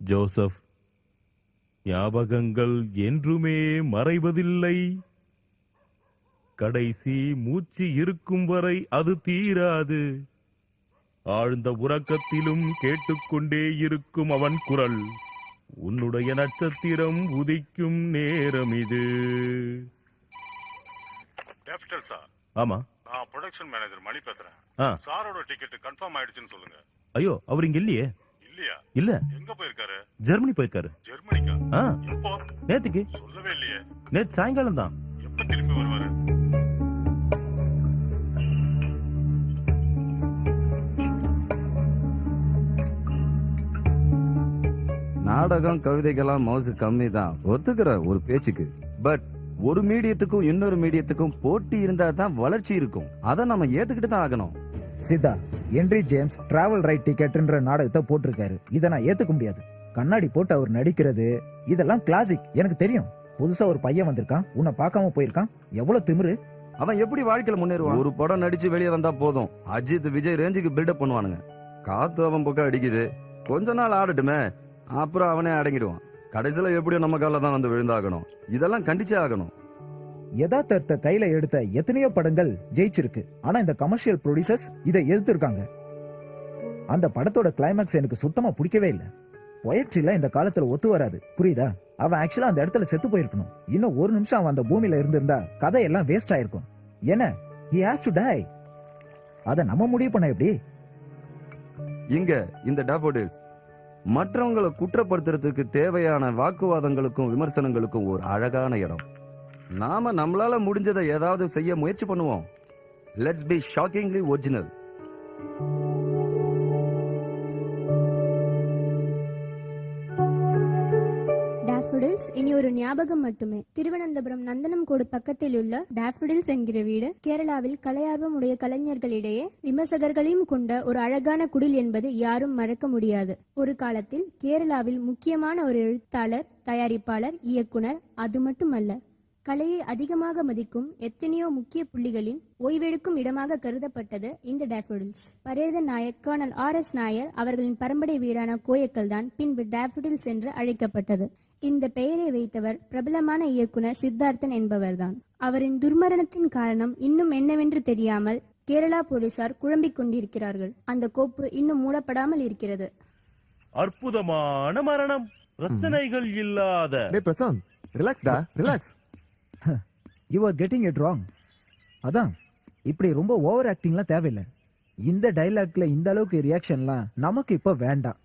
Joseph, ஞாபகங்கள் என்றுமே மறைவதில்லை. கடைசி மூச்சு இருக்கும் வரை அது தீராது. ஆழ்ந்த உறக்கத்திலும் கேட்டுக்கொண்டே இருக்கும் அவன் குரல். உன்னுடைய நட்சத்திரம் உதிக்கும் நேரம் இது. Capital sir. ஆமா, நான் ப்ரொடக்ஷன் மேனேஜர் மணி பேசுறேன். சாரோட டிக்கெட் கன்ஃபார்ம் ஆயிடுச்சுன்னு சொல்லுங்க. ஐயோ, அவர் இங்க இல்லையே. இல்லையா? இல்ல. எங்க போயிருக்காரு? ஜெர்மனி போயிருக்காரு. ஜெர்மனிக்கா? எப்போ? நேத்துக்கு. சொல்லவே இல்லையே. நேத்து சாயங்காலம் தான். எப்ப திரும்பி வருவாரு? நாடகம் கவிதைகள்லாம் மவுசு கம்மி தான், ஒத்துக்கிற ஒரு பேச்சுக்கு. பட் ஒரு மீடியத்துக்கும் இன்னொரு மீடியத்துக்கும் போட்டி இருந்தா தான் வளர்ச்சி இருக்கும். அதை நம்ம ஏத்துக்கிட்டு தான் ஆகணும். Siddha, Henry James travel right டிக்கெட்ன்ற நாடகத்தை போட்டிருக்காரு. இதை நான் ஏத்துக்க முடியாது. கண்ணாடி போட்டு அவர் நடிக்கிறது இதெல்லாம் கிளாசிக், எனக்கு தெரியும். புதுசா ஒரு பையன் வந்திருக்கான், உன்னை பார்க்காம போயிருக்கான். எவ்வளவு திமிரு! அவன் எப்படி வாழ்க்கையில முன்னேறுவான்? ஒரு படம் நடிச்சு வெளியே வந்தா போதும், அஜித் விஜய் ரேஞ்சுக்கு பில்டப் பண்ணுவானுங்க. காத்து அவன் பக்கம் அடிக்குது, கொஞ்ச நாள் ஆடட்டுமே, அப்புறம் அவனே அடங்கிடுவான். கடைசியில எப்படியும் நம்ம கால தான் வந்து விழுந்தாகணும். இதெல்லாம் கண்டிச்சே ஆகணும். யதார்த்தத்தை கையில எடுத்த எத்தனையோ படங்கள் ஜெயிச்சிருக்கு. ஆனா இந்த கமர்ஷியல் ப்ரொடியூசர்ஸ் இதை எதிர்த்திருக்காங்க. அந்த படத்தோட கிளைமேக்ஸ் எனக்கு சுத்தமா பிடிக்கவே இல்லை. பொயட்ரில இந்த காலத்துல ஒத்து வராது, புரியுதா? அவன் ஆக்சுவலா அந்த இடத்துல செத்து போயிருக்கணும். இன்னும் ஒரு நிமிஷம் அவன் அந்த பூமியில இருந்திருந்தா கதையெல்லாம் வேஸ்ட் ஆயிருக்கும். என்ன, he has to die. அத நம்ம முடிவு பண்ண எப்படி? இங்க இந்த டாஃபோடில்ஸ் மற்றவங்களை குற்றப்படுத்துறதுக்கு தேவையான வாக்குவாதங்களுக்கும் விமர்சனங்களுக்கும் ஒரு அழகான இடம். நாம நம்மளால முடிஞ்சதை ஏதாவது செய்ய முயற்சி பண்ணுவோம். Let's be shockingly original. Daffodils இனி ஒரு ஞாபகம் மட்டுமே. திருவனந்தபுரம் நந்தனம்கோடு பக்கத்தில் உள்ள டாஃபோடில்ஸ் என்கிற வீடு கேரளாவில் கலையார்வம் உடைய கலைஞர்களிடையே விமர்சகர்களையும் கொண்ட ஒரு அழகான குடில் என்பது யாரும் மறக்க முடியாது. ஒரு காலத்தில் கேரளாவில் முக்கியமான ஒரு எழுத்தாளர், தயாரிப்பாளர், இயக்குனர், அது மட்டுமல்ல, கலையை அதிகமாக மதிக்கும் எத்தனையோ முக்கிய புள்ளிகளின் ஓய்வெடுக்கும் இடமாக கருதப்பட்டது இந்த டாஃபோடில்ஸ். பரேத நாயக் கர்னல் RS நாயர் அவர்களின் பரம்பரை வீடான கோயக்கல் தான் பின்பு டாஃபோடில்ஸ் என்று அழைக்கப்பட்டது. இந்த பெயரை வைத்தவர் பிரபலமான இயக்குனர் சித்தார்த்தன் என்பவர்தான். அவரின் துர்மரணத்தின் காரணம் இன்னும் என்னவென்று தெரியாமல் கேரளா போலீசார் குழம்பிக் கொண்டிருக்கிறார்கள். அந்த கோப்பு இன்னும் மூடப்படாமல் இருக்கிறது. அற்புதமான மரணம், பிரச்சனைகள் இல்லாத. பிரசாந்த், ரிலாக்ஸ்டா, relax. You are getting it wrong. அதான், இப்படி ரொம்ப ஓவர் ஆக்டிங்லாம் தேவையில்லை. இந்த டைலாக்ல இந்த அளவுக்கு ரியாக்ஷன்லாம் நமக்கு இப்ப வேண்டாம்.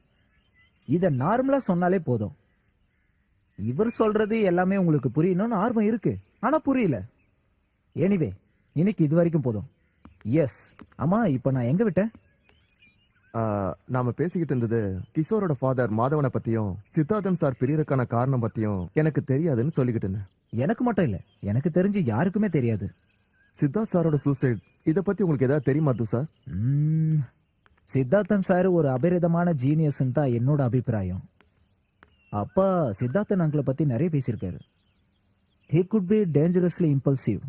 இத நார்மலா சொன்னாலே போதும். இவர் சொல்றது எல்லாமே உங்களுக்கு புரியணும்னு ஆர்வம் இருக்கு, ஆனா புரியல. எனிவே, இன்னைக்கு இது வரைக்கும் போதும். எஸ், ஆமா, இப்ப நான் எங்க விட்டேன்? நாம பேசிக்கிட்டு இருந்தது கிஷோரோட ஃபாதர் மாதவனை பத்தியும் சித்தார்த்தன் சார் பிரியறக்கான காரணம் பத்தியும் எனக்கு தெரியாதுன்னு சொல்லிக்கிட்டு இருந்தேன். எனக்கு மட்டும் இல்ல, எனக்கு தெரிஞ்சு யாருக்குமே தெரியாது. சித்தார்த் சாரோட சூசைட் இத பத்தி உங்களுக்கு ஏதாவது தெரியுமா சார்? சித்தார்த்தன் சார் ஒரு அபரிதமான ஜீனியஸ் தான் என்னோட அபிப்பிராயம். அப்பா சித்தார்த்தன் அங்கிளை பத்தி நிறைய பேசியிருக்காரு. he could be dangerously impulsive.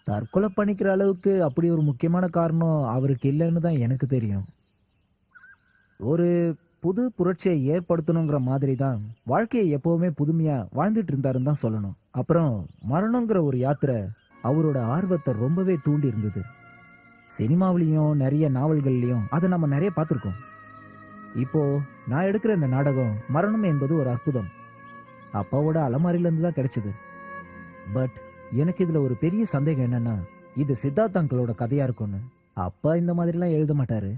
தற்கொலை பண்ணிக்கிற அளவுக்கு அப்படி ஒரு முக்கியமான காரணம் அவருக்கு இல்லைன்னு தான் எனக்கு தெரியும். ஒரு புது புரட்சியை ஏற்படுத்தணுங்கிற மாதிரி தான் வாழ்க்கையை எப்பவுமே புதுமையா வாழ்ந்துட்டு இருந்தாருன்னு தான் சொல்லணும். அப்புறம் மரணங்கிற ஒரு யாத்திரை அவரோட ஆர்வத்தை ரொம்பவே தூண்டி இருந்தது. சினிமாவிலையும் நிறைய நாவல்கள்லையும் அதை நம்ம நிறைய பார்த்துருக்கோம். இப்போ நான் எடுக்கிற இந்த நாடகம் மரணம் என்பது ஒரு அற்புதம். அப்பாவோட அலமாரியிலேருந்து தான் கிடைச்சது. பட் எனக்கு இதுல ஒரு பெரிய சந்தேகம் என்னன்னா, இது சித்தார்த் அங்கிளோட கதையா இருக்கும்னு. அப்பா இந்த மாதிரிலாம் எழுத மாட்டாரு,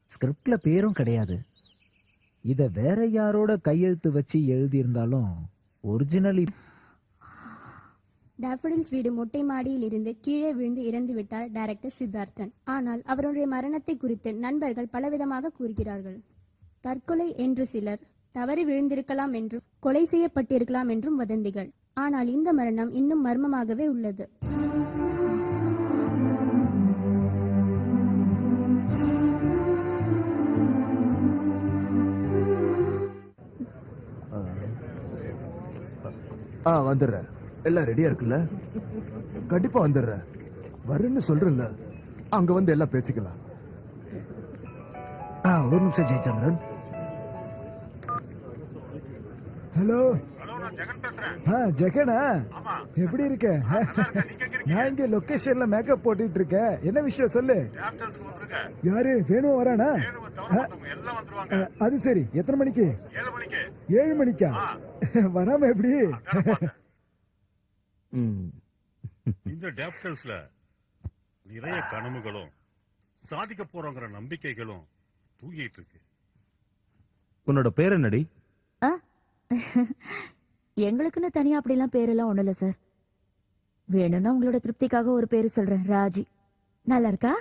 ஸ்கிரிப்ட்ல பேரும் கிடையாது. இத வேற யாரோட கையெழுத்து வச்சு எழுதியிருந்தாலும் ஒரிஜினலி. டாஃபோடில்ஸ் வீடு மொட்டை மாடியில் இருந்து கீழே விழுந்து இறந்து விட்டார் டைரக்டர் சித்தார்த்தன். ஆனால் அவருடைய மரணத்தை குறித்து நண்பர்கள் பலவிதமாக கூறுகிறார்கள். தற்கொலை என்று சிலர், தவறி விழுந்திருக்கலாம் என்றும், கொலை செய்யப்பட்டிருக்கலாம் என்றும் வதந்திகள். ஆனால் இந்த மரணம் இன்னும் மர்மமாகவே உள்ளது. வந்துடுறேன். எல்லாம் ரெடியா இருக்குல்ல? கண்டிப்பா வந்துடுறேன். வருன்னு சொல்றேன்ல, அங்க வந்து எல்லாம் பேசிக்கலாம். ஒரு நிமிஷம் ஜெயச்சந்திரன். ஹலோ ஹலோ, நான் ஜெகன் பேசுறேன். ஜெகனா ஆமா. எப்படி இருக்க நல்லா இருக்கேன். நீங்க எங்க இருக்கீங்க? நான் இங்க லொகேஷன்ல மேக்கப் போட்டுட்டு இருக்கேன். என்ன விஷயம் சொல்லு. டேப்டர்ஸ்க்கு வந்துருங்க. யாரு வேணும் வரானா? வேணுவை தவிர மத்தவங்க எல்லாம் வந்துருவாங்க. அது சரி, எத்தனை மணிக்கு? 7 மணிக்கு. 7 மணிக்கா? வராம எப்படி? அதானே பார்த்தேன். ம். இந்த டேப்டர்ஸ்ல நிறைய கனவுகளும் சாதிக்க போறோங்கிற நம்பிக்கைகளும் தூங்கிட்டு இருக்கு. உன்னோட பேர் என்னடி? எங்களுக்குன்னு தனியா அப்படிலாம் பேரெல்லாம் ஒண்ணும் இல்ல சார். வேணும்னா உங்களோட திருப்திக்காக ஒரு பேரு சொல்றேன், ராஜி. நல்லா இருக்கா?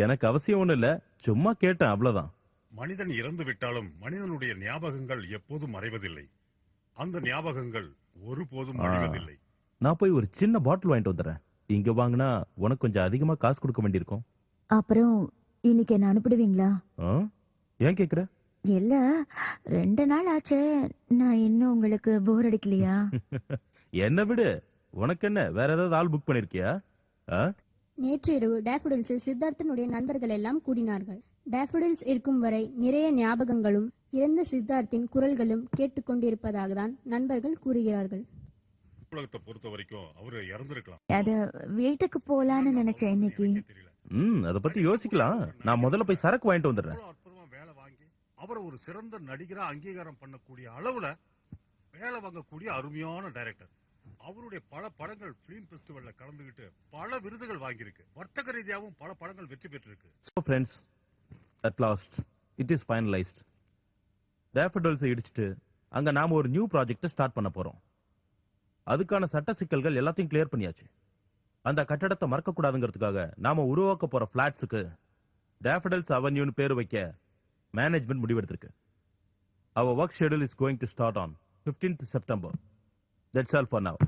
எனக்கு அவசியம் ஒண்ணு இல்ல, சும்மா கேட்டேன் அவ்வளவுதான். மனிதன் இறந்து விட்டாலும் மனிதனுடைய ஞாபகங்கள் எப்போதும் மறைவதில்லை. அந்த ஞாபகங்கள் ஒருபோதும் அழிவதில்லை. நான் போய் ஒரு சின்ன பாட்டில் வாங்கிட்டு வந்துடுறேன். இங்க வாங்கினா உனக்கு கொஞ்சம் அதிகமா காசு கொடுக்க வேண்டியிருக்கும். அப்புறம் இன்னைக்கு என்ன அனுப்பிடுவீங்களா? ஆ? ஏன் கேக்குற? இல்ல, 2 நாள் ஆச்சே, நான் இன்னும் உங்களுக்கு போர் அடிக்கலையா? என்ன விடு, உனக்கு என்ன வேற ஏதாவது ஆள் புக் பண்ணிருக்கியா? நேற்று இரவு டேஃபடில்ஸில் சித்தார்த்தனுடைய நண்பர்கள் எல்லாம் கூடினார்கள். டேஃபடில்ஸ் இருக்கும் வரை நிறைய ஞாபகங்களும் இறந்த சித்தார்த்தின் குரல்களும் கேட்டுக்கொண்டிருப்பதாக தான் நண்பர்கள் கூறுகிறார்கள். உலகத்தை பொறுத்த வரைக்கும் அவரு இறந்திருக்கலாம். அத வீட்டுக்கு போலான்னு நினைச்சேன் இன்னைக்கு. தெரியல. அத பத்தி யோசிக்கலாம். நான் முதல்ல போய் சரக்கு வாங்கிட்டு வந்துடுறேன். அவ்வளவு அற்புதமா வேலை வாங்கி அவரை ஒரு சிறந்த நடிகரா அங்கீகாரம் பண்ணக்கூடிய அளவுல வேலை வாங்கக்கூடிய அருமையான டைரக்டர். அவருடைய பல படங்கள் பிலிம் ஃபெஸ்டிவல்ல கலந்துகிட்டு பல விருதுகள் வாங்கியிருக்கு. வர்த்தக ரீதியாகவும் பல படங்கள் வெற்றி பெற்றிருக்கு. So friends, at last it is finalized. Daffodils இடிச்சிட்டு அங்க நாம ஒரு நியூ ப்ராஜெக்ட் ஸ்டார்ட் பண்ண போறோம். அதுக்கான சட்ட சிக்கல்கள் எல்லாத்தையும் கிளியர் பண்ணியாச்சு. அந்த கட்டடத்தை மறக்க கூடாதுங்கிறதுக்காக நாம உருவாக்க போற பிளாட்ஸுக்கு Daffodils Avenueன்னு பேர் வைக்க management முடிவெடுத்திருக்கு. Our work schedule is going to start on 15th September. That's all for now.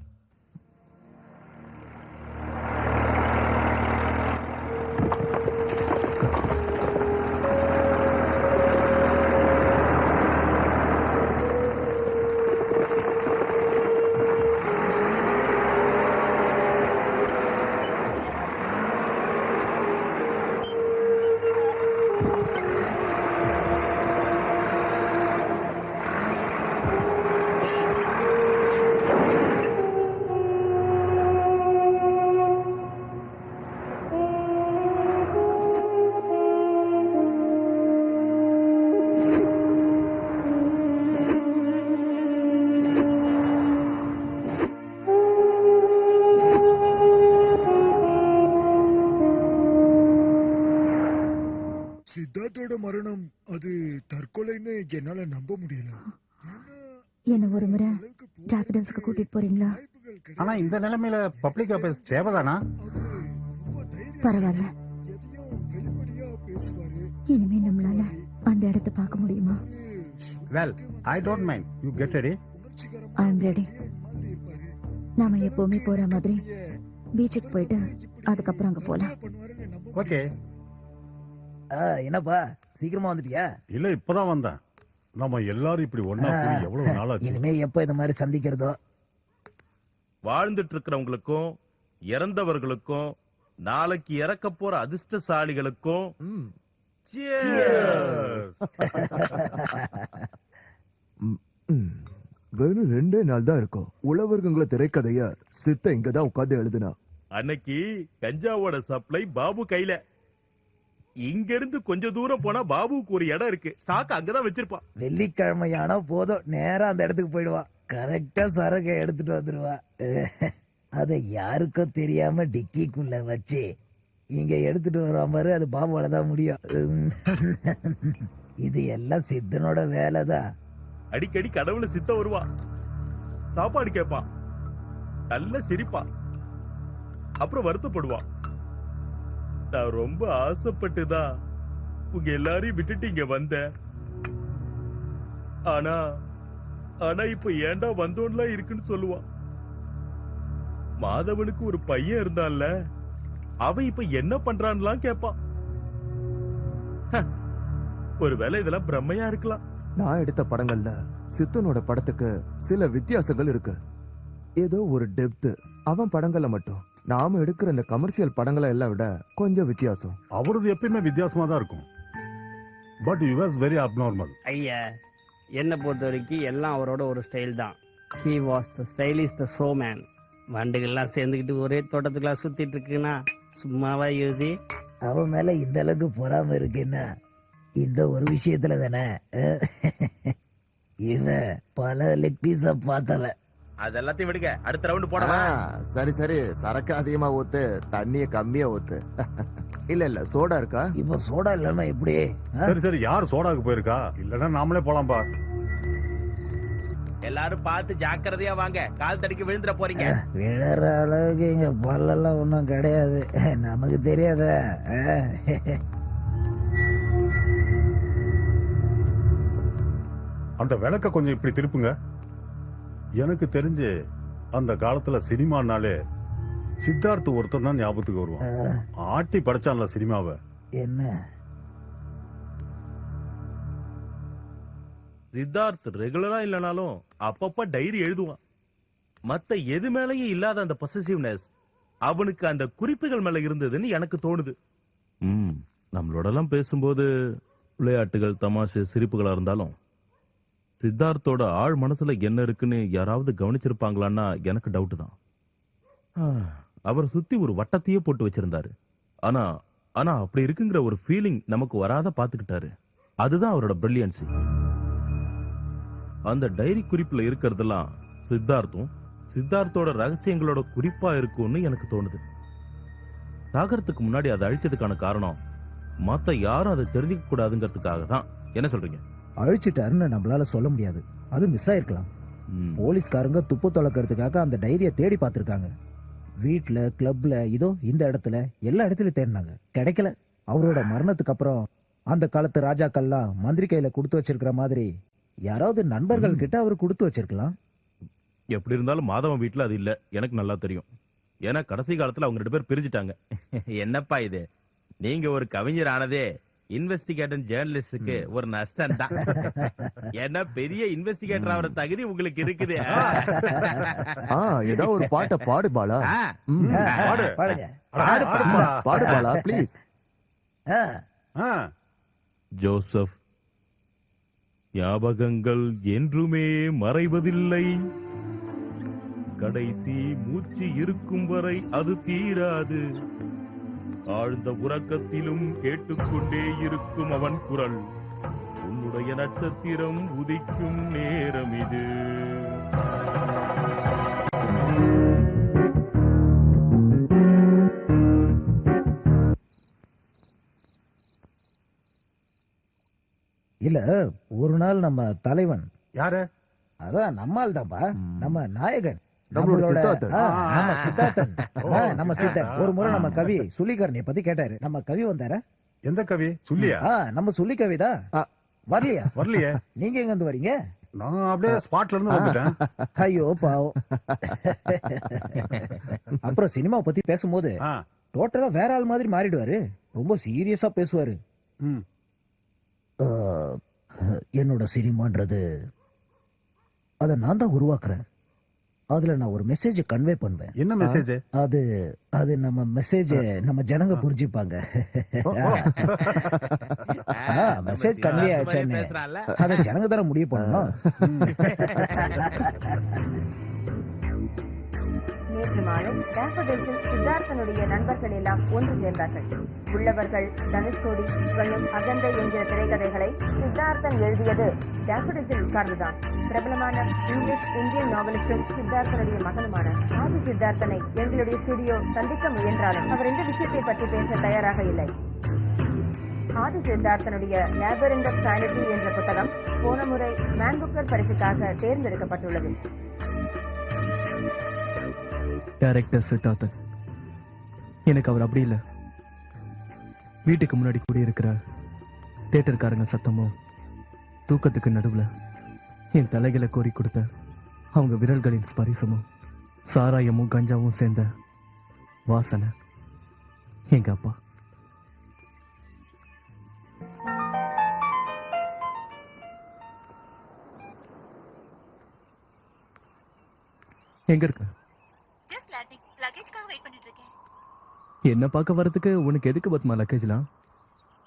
சித்தார்த்தோட மரணம் அது தற்கொலைன்னு என்னால நம்ப முடியல. என்ன ஒரு முறை டேஃபடில்ஸ்க்கு கூட்டிட்டு போறீங்களா? ஆனா இந்த நிலைமையில பப்ளிக் அஃபேர்ஸ் தேவைதானா? பரவாயில்ல, எதையும் வெளிப்படையா பேசுவாரு. இனிமே நம்மளால அந்த இடத்தை பார்க்க முடியுமா? Well, I don't mind. You get ready. I am ready. நாம எப்பவுமே போற மாதிரி பீச்சுக்கு போயிட்டு அதுக்கப்புறம் அங்க போலாம். ஓகே. என்னப்பா சீக்கிரமா வந்துட்டியா? இல்ல, இப்பதான் வந்தேன். நம்ம எல்லாரும் இப்படி ஒண்ணா கூடி எவ்வளவு நாளாச்சு. இனிமே எப்ப இந்த மாதிரி சந்திக்கிறதோ. வாழ்ந்துட்டு இருக்கிறவங்களுக்கும் இறந்தவர்களுக்கும் நாளைக்கு இறக்க போற அதிர்ஷ்டசாலிகளுக்கும் cheers. வெறும் 2 நாள் தான் இருக்கும். உழவர்கங்கள திரைக்கதைய சித்த இங்கதான் உட்கார்ந்து எழுதுனா. அன்னைக்கு கஞ்சாவோட சப்ளை பாபு கையில. இங்க இருந்து கொஞ்சம் தூரம் போனா பாபுக்கு ஒரு இடம் இருக்கு. ஸ்டாக் அங்கதான் வச்சிருப்பான். வெள்ளிக்கிழமையானா போதும், நேரா அந்த இடத்துக்கு போயிடுவான். கரெக்டா சரக்கை எடுத்துட்டு வந்துடுவா. அதை யாருக்கும் தெரியாம டிக்கிக்குள்ள வச்சு இங்க எடுத்துட்டு வருவான் பாரு, அது பாபுவால தான் முடியும். இது எல்லாம் சித்தனோட வேலைதான். அடிக்கடி கடவுள சித்த வருவான், சாப்பாடு கேட்பான், நல்ல சிரிப்பான், அப்புறம் வருத்தப்படுவான். நான் ரொம்ப ஆசைப்பட்டுதான் உங்க எல்லாரையும் விட்டுட்டு இங்க வந்தேன். ஆனா ஆனா இப்ப ஏன்டா வந்தோன்லாம் இருக்குன்னு சொல்லுவான். மாதவனுக்கு ஒரு பையன் இருந்தான்ல, அவன் இப்ப என்ன பண்றான்லாம் கேட்பான். ஒருவேளை இதெல்லாம் பிரம்மையா இருக்கலாம். நான் எடுத்த படங்கள்ல சித்தனோட படத்துக்கு சில வித்தியாசங்கள் இருக்கு. ஏதோ ஒரு டெப்த் அவன் படங்கள்ல மட்டும். நாம எடுக்கிற இந்த கமர்ஷியல் படங்களை எல்லாம் விட கொஞ்சம் வித்தியாசம். அவரது எப்பயுமே வித்தியாசமா தான் இருக்கும். But you was very abnormal. ஐயா, என்னை பொறுத்த வரைக்கும் எல்லாம் அவரோட ஒரு ஸ்டைல் தான். He was the stylish the showman. வண்டுகள்லாம் சேர்ந்துக்கிட்டு ஒரே தோட்டத்துக்குலாம் சுத்திட்டு இருக்குன்னா சும்மாவா யோசி. அவன் மேல இந்த அளவுக்கு பொறாம இருக்குன்னா இந்த ஒரு விஷயத்துல தானே. இவன் பல லெக் பீஸ பார்த்தவன். அதெல்லாத்தையும் விடுங்க, அடுத்த ரவுண்ட் போடவா? சரி சரி, சரக்கு அதிகமா ஊத்து, தண்ணிய கம்மியா ஊத்து. இல்ல சோடா இருக்கா? இப்ப சோடா இல்லாம எப்படி? சரி சரி, யார் சோடாக்கு போயிருக்கா? இல்லன்னா நாமளே போலாம்பா. எல்லாரும் பார்த்து ஜாக்கிரதையா வாங்க, கால் தடிக்க விழுந்துட போறீங்க. விழற அளவுக்கு இங்க பல்லெல்லாம் ஒன்றும் கிடையாது, நமக்கு தெரியாத. அந்த விளக்க கொஞ்சம் இப்படி திருப்புங்க. எனக்கு தெரிஞ்சு அந்த காலத்துல சினிமானாலே சித்தார்த் ஒருத்தன் தான் ஞாபகத்துக்கு வருவான். ஆட்டி படைச்சான்ல சினிமாவை. என்ன சித்தார்த் ரெகுலரா இல்லனாலும் அப்பப்ப டைரி எழுதுவான். மத்த எது மேலயும் இல்லாத அந்த பொசசிவ்னஸ் அவனுக்கு அந்த குறிப்புகள் மேல இருந்ததுன்னு எனக்கு தோணுது. நம்மளோட எல்லாம் பேசும்போது விளையாட்டுகள், தமாஷு, சிரிப்புகளா இருந்தாலும் சித்தார்த்தோட ஆழ் மனசுல என்ன இருக்குன்னு யாராவது கவனிச்சிருப்பாங்களான்னா எனக்கு டவுட் தான். அவரை சுத்தி ஒரு வட்டத்தையே போட்டு வச்சிருந்தாரு. ஆனா ஆனா அப்படி இருக்குங்கிற ஒரு ஃபீலிங் நமக்கு வராத பாத்துக்கிட்டாரு. அதுதான் அவரோட பிரில்லியன்சி. அந்த டைரி குறிப்புல இருக்கிறதெல்லாம் சித்தார்த்தோட ரகசியங்களோட குறிப்பா இருக்கும்னு எனக்கு தோணுது. சாகரத்துக்கு முன்னாடி அதை அழிச்சதுக்கான காரணம் மத்த யாரும் அதை தெரிஞ்சுக்க கூடாதுங்கிறதுக்காக தான். என்ன சொல்றீங்க? அழிச்சிட்டாருன்னு நம்மளால சொல்ல முடியாது, அது மிஸ் ஆயிருக்கலாம். போலீஸ்காரங்க துப்பு தொலைக்கிறதுக்காக அந்த டைரியை தேடி பார்த்திருக்காங்க. வீட்டுல, கிளப்ல, இதோ இந்த இடத்துல, எல்லா இடத்துலயும் தேடினாங்க, கிடைக்கல. அவரோட மரணத்துக்கு அப்புறம் அந்த காலத்து ராஜாக்கள்லாம் மந்திரி கையில கொடுத்து வச்சிருக்கிற மாதிரி யாராவது நண்பர்கள் கிட்ட அவர் கொடுத்து வச்சிருக்கலாம். எப்படி இருந்தாலும் மாதவன் வீட்டுல அது இல்ல, எனக்கு நல்லா தெரியும். ஏன்னா கடைசி காலத்துல அவங்க 2 பேர் பிரிஞ்சுட்டாங்க. என்னப்பா இது, நீங்க ஒரு கவிஞர் ஆனதே இன்வெஸ்டிகேட்டர் ஜேர்னலிஸ்டுக்கு ஒரு நஷ்டம் தான். ஏன்னா பெரிய இன்வெஸ்டிகேட்டர் ஆகிற தகுதி உங்களுக்கு இருக்குது. ஏதோ ஒரு பாட்டை பாடு பாலா. பாடு பாலா ப்ளீஸ். ஜோசப், ஞாபகங்கள் என்றுமே மறைவதில்லை. கடைசி மூச்சு இருக்கும் வரை அது தீராது. ஆழ்ந்த உறக்கத்திலும் கேட்டுக்கொண்டே இருக்கும் அவன் குரல். உன்னுடைய நட்சத்திரம் உதிக்கும் நேரம் இது. இல்ல, ஒரு நாள் நம்ம தலைவன் யாரு? அதான் நம்மால் தான்ப்பா, நம்ம நாயகன், நம்மளோட சித்தார்த்தன். நம்ம சித்தார்த்தன், நம்ம சித்தன் ஒரு முறை நம்ம கவி சுள்ளிகரனை பத்தி கேட்டாரு. நம்ம கவி வந்தாரா? எந்த கவி? சொல்லியா? நம்ம சொல்லி கவிதா. வரலையா? வரலையே. நீங்க எங்க இருந்து வரீங்க? நான் அப்படியே ஸ்பாட்ல இருந்து வந்துட்டேன். ஐயோ பாவம். அப்புறம் சினிமா பத்தி பேசும்போது டோட்டலா வேற ஆள் மாதிரி மாறிடுவாரு. ரொம்ப சீரியஸா பேசுவாரு. என்னோட சினிமான்றது அதை நான் தான் உருவாக்குறேன். அதுல நான் ஒரு மெசேஜ் கன்வே பண்ணுவேன். என்ன மெசேஜ்? அது நம்ம மெசேஜ் நம்ம ஜனங்க புரிஞ்சுப்பாங்க. மெசேஜ் கன்வே ஆச்சான்னு அதை ஜனங்க தானே முடிவு பண்ணணும். நேற்று மாலை டேஃபோடில்ஸில் சித்தார்த்தனுடைய நண்பர்கள் எல்லாம் ஒன்று சேர்ந்தார்கள். உள்ளவர்கள் தனுஷ்கோடி, ஸ்வயம், அகந்தை என்கிற திரைக்கதைகளை சித்தார்த்தன் எழுதியது டேஃபோடில்ஸில் உட்கார்ந்துதான். பிரபலமான இங்கிலீஷ் இந்தியன் நாவலிஸ்டும் சித்தார்த்தனுடைய மகனுமான ஆதி சித்தார்த்தனை எங்களுடைய ஸ்டுடியோ சந்திக்க முயன்றாலும் அவர் இந்த விஷயத்தை பற்றி பேச தயாராக இல்லை. ஆதி சித்தார்த்தனுடைய லேபரிண்ட் ஆஃப் சானிட்டி என்ற புத்தகம் போன முறை மேன் புக்கர் பரிசுக்காக தேர்ந்தெடுக்கப்பட்டுள்ளது. டைரக்டர் சித்தார்த்தன், எனக்கு அவர் அப்படி இல்லை. வீட்டுக்கு முன்னாடி கூடியிருக்கிற தியேட்டர்காரங்க சத்தமும் தூக்கத்துக்கு நடுவில் என் தலைகளை கோரி கொடுத்த அவங்க விரல்களின் ஸ்பரிசமும் சாராயமும் கஞ்சாவும் சேர்ந்த வாசனை எங்க அப்பா. எங்க இருக்க? என்ன பார்க்க வரதுக்கு உனக்கு எதுக்கு பத்மா லக்கேஜ்லாம்?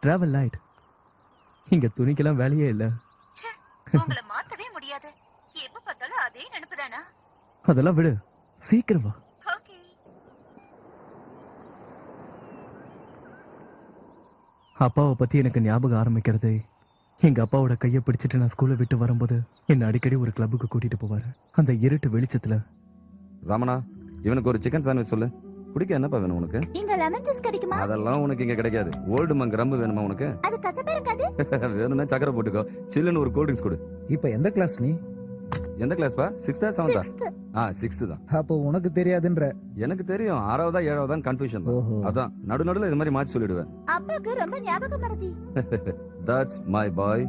Travel light. இங்க துணிக்கெல்லாம் வேலையே இல்லை. உங்களை மாத்தவே முடியாது. எப்ப பார்த்தாலும் அதே நினைப்புதானா? அதெல்லாம் விடு, சீக்கிரம் வா. ஓகே. அப்பாவை பத்தி எனக்கு ஞாபகம் ஆரம்பிக்கிறது எங்க அப்பாவோட கையை பிடிச்சிட்டு நான் ஸ்கூலை விட்டு வரும்போது என்ன அடிக்கடி ஒரு கிளப்புக்கு கூட்டிட்டு போவாரு. அந்த இருட்டு வெளிச்சத்துல. ரமணா, இவனுக்கு ஒரு சிக்கன் சாண்ட்விச் சொல்லு. பிடிக்க என்னப்பா வேணும் உனக்கு? இங்க லெமன் ஜூஸ் கிடைக்குமா? அதெல்லாம் உனக்கு இங்க கிடைக்காது. ஓல்டு மங்க் ரம்பு வேணுமா உனக்கு? அது கசப்பா இருக்காது. வேணும்னா சக்கரை போட்டுக்கோ. சில்லுன்னு ஒரு கூல் ட்ரிங்க்ஸ் கொடு. இப்ப எந்த கிளாஸ் நீ? எந்த கிளாஸ்பா? 6th 7th? 6th தான். அப்போ உனக்கு தெரியாதுன்ற. எனக்கு தெரியும் 6வதா 7வதான் கன்ஃபியூஷன். அதான் நடுநடுல இது மாதிரி மாத்தி சொல்லிடுவேன். அப்பாக்கு ரொம்ப ஞாபகம் மறதி. That's my boy.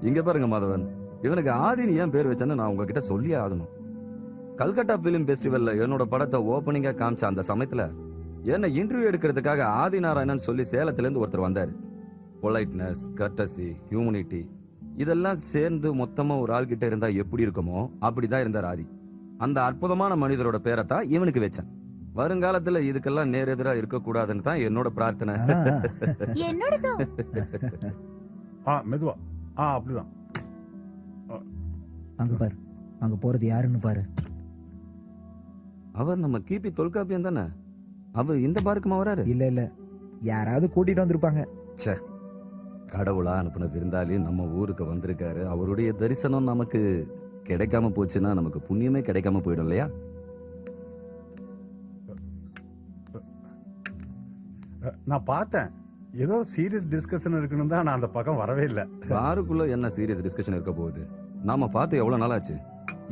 இங்க பாருங்க மாதவன், இவனுக்கு ஆதினி ஏன் பேர் வச்சேன்னு நான் உங்ககிட்ட சொல்லியே ஆகணும். கல்கட்டா பிலிம் ஃபெஸ்டிவல்ல என்னோட படத்தை ஓப்பனிங்கா காமிச்ச அந்த சமயத்துல என்ன இன்டர்வியூ எடுக்கிறதுக்காக ஆதி நாராயணன் சொல்லி சேலத்துல இருந்து ஒருத்தர் வந்தாரு. பொலைட்னஸ், கர்டசி, ஹியூமனிட்டி இதெல்லாம் சேர்ந்து மொத்தமா ஒரு ஆள் கிட்ட இருந்தா எப்படி இருக்குமோ அப்படிதான் இருந்தார் ஆதி. அந்த அற்புதமான மனிதரோட பேரை தான் இவனுக்கு வச்சேன். வருங்காலத்துல இதுக்கெல்லாம் நேரெதிரா இருக்க கூடாதுன்னு தான் என்னோட பிரார்த்தனை. என்னோடதோ. மெதுவா. அப்படிதான். அங்க பாரு, அங்க போறது யாருன்னு பாரு. அவர் நம்ம கிபி தொல்காப்பியம் தானே? அவர் இந்த பாருக்குமா வராரு? இல்ல யாராவது கூட்டிட்டு வந்திருப்பாங்க. கடவுளா அனுப்பின விருந்தாளி நம்ம ஊருக்கு வந்திருக்காரு. அவருடைய தரிசனம் நமக்கு கிடைக்காம போச்சுன்னா நமக்கு புண்ணியமே கிடைக்காம போயிடும் இல்லையா? நான் பார்த்தேன், ஏதோ சீரியஸ் டிஸ்கஷன் இருக்குன்னு தான் நான் அந்த பக்கம் வரவே இல்லை. பாருக்குள்ள என்ன சீரியஸ் டிஸ்கஷன் இருக்க போகுது? நாம பார்த்து எவ்வளவு நாள் ஆச்சு?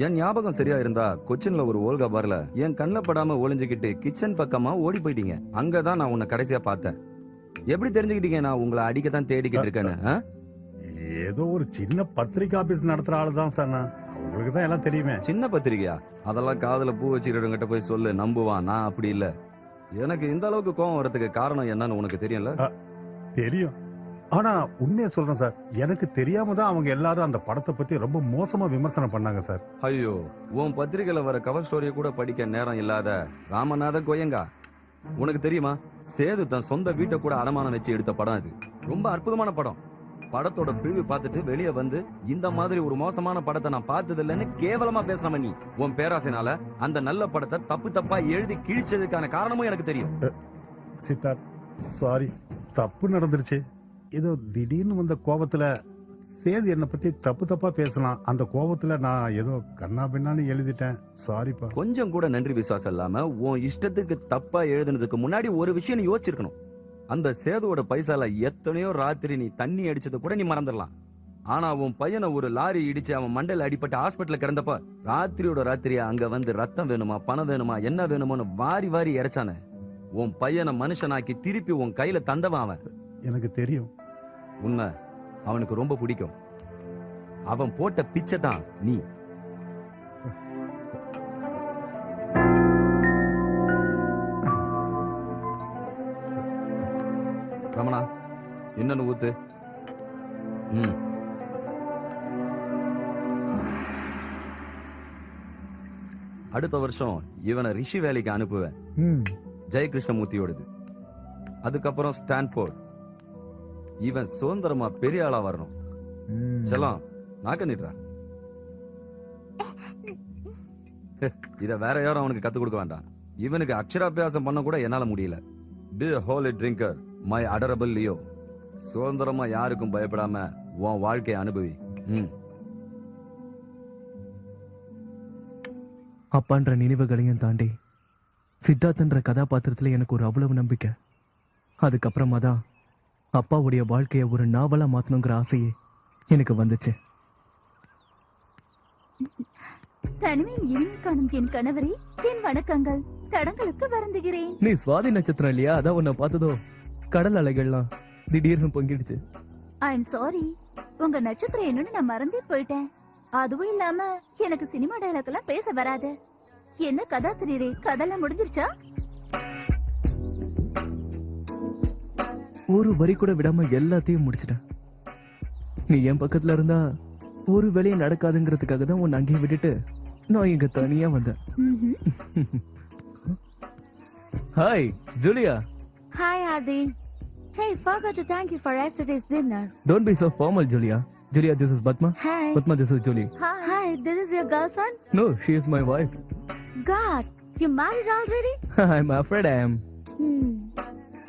என் ஞாபகம் சரியா இருந்தா கொச்சின்ல ஒரு ஓல்கா பார்ல என் கண்ணில் படாம ஒளிஞ்சுக்கிட்டு கிச்சன் பக்கமா ஓடி போயிட்டீங்க. அங்கதான் நான் உன்னை கடைசியா பார்த்தேன். எப்படி தெரிஞ்சுக்கிட்டீங்க நான் உங்களை அடிக்கத்தான் தேடிக்கிட்டு இருக்கேன்னு? ஏதோ ஒரு சின்ன பத்திரிகை ஆபீஸ் நடத்துற ஆளு தான் சார். நான் உங்களுக்கு தான் எல்லாம் தெரியுமே. சின்ன பத்திரிகையா? அதெல்லாம் காதுல பூ வச்சுக்கிட்ட போய் சொல்லு, நம்புவான். நான் அப்படி இல்ல. எனக்கு இந்த அளவுக்கு கோவம் வரதுக்கு காரணம் என்னன்னு உனக்கு தெரியும்ல? தெரியும். ஆனா உண்மையை சொல்றேன் சார், எனக்கு தெரியாம தான் அவங்க எல்லாரும் அந்த படத்தை பத்தி ரொம்ப மோசமா விமர்சனம் பண்ணாங்க சார். ஐயோ, உன் பத்திரிகையில வர கவர் ஸ்டோரியை கூட படிக்க நேரம் இல்லாத ராமநாத கோயங்கா, உனக்கு தெரியுமா சேது தன் சொந்த வீட்டை கூட அடமானம் வச்சு எடுத்த படம் அது. ரொம்ப அற்புதமான படம். படத்தோட பிரிவு பார்த்துட்டு வெளியே வந்து இந்த மாதிரி ஒரு மோசமான படத்தை நான் பார்த்தது இல்லைன்னு கேவலமா பேசுறவன் நீ. உன் பேராசைனால அந்த நல்ல படத்தை தப்பு தப்பா எழுதி கிழிச்சதுக்கான காரணமும் எனக்கு தெரியும். சித்தார்த், சாரி, தப்பு நடந்துருச்சு. ஏதோ திடீர்னு வந்த கோபத்துல சேது என்னை பத்தி தப்பு தப்பா பேசலாம். அந்த கோபத்துல நான் ஏதோ கண்ணா பின்னான்னு எழுதிட்டேன். சாரிப்பா. கொஞ்சம் கூட நன்றி விசுவாசம் இல்லாம உன் இஷ்டத்துக்கு தப்பா எழுதுனதுக்கு முன்னாடி ஒரு விஷயம் நீ யோசிச்சிருக்கணும். அந்த சேதுவோட பைசால எத்தனையோ ராத்திரி நீ தண்ணி அடிச்சது கூட நீ மறந்துடலாம். ஆனா உன் பையனை ஒரு லாரி இடிச்சு அவன் மண்டையில அடிப்பட்டு ஹாஸ்பிட்டல்ல கிடந்தப்ப ராத்திரியோட ராத்திரியா அங்க வந்து ரத்தம் வேணுமா, பணம் வேணுமா, என்ன வேணுமோன்னு வாரி வாரி இறைச்சானே. உன் பையனை மனுஷனாக்கி திருப்பி உன் கையில தந்தவன் அவன். எனக்கு தெரியும். உன்னை அவனுக்கு ரொம்ப பிடிக்கும். அவன் போட்ட பிச்சை தான் நீ. ரமணா, இன்னொன்னு ஊத்து. அடுத்த வருஷம் இவனை ரிஷி வேலைக்கு அனுப்புவேன். ஜெயகிருஷ்ணமூர்த்தியோடது. அதுக்கப்புறம் ஸ்டான்ஃபோர்ட். இவன் சுதந்திரமா பெரிய ஆளா வரணும். செல்லம், நாக்க நீட்றா. இத வேற யாரும் அவனுக்கு கத்து கொடுக்க வேண்டாம். இவனுக்கு அக்ஷராபியாசம் பண்ண கூட என்னால முடியல. Be a holy drinker, my adorable Leo. சுதந்திரமா யாருக்கும் பயப்படாம உன் வாழ்க்கையை அனுபவி. அப்பான்ற நினைவுகளையும் தாண்டி சித்தார்த்தன்ற கதாபாத்திரத்துல எனக்கு ஒரு அவ்வளவு நம்பிக்கை. அதுக்கப்புறமா தான் அப்பாவுடைய வாழ்க்கையை ஒரு நாவலா மாத்தணுங்கிற ஆசையே எனக்கு வந்துச்சு. தனிமையில் இனிமை காணும் என் கணவரே, என் வணக்கங்கள். தடங்களுக்கு வருந்துகிறேன். நீ சுவாதி நட்சத்திரம் இல்லையா? அதான் உன்னை பார்த்ததோ கடல் அலைகள்லாம் திடீர்னு பொங்கிடுச்சு. ஐ எம் சாரி, உங்க நட்சத்திரம் என்னன்னு நான் மறந்தே போயிட்டேன். அதுவும் இல்லாம எனக்கு சினிமா டயலாக் எல்லாம் பேச வராது. என்ன கதாசிரியரே, கதெல்லாம் முடிஞ்சிருச்சா? ஒரு வரி கூட விடாம எல்லாத்தையும் முடிச்சிட்டேன். நீ என் பக்கத்துல இருந்தா ஒரு வேலையும் நடக்காதுங்கிறதுக்காக தான் உன்னை அங்கேயே விட்டுட்டு நான் இங்க தனியா வந்தேன். Hi Julia. Hi Adi. Hey, forgot to thank you for yesterday's dinner. Don't be so formal, Julia. Julia, this is Batma. Hi. Batma, this is Julie. Hi, this is your girlfriend? No, she is my wife. God, you married already? I'm afraid I am.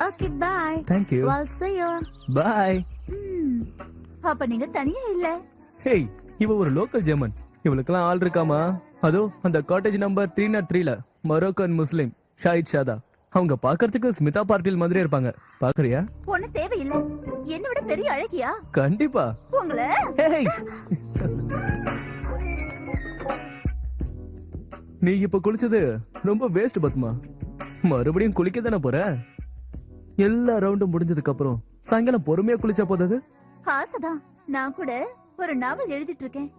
Okay, bye. Thank you. Well, see you. Bye. அப்ப நீங்க தனியா இல்ல? Hey, இவ ஒரு local German. இவளுக்கெல்லாம் ஆள் இருக்காமா? அதோ அந்த காட்டேஜ் நம்பர் 303ல மொரோக்கன் முஸ்லிம் ஷாஹித் ஷாதா. அவங்க பாக்குறதுக்கு ஸ்மிதா பார்ட்டில் மாதிரி இருப்பாங்க. பாக்குறியா? ஒண்ணு தேவையில்லை. என்ன விட பெரிய அழகியா? கண்டிப்பா. உங்களை Hey. நீ இப்ப குளிச்சது ரொம்ப வேஸ்ட் பத்மா. மறுபடியும் குளிக்க தானே போற? எல்லா ரவுண்டும் முடிஞ்சதுக்கு அப்புறம் சாயங்காலம் பொறுமையா குளிச்சா போதாது? ஆசைதான். நான் கூட ஒரு நாவல் எழுதிட்டு இருக்கேன்.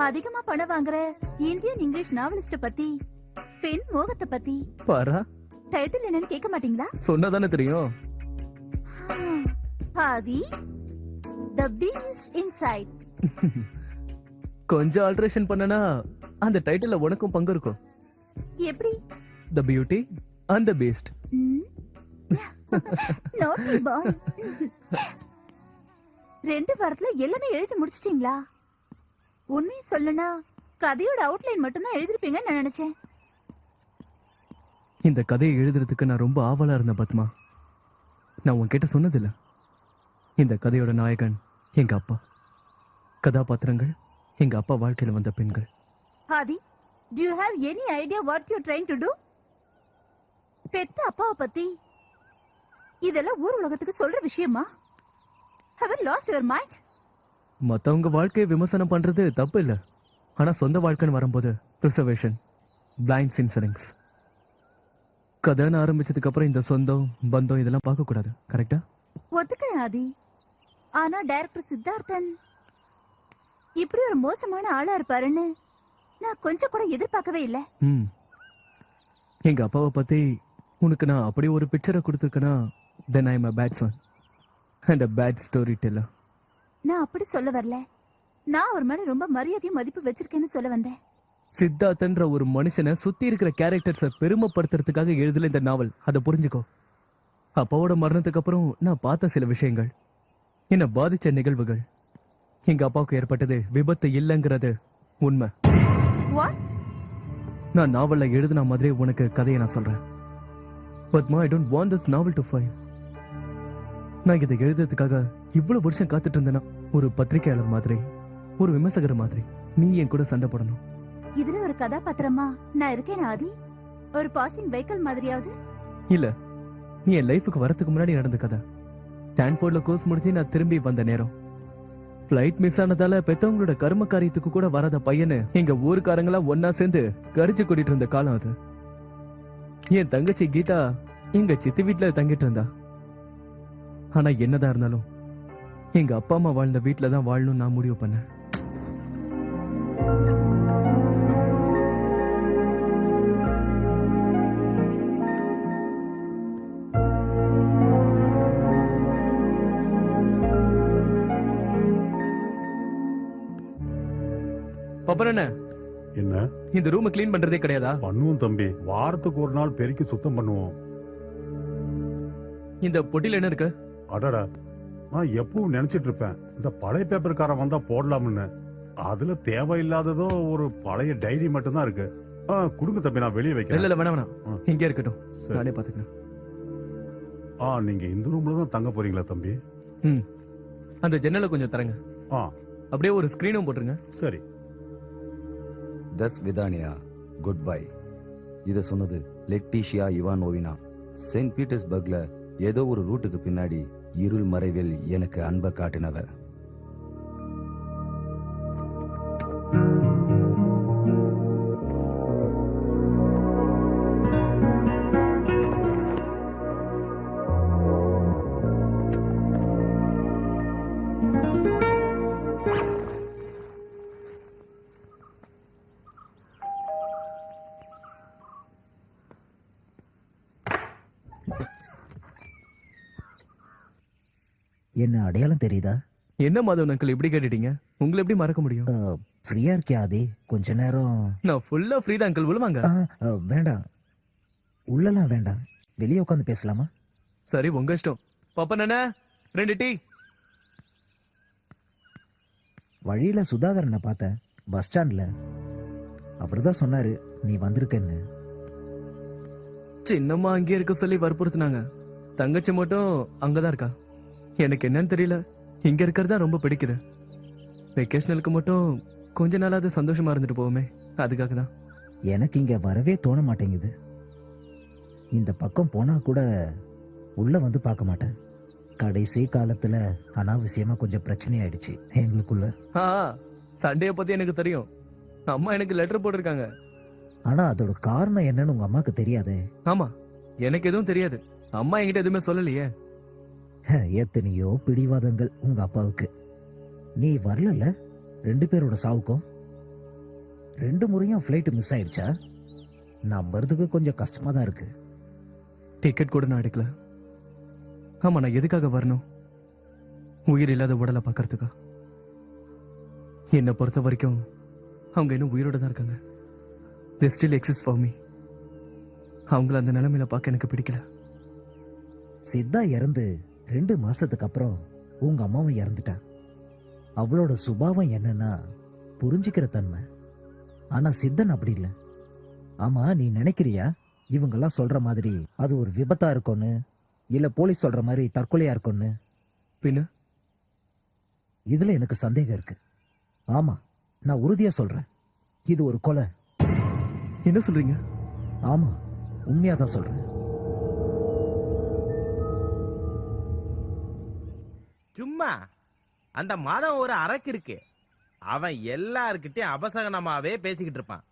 அதிகமா பணம் வாங்குற இந்தியன் இங்கிலீஷ் நாவலிஸ்ட பத்தி, பெண் மோகத்தை பத்தி. பாரா. டைட்டில் என்னன்னு கேட்க மாட்டீங்களா? சொன்னதானே தெரியும். ஆதி The Beast Inside. கொஞ்சம் ஆல்டரேஷன் பண்ணனா அந்த டைட்டில்ல உனக்கும் பங்கு இருக்கும். எப்படி? The Beauty and the Beast. Naughty boy. 2 வாரத்துல எல்லாமே எழுதி முடிச்சிட்டீங்களா? உண்மையை சொல்லனா கதையோட அவுட்லைன் மட்டும் தான் எழுதிருப்பீங்கன்னு நான் நினைச்சேன். இந்த கதையை எழுதுறதுக்கு நான் ரொம்ப ஆவலா இருந்தேன் பத்மா. நான் உன்கிட்ட சொன்னதில்ல. இந்த கதையோட நாயகன் எங்க அப்பா. கதாபாத்திரங்கள் எங்க அப்பா வாழ்க்கையில வந்த பெண்கள். ஆதி, do you have any idea what you're trying to do? பெத்த அப்பாவை பத்தி இதெல்லாம் ஊர் உலகத்துக்கு சொல்ற விஷயமா? Have you lost your mind? மத்தவங்க வாழ்க்கையை விமர்சனம் பண்றது தப்பு இல்ல. ஆனா சொந்த வாழ்க்கைன்னு வரும்போது ப்ரிசர்வேஷன், பிளைண்ட் சின்சரிங்ஸ். கதைன்னு ஆரம்பிச்சதுக்கு அப்புறம் இந்த சொந்தம் பந்தம் இதெல்லாம் பார்க்க கூடாது. கரெக்டா? ஒத்துக்கிறேன் ஆதி. ஆனா டைரக்டர் சித்தார்த்தன் இப்படி ஒரு மோசமான ஆளா இருப்பாருன்னு நான் கொஞ்சம் கூட எதிர்பார்க்கவே இல்ல. எங்க அப்பாவை பத்தி உனக்கு நான் அப்படி ஒரு பிக்சரை கொடுத்துருக்கேன்னா then I am a bad son and a bad storyteller. நான் அப்படி சொல்ல வரல. நான் அவர் மேல ரொம்ப மரியாதையும் மதிப்பு வச்சிருக்கேன்னு சொல்ல வந்தேன். சித்தார்த்தன்ற ஒரு மனுஷனை சுத்தி இருக்கிற கேரக்டர்ஸை பெருமைப்படுத்துறதுக்காக எழுதல இந்த நாவல். அதை புரிஞ்சுக்கோ. அப்பாவோட மரணத்துக்கு அப்புறம் நான் பார்த்த சில விஷயங்கள், என்ன பாதிச்ச நிகழ்வுகள், எங்க அப்பாவுக்கு ஏற்பட்டது விபத்து இல்லைங்கிறது உண்மை. நான் நாவல்ல எழுதின மாதிரி உனக்கு கதையை நான் சொல்றேன். Padma, I don't want this novel to fail. நான் இதை எழுதுறதுக்காக இவ்வளவு வருஷம் காத்துட்டு இருந்தேன்னா ஒரு பத்திரிகையாளர் மாதிரி, ஒரு விமர்சகர் மாதிரி நீ என் கூட சண்டை போடணும். இதுல ஒரு கதாபாத்திரமா நான் இருக்கேன் ஆதி? ஒரு பாசிங் வெஹிக்கிள் மாதிரியாவது? இல்ல, நீ என் லைஃபுக்கு வரதுக்கு முன்னாடி நடந்த கதை. ஸ்டான்ஃபோர்ட்ல கோர்ஸ் முடிஞ்சு நான் திரும்பி வந்த நேரம், பிளைட் மிஸ் ஆனதால பெத்தவங்களோட கர்ம காரியத்துக்கு கூட வராத பையனு எங்க ஊருக்காரங்களா ஒன்னா சேர்ந்து கரிச்சு கூட்டிட்டு இருந்த காலம் அது. என் தங்கச்சி கீதா எங்க சித்தி வீட்டுல தங்கிட்டு இருந்தா. ஆனா என்னதான் இருந்தாலும் எங்க அப்பா அம்மா வாழ்ந்த வீட்டுல தான் வாழணும் நான் முடிவு பண்ணேன். பப்பரண்ண, என்ன இந்த ரூம் கிளீன் பண்றதே கிடையாதா? பண்ணுவோம் தம்பி, வாரத்துக்கு ஒரு நாள் பெருக்கி சுத்தம் பண்ணுவோம். இந்த பொட்டில என்ன இருக்கு? அடடா, நான் எப்பவும் நினைச்சிட்டு இருப்பேன் இந்த பழைய பேப்பர்காரன் வந்தா போடலாம்னு. அதுல தேவையில்லாததோ ஒரு பழைய டைரி மட்டும் தான் இருக்கு. குடுங்க தம்பி, நான் வெளியே வைக்கிறேன். இல்ல வேணாம், இங்கே இருக்கட்டும், நானே பாத்துக்கிறேன். நீங்க இந்த ரூம்ல தான் தங்க போறீங்களா தம்பி? அந்த ஜன்னலை கொஞ்சம் தரங்க. அப்படியே ஒரு ஸ்கிரீனும் போட்டுருங்க. சரி. தஸ் விதானியா, குட் பை. இதை சொன்னது லெட்டிஷியா இவானோவினா. செயின்ட் பீட்டர்ஸ்பர்க்ல ஏதோ ஒரு ரூட்டுக்கு பின்னாடி இருள் மறைவில் எனக்கு அன்பை காட்டினவர். என்ன அடையாளம் தெரியுதா? என்ன மாதவன் அங்கிள் இப்படி கேட்டுட்டீங்க? உங்களை எப்படி மறக்க முடியும்? ஃப்ரீயா இருக்கியா ஆதி? கொஞ்ச நேரம். நான் ஃபுல்லா ஃப்ரீ தான் அங்கிள், விழுவாங்க. வேண்டாம், உள்ளலாம் வேண்டாம், வெளியே உட்காந்து பேசலாமா? சரி, உங்க இஷ்டம். பாப்பா நானே 2 டீ. வழியில சுதாகரனை பார்த்தேன், பஸ் ஸ்டாண்ட்ல. அவர் தான் சொன்னாரு நீ வந்திருக்கன்னு. சின்னம்மா அங்கே இருக்க சொல்லி வற்புறுத்தினாங்க. தங்கச்சி மட்டும் அங்கதான் இருக்கா. எனக்கு என்னன்னு தெரியல, இங்க இருக்கிறதா ரொம்ப பிடிக்குது. வெக்கேஷனலுக்கு மட்டும் கொஞ்ச நாளாவது சந்தோஷமா இருந்துட்டு போவோமே, அதுக்காக தான். எனக்கு இங்க வரவே தோண மாட்டேங்குது. இந்த பக்கம் போனா கூட உள்ள வந்து பார்க்க மாட்டேன். கடைசி காலத்துல அனாவசியமா கொஞ்சம் பிரச்சனை ஆயிடுச்சு எங்களுக்குள்ள. சண்டைய பத்தி எனக்கு தெரியும். அம்மா எனக்கு லெட்டர் போட்டிருக்காங்க. ஆனா அதோட காரணம் என்னன்னு உங்க அம்மாக்கு தெரியாதே. ஆமா, எனக்கு எதுவும் தெரியாது. அம்மா என்கிட்ட எதுவுமே சொல்லலையே. எத்தனையோ பிடிவாதங்கள் உங்க அப்பாவுக்கு. நீ வரல 2 பேரோட சாவுக்கும். 2 முறையும் ஃப்ளைட் மிஸ் ஆயிடுச்சா? நம்புறதுக்கு கொஞ்சம் கஷ்டமா தான் இருக்கு. டிக்கெட் கூட நான் எடுக்கல. ஆமா, நான் எதுக்காக வரணும்? உயிர் இல்லாத உடலை பார்க்கறதுக்கா? என்னை பொறுத்த வரைக்கும் அவங்க இன்னும் உயிரோட தான் இருக்காங்க. they still exist for me. அவங்கள அந்த நிலைமையில பார்க்க எனக்கு பிடிக்கல. சித்தா இறந்து 2 மாசத்துக்கு அப்புறம் உங்க அம்மாவும் இறந்துட்டா. அவளோட சுபாவம் என்னன்னா புரிஞ்சுக்கிற தன்மை. ஆனா சித்தன் அப்படி இல்லை. ஆமா, நீ நினைக்கிறியா இவங்கெல்லாம் சொல்ற மாதிரி அது ஒரு விபத்தா இருக்கும்னு, இல்ல போலீஸ் சொல்ற மாதிரி தற்கொலையா இருக்கும்னு? பின்ன இதுல எனக்கு சந்தேகம் இருக்கு. ஆமா, நான் உறுதியா சொல்றேன், இது ஒரு கொலை. என்ன சொல்றீங்க? ஆமா, உண்மையாதான் சொல்றேன். சும்மா அந்த மாதம் ஒரு அரக்கு இருக்கு. அவன் எல்லார்கிட்டயும் அபசகனமாவே பேசிக்கிட்டு இருப்பான்.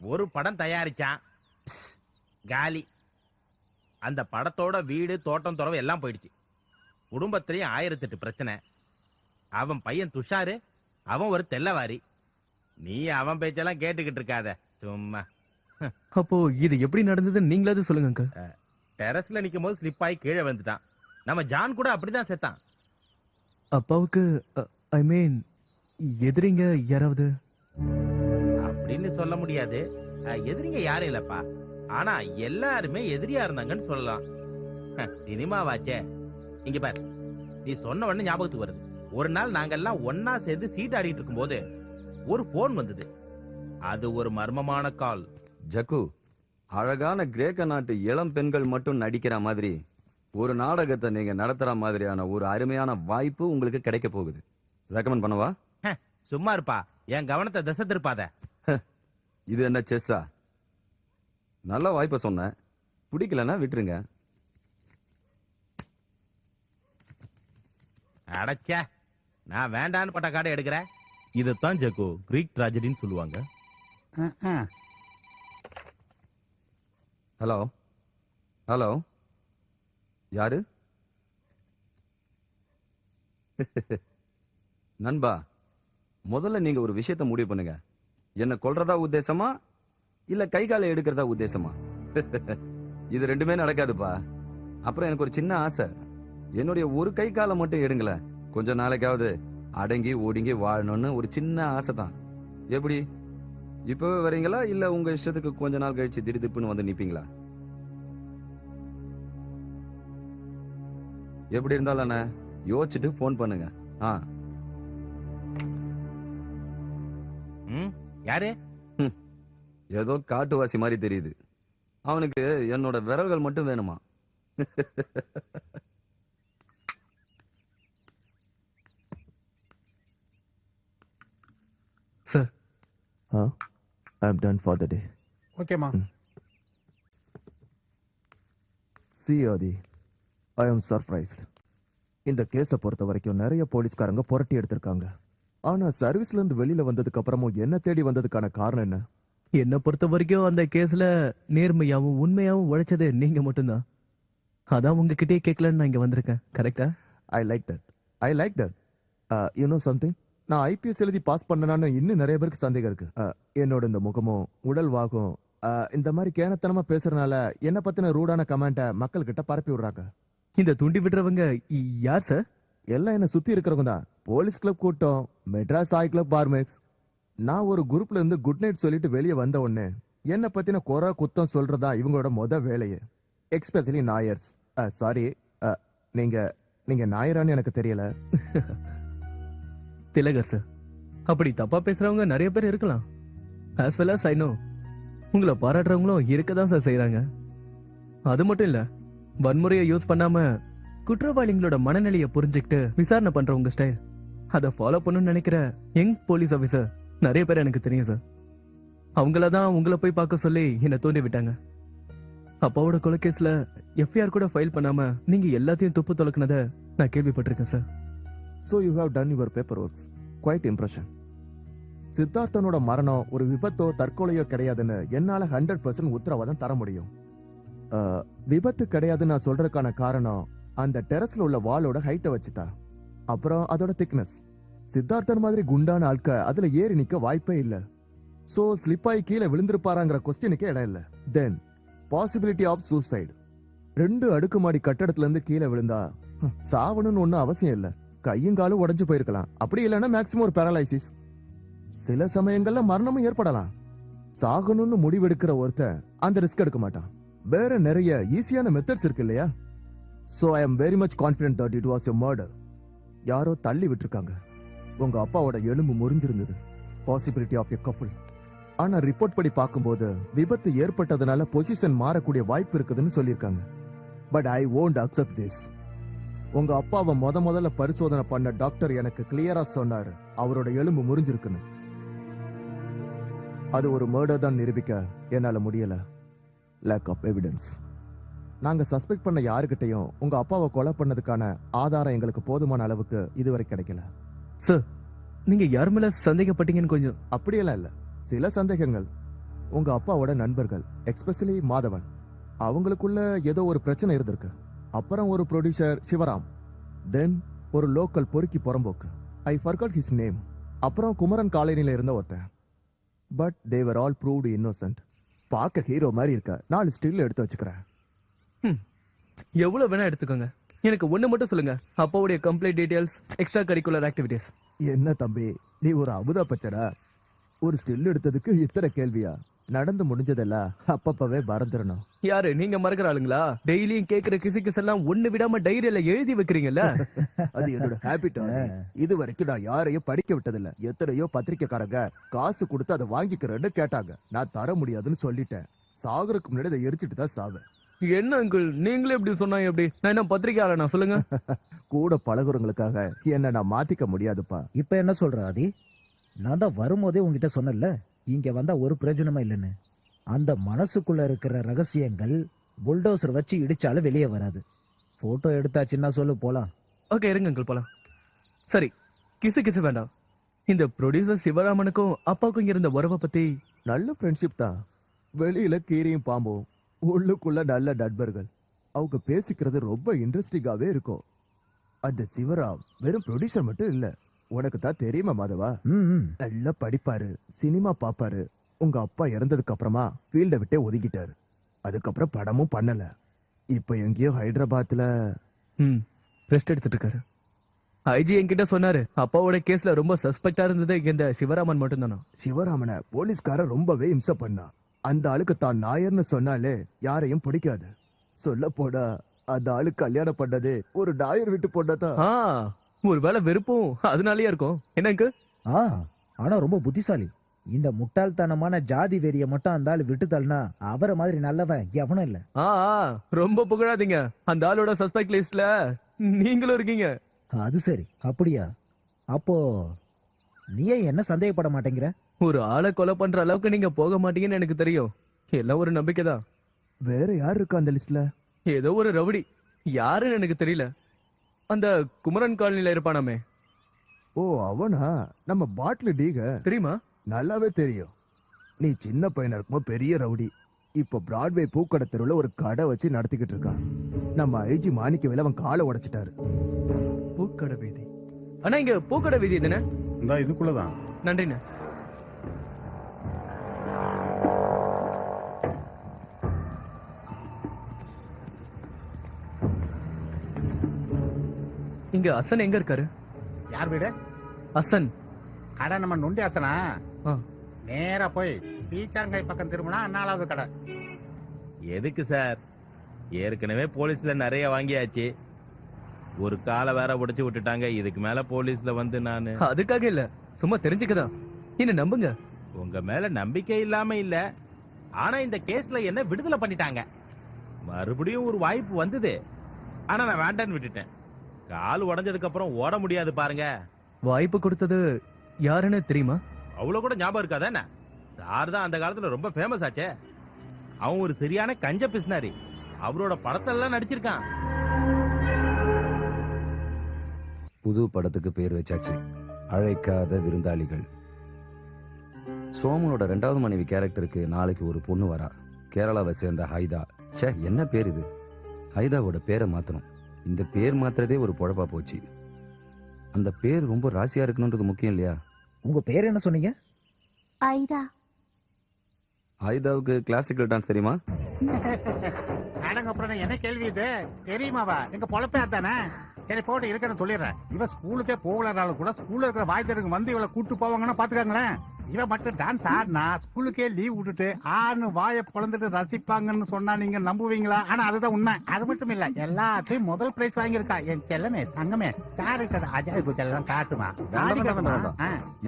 ஒரு படம் தயாரிச்சான், காலி. அந்த படத்தோட வீடு தோட்டம் துறவு எல்லாம் போயிடுச்சு. குடும்பத்திலையும் 1008 பிரச்சனை. அவன் பையன் துஷாரு, அவன் ஒரு தெல்லவாரி. நீ அவன் பேச்செல்லாம் கேட்டுக்கிட்டு இருக்காத சும்மா. அப்போ இது எப்படி நடந்ததுன்னு நீங்களாவது சொல்லுங்க அங்கிள். டெரஸ்ல நிக்கும் போது ஸ்லிப் ஆகி கீழே வந்துட்டான். நம்ம ஜான் கூட அப்படிதான் செத்தான். அப்பாவுக்கு ஐ மீன் எதிரிங்க யாராவது? அப்படின்னு சொல்ல முடியாது. எதிரிங்க யாரும் இல்லப்பா. ஆனா எல்லாருமே எதிரியா இருந்தாங்கன்னு சொல்லலாம். சினிமாவாச்சே. இங்க பாரு, நீ சொன்ன உடனே ஞாபகத்துக்கு வருது. ஒரு நாள் நாங்கெல்லாம் ஒன்னா சேர்ந்து சீட் ஆடிட்டு இருக்கும் போது ஒரு போன் வந்தது. அது ஒரு மர்மமான கால். ஜக்கு, அழகான கிரேக்க நாட்டு இளம் பெண்கள் மட்டும் நடிக்கிற மாதிரி ஒரு நாடகத்தை நீங்க நடத்துற மாதிரியான ஒரு அருமையான வாய்ப்பு உங்களுக்கு கிடைக்க போகுது. ரெக்கமெண்ட் பண்ணவா? சும்மா இருப்பா, என் கவனத்தை திசை திருப்பாத. இது என்ன செஸ்ஸா? நல்ல வாய்ப்பை சொன்னேன், பிடிக்கலன்னா விட்டுருங்க. அடச்சே, நான் வேண்டான்னு பட்ட கார்டை எடுக்கிறேன். இதைத்தான் ஜக்கோ கிரீக் ட்ராஜடின்னு சொல்லுவாங்க. ஹலோ ஹலோ, யாரு? நண்பா, முதல்ல நீங்க ஒரு விஷயத்த முடிவு பண்ணுங்க. என்ன கொல்றதா உத்தேசமா இல்ல கை காலை எடுக்கிறதா உத்தேசமா? இது ரெண்டுமே நடக்காதுப்பா. அப்புறம் எனக்கு ஒரு சின்ன ஆசை, என்னுடைய ஒரு கை காலை மட்டும் எடுங்களேன். கொஞ்ச நாளைக்காவது அடங்கி ஒடுங்கி வாழணும்னு ஒரு சின்ன ஆசை தான். எப்படி, இப்பவே வரீங்களா இல்ல உங்க இஷ்டத்துக்கு கொஞ்ச நாள் கழிச்சு திடுதிப்புன்னு வந்து நிப்பீங்களா? எப்படி இருந்தாலும் என்ன யோசிச்சுட்டு போன் பண்ணுங்க. யாரு? ஏதோ காட்டுவாசி மாதிரி தெரியுது. அவனுக்கு என்னோட விரல்கள் மட்டும் வேணுமா? Sir, I am done for the day. ஓகேமா. See Adi, I am surprised. இந்த கேஸை பொறுத்த வரைக்கும் நிறைய போலீஸ்காரங்க புரட்டி எடுத்திருக்காங்க. ஆனா சர்வீஸ்ல இருந்து வெளியில வந்ததுக்கு அப்புறமும் என்ன தேடி வந்ததுக்கான காரணம் என்ன? என்னை பொறுத்த வரைக்கும் அந்த கேஸ்ல நேர்மையாவும் உண்மையாவும் உழைச்சது நீங்க மட்டும்தான். அதான் உங்ககிட்டயே கேட்கலன்னு நான் இங்க வந்திருக்கேன். கரெக்டா? I like that. I like that. You know something? நான் ஐபிஎஸ் எழுதி பாஸ் பண்ணனான்னு இன்னும் நிறைய பேருக்கு சந்தேகம் இருக்கு. என்னோட இந்த முகமும் உடல் வாகும் இந்த மாதிரி கேனத்தனமா பேசுறதுனால என்ன பத்தின ரூடான கமெண்ட்டை மக்கள் கிட்ட பரப்பி விடுறாங்க. இந்த தூண்டி விடுறவங்க யார் சார்? எல்லாம் என்ன சுத்தி இருக்கிறவங்க தான். போலீஸ் கிளப் கூட்டம், மெட்ராஸ் ஆய் கிளப், பார்மெக்ஸ். நான் ஒரு குரூப்ல இருந்து குட் நைட் சொல்லிட்டு வெளியே வந்த உடனே என்ன பத்தின குறை குத்தம் சொல்றதா இவங்களோட வேலையே. எக்ஸ்பெஷலி நாயர்ஸ். சாரி, நீங்க நாயரான்னு எனக்கு தெரியல. திலகர் சார். அப்படி தப்பா பேசுறவங்க நிறைய பேர் இருக்கலாம். As well as I know உங்களை பாராட்டுறவங்களும் இருக்கதான் சார் செய்யறாங்க. அது மட்டும் இல்ல, வன்முறையை யூஸ் பண்ணாம குற்றவாளிகளோட மனநிலையை புரிஞ்சுக்கிட்டு விசாரணை பண்ற உங்க ஸ்டைல், அதை ஃபாலோ பண்ணணும்னு நினைக்கிற யங் போலீஸ் ஆபீசர் நிறைய பேர் எனக்கு தெரியும் சார். அவங்களதான் உங்களை போய் பார்க்க சொல்லி என்னை தூண்டி விட்டாங்க. அப்பாவோட கொலைகேஸ்ல எஃப்ஐஆர் கூட ஃபைல் பண்ணாம நீங்க எல்லாத்தையும் துப்பு தொலைக்கினதை நான் கேள்விப்பட்டிருக்கேன் sir. So you have done your paperwork. Quite impression. சித்தார்த்தனோட மரணம் ஒரு விபத்தோ தற்கொலையோ கிடையாதுன்னு என்னால 100% உத்தரவாதம் தர முடியும். விபத்து கிடையாதுன்னு நான் சொல்றதுக்கான காரணம் அந்த டெரஸ்ல உள்ள வாலோட ஹைட்டை வச்சுதான். அப்புறம் அதோட திக்னஸ். சித்தார்த்தன் மாதிரி குண்டான ஆட்க அதுல ஏறி நிக்க வாய்ப்பே இல்ல. சோ ஸ்லிப் ஆகி கீழே விழுந்திருப்பாராங்கிற கொஸ்டினுக்கே இடம் இல்ல. தென் பாசிபிலிட்டி ஆஃப் சூசைட். 2 அடுக்குமாடி கட்டடத்துல இருந்து கீழே விழுந்தா சாவணும்னு ஒன்னும் அவசியம் இல்ல. கையும் காலும் உடைஞ்சு போயிருக்கலாம். அப்படி இல்லைன்னா மேக்சிமம் ஒரு பேரலைசிஸ். சில சமயங்கள்ல மரணமும் ஏற்படலாம். சாகணும்னு முடிவெடுக்கிற ஒருத்தன் அந்த ரிஸ்க் எடுக்க மாட்டான். வேற நிறைய ஈஸியான மெத்தட்ஸ் இருக்கு இல்லையா? So I am very much confident that it was a murder. யாரோ தள்ளி விட்டுருக்காங்க. உங்க அப்பாவோட எலும்பு முறிஞ்சிருந்தது. Possibility of a couple. ஆனா ரிப்போர்ட் படி பார்க்கும்போது விபத்து ஏற்பட்டதுனால பொசிஷன் மாறக்கூடிய வாய்ப்பு இருக்குதுன்னு சொல்லியிருக்காங்க. But I won't accept this. உங்க அப்பாவை முதல்ல பரிசோதனை பண்ண டாக்டர் எனக்கு கிளியரா சொன்னாரு அவரோட எலும்பு முறிஞ்சிருக்குன்னு. அது ஒரு மர்டர் தான் நிரூபிக்க என்னால முடியல. Lack of evidence. நாங்க சஸ்பெக்ட் பண்ண யாருக்கிட்டையும் உங்க அப்பாவை கொலை பண்ணதுக்கான ஆதாரம் எங்களுக்கு போதுமான அளவுக்கு இதுவரை கிடைக்கல. சார், நீங்க யார் மேல சந்தேகப்பட்டீங்கன்னு கொஞ்சம். அப்படியெல்லாம் இல்ல. சில சந்தேகங்கள் உங்க அப்பாவோட நண்பர்கள், எஸ்பெஷலி மாதவன், அவங்களுக்குள்ள ஏதோ ஒரு பிரச்சனை இருந்திருக்கு. அப்புறம் ஒரு ப்ரொடியூசர் சிவராம், தென் ஒரு லோக்கல் பொறுக்கி புறம்போக்கு, ஐ ஃபர்காட் ஹிஸ் நேம். அப்புறம் குமரன் காலனில இருந்த ஒருத்தன். But they var all proved innocent. பார்க்க ஹீரோ மாதிரி இருக்க 4 ஸ்டில் எடுத்து வச்சுக்கிறேன். எவ்வளவு வேணா எடுத்துக்கோங்க. எனக்கு ஒண்ணு மட்டும் சொல்லுங்க, அப்பாவுடைய complete details, extra curricular activities. என்ன தம்பி, நீ ஒரு அமுதா பச்சடா? ஒரு ஸ்டில் எடுத்ததுக்கு இத்தனை கேள்வியா? நடந்து முடிஞ்சதெல்லாம் அப்பப்பவே மறந்துடணும். யாரு நீங்க மறக்கிற ஆளுங்களா? டெய்லியும் கேக்குற கிசுகிஸ் எல்லாம் ஒண்ணு விடாம டைரியில எழுதி வைக்கிறீங்கல்ல? அது என்னோட ஹேபிட். இது வரைக்கும் நான் யாரையும் படிக்க விட்டதில்ல. எத்தனையோ பத்திரிக்கைக்காரங்க காசு கொடுத்து அதை வாங்கிக்கிறேன்னு கேட்டாங்க. நான் தர முடியாதுன்னு சொல்லிட்டேன். சாகுறதுக்கு முன்னாடி அதை எரிச்சிட்டு தான் சாவேன். என்ன அங்கிள், நீங்களே இப்படி சொன்னா எப்படி? நான் என்ன பத்திரிக்கையாளனா சொல்லுங்க? கூட பழகுறவங்களுக்காக என்ன நான் மாத்திக்க முடியாதுப்பா. இப்ப என்ன சொல்ற ஆதி? நான் தான் வரும்போதே உங்ககிட்ட சொன்னல, இங்க வந்தா ஒரு பிரயோஜனமா இல்லைன்னு. அந்த மனசுக்குள்ள இருக்கிற ரகசியங்கள் புல்டோசர் வச்சு இடிச்சாலும் வெளியே வராது. போட்டோ எடுத்தாச்சுன்னா சொல்லு, போலாம். ஓகே, இருங்க அங்கிள், போலாம். சரி, கிசு வேண்டாம். இந்த ப்ரொடியூசர் சிவராமனுக்கும் அப்பாவுக்கும் இருந்த உறவை பத்தி. நல்ல ஃப்ரெண்ட்ஷிப் தான். வெளியில கீரியும் பாம்பும், உள்ளுக்குள்ள நல்ல நண்பர்கள். அவங்க பேசிக்கிறது ரொம்ப இன்ட்ரெஸ்டிங்காவே இருக்கும். அந்த சிவராம் வெறும் ப்ரொடியூசர் மட்டும் இல்ல, உனக்கு தான் தெரியுமா மாதவா? நல்லா படிப்பாரு, சினிமா பாப்பாரு. உங்க அப்பா இறந்ததுக்கு அப்புறமா ஃபீல்ட விட்டே ஒதுக்கிட்டாரு. அதுக்கப்புறம் படமும் பண்ணல. இப்ப எங்கேயோ ஹைதராபாத்ல ரெஸ்ட் எடுத்துட்டு இருக்காரு. ஐஜி என்கிட்ட சொன்னாரு, அப்பாவோட கேஸ்ல ரொம்ப சஸ்பெக்டா இருந்தது இந்த சிவராமன் மட்டும் தானா. சிவராமனை போலீஸ்கார ரொம்பவே இம்சை பண்ணா. அந்த ஆளுக்கு தான் நாயர்னு சொன்னாலே யாரையும் பிடிக்காது. சொல்ல போனா அந்த ஆளு கல்யாணம் பண்ணது ஒரு நாயர் வீட்டு பொண்ணதான். ஒரு வேலை வெறுப்பும் அதனாலயே இருக்கும். என்னங்க? ஆனா ரொம்ப புத்திசாலி. இந்த முட்டாள்தனமான ஜாதி வெறிய மட்டும் அந்த ஆளு விட்டுதல்னா அவரை மாதிரி நல்லவன் எவனும் இல்ல. ரொம்ப புகழாதீங்க. அந்த ஆளோட சஸ்பெக்ட் லிஸ்ட்ல நீங்களும் இருக்கீங்க. அது சரி, அப்படியா? அப்போ நீ என்ன சந்தேகப்பட மாட்டேங்கிற? ஒரு ஆளை கொலை பண்ற அளவுக்கு நீங்க போக மாட்டீங்கன்னு எனக்கு தெரியும். எல்லாம் ஒரு நம்பிக்கை தான். வேற யார் இருக்கா அந்த லிஸ்ட்ல? ஏதோ ஒரு ரவுடி, யாருன்னு எனக்கு தெரியல. அந்த குமரன் காலனில இருப்பானாமே. ஓ அவனா? நம்ம பாட்டில் டீக தெரியுமா? நல்லாவே தெரியும். நீ சின்ன பையனா இருக்கும்போது பெரிய ரவுடி. இப்போ பிராட்வே பூக்கடை தெருவில் ஒரு கடை வச்சு நடத்திக்கிட்டு இருக்கான். நம்ம ஐஜி மாணிக்கவேல அவன் காலை உடைச்சிட்டாரு. பூக்கடை வீதி? ஆனா இங்க பூக்கடை வீதி தானே? இந்த இதுக்குள்ளதான். நன்றிண்ணே. இங்க அசன் எங்க இருக்காரு? யார் வீடு? அசன் கடை நம்ம நொண்டி அசனா? நேரா போய் பீச்சாங்கை பக்கம் திரும்பினா 4வது கடை. எதுக்கு சார்? ஏற்கனவே போலீஸ்ல நிறைய வாங்கியாச்சு. ஒரு காலை வேற உடைச்சு விட்டுட்டாங்க. இதுக்கு மேல போலீஸ்ல வந்து நானு அதுக்காக இல்ல, சும்மா தெரிஞ்சுக்கதான். என்ன நம்புங்க. உங்க மேல நம்பிக்கை இல்லாம இல்ல, ஆனா இந்த கேஸ்ல என்ன விடுதலை பண்ணிட்டாங்க. மறுபடியும் ஒரு வாய்ப்பு வந்தது, ஆனா நான் வேண்டான்னு விட்டுட்டேன். கால் உடைஞ்சதுக்கு அப்புறம் ஓட முடியாது பாருங்க. வாய்ப்பு கொடுத்தது யாருன்னு தெரியுமா? அவ்வளவு கூட ஞாபகம் இருக்காதா என்ன? சார் தான் அந்த காலத்துல ரொம்ப ஃபேமஸ் ஆச்சே. அவன் ஒரு சரியான கஞ்ச பிஸ்னாரி. அவரோட படத்தெல்லாம் நடிச்சிருக்கான். புது படத்துக்கு பேர் வச்சாச்சு, அழைக்காத விருந்தாளிகள். சோமனோட 2வது மனைவி கேரக்டருக்கு நாளைக்கு ஒரு பொண்ணு வரா. கேரளாவை சேர்ந்த ஹைதா. ச்சே, என்ன பேர் இது? ஹைதாவோட பேரை மாத்தணும். இந்த பேர் மாத்துறதே ஒரு பொழப்பா போச்சு. அந்த பேர் ரொம்ப ராசியா இருக்கணும்ன்றது முக்கியம் இல்லையா? உங்க பேர் என்ன சொன்னீங்க? ஐதா. ஹைதாவுக்கு கிளாசிக்கல் டான்ஸ் தெரியுமா? அடங்க அப்புறம் என்ன கேள்வி இது? தெரியுமாவா? எங்க பொழப்பே தானே. சரி போட்டு இருக்கன்னு சொல்லிடுறேன். இவ ஸ்கூலுக்கே போகலனாலும் கூட ஸ்கூல்ல இருக்கிற வாய்த்தருக்கு வந்து இவளை கூட்டு போவாங்கன்னா பாத்துக்காங்களேன். இவ மட்டும் டான்ஸ் ஆடினா ஸ்கூலுக்கே லீவ் விட்டுட்டு ஆன்னு வாயை பொழந்துட்டு ரசிப்பாங்கன்னு சொன்னா நீங்க நம்புவீங்களா? ஆனா அதுதான் உண்மை. அது மட்டும் இல்ல, எல்லாத்தையும் முதல் பிரைஸ் வாங்கியிருக்கா. என் செல்லமே தங்கமே சாரு அஜாய் குச்செல்லாம் காட்டுமா.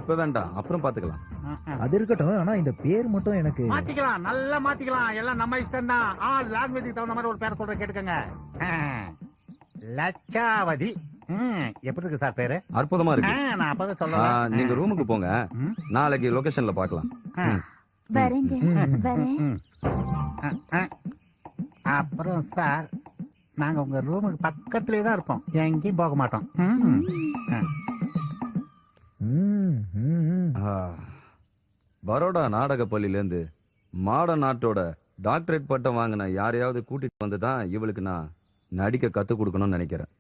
இப்ப வேண்டாம், அப்புறம் பாத்துக்கலாம். அது இருக்கட்டும், ஆனா இந்த பேர் மட்டும் எனக்கு மாத்திக்கலாம், நல்லா மாத்திக்கலாம். எல்லாம் நம்ம இஷ்டம் தான். லாங்குவேஜுக்கு தகுந்த மாதிரி ஒரு பேரை சொல்ற கேட்டுக்கங்க. லட்சாவதி. எப்படி இருக்கு சார் பேரு? அற்புதமா இருக்கு. நான் அப்பவே சொல்லலாம். நீங்க ரூமுக்கு போங்க, நாளைக்கு லொகேஷன்ல பாக்கலாம். வரேங்க, வரேன். அப்புறம் சார், நாங்க உங்க ரூமுக்கு பக்கத்துலயே தான் இருப்போம், எங்கேயும் போக மாட்டோம். பரோடா நாடக பள்ளியில இருந்து மாட நாட்டோட டாக்டரேட் பட்டம் வாங்கின யாரையாவது கூட்டிட்டு வந்துதான் இவளுக்கு நான் நடிக்க கத்து கொடுக்கணும்னு நினைக்கிறேன்.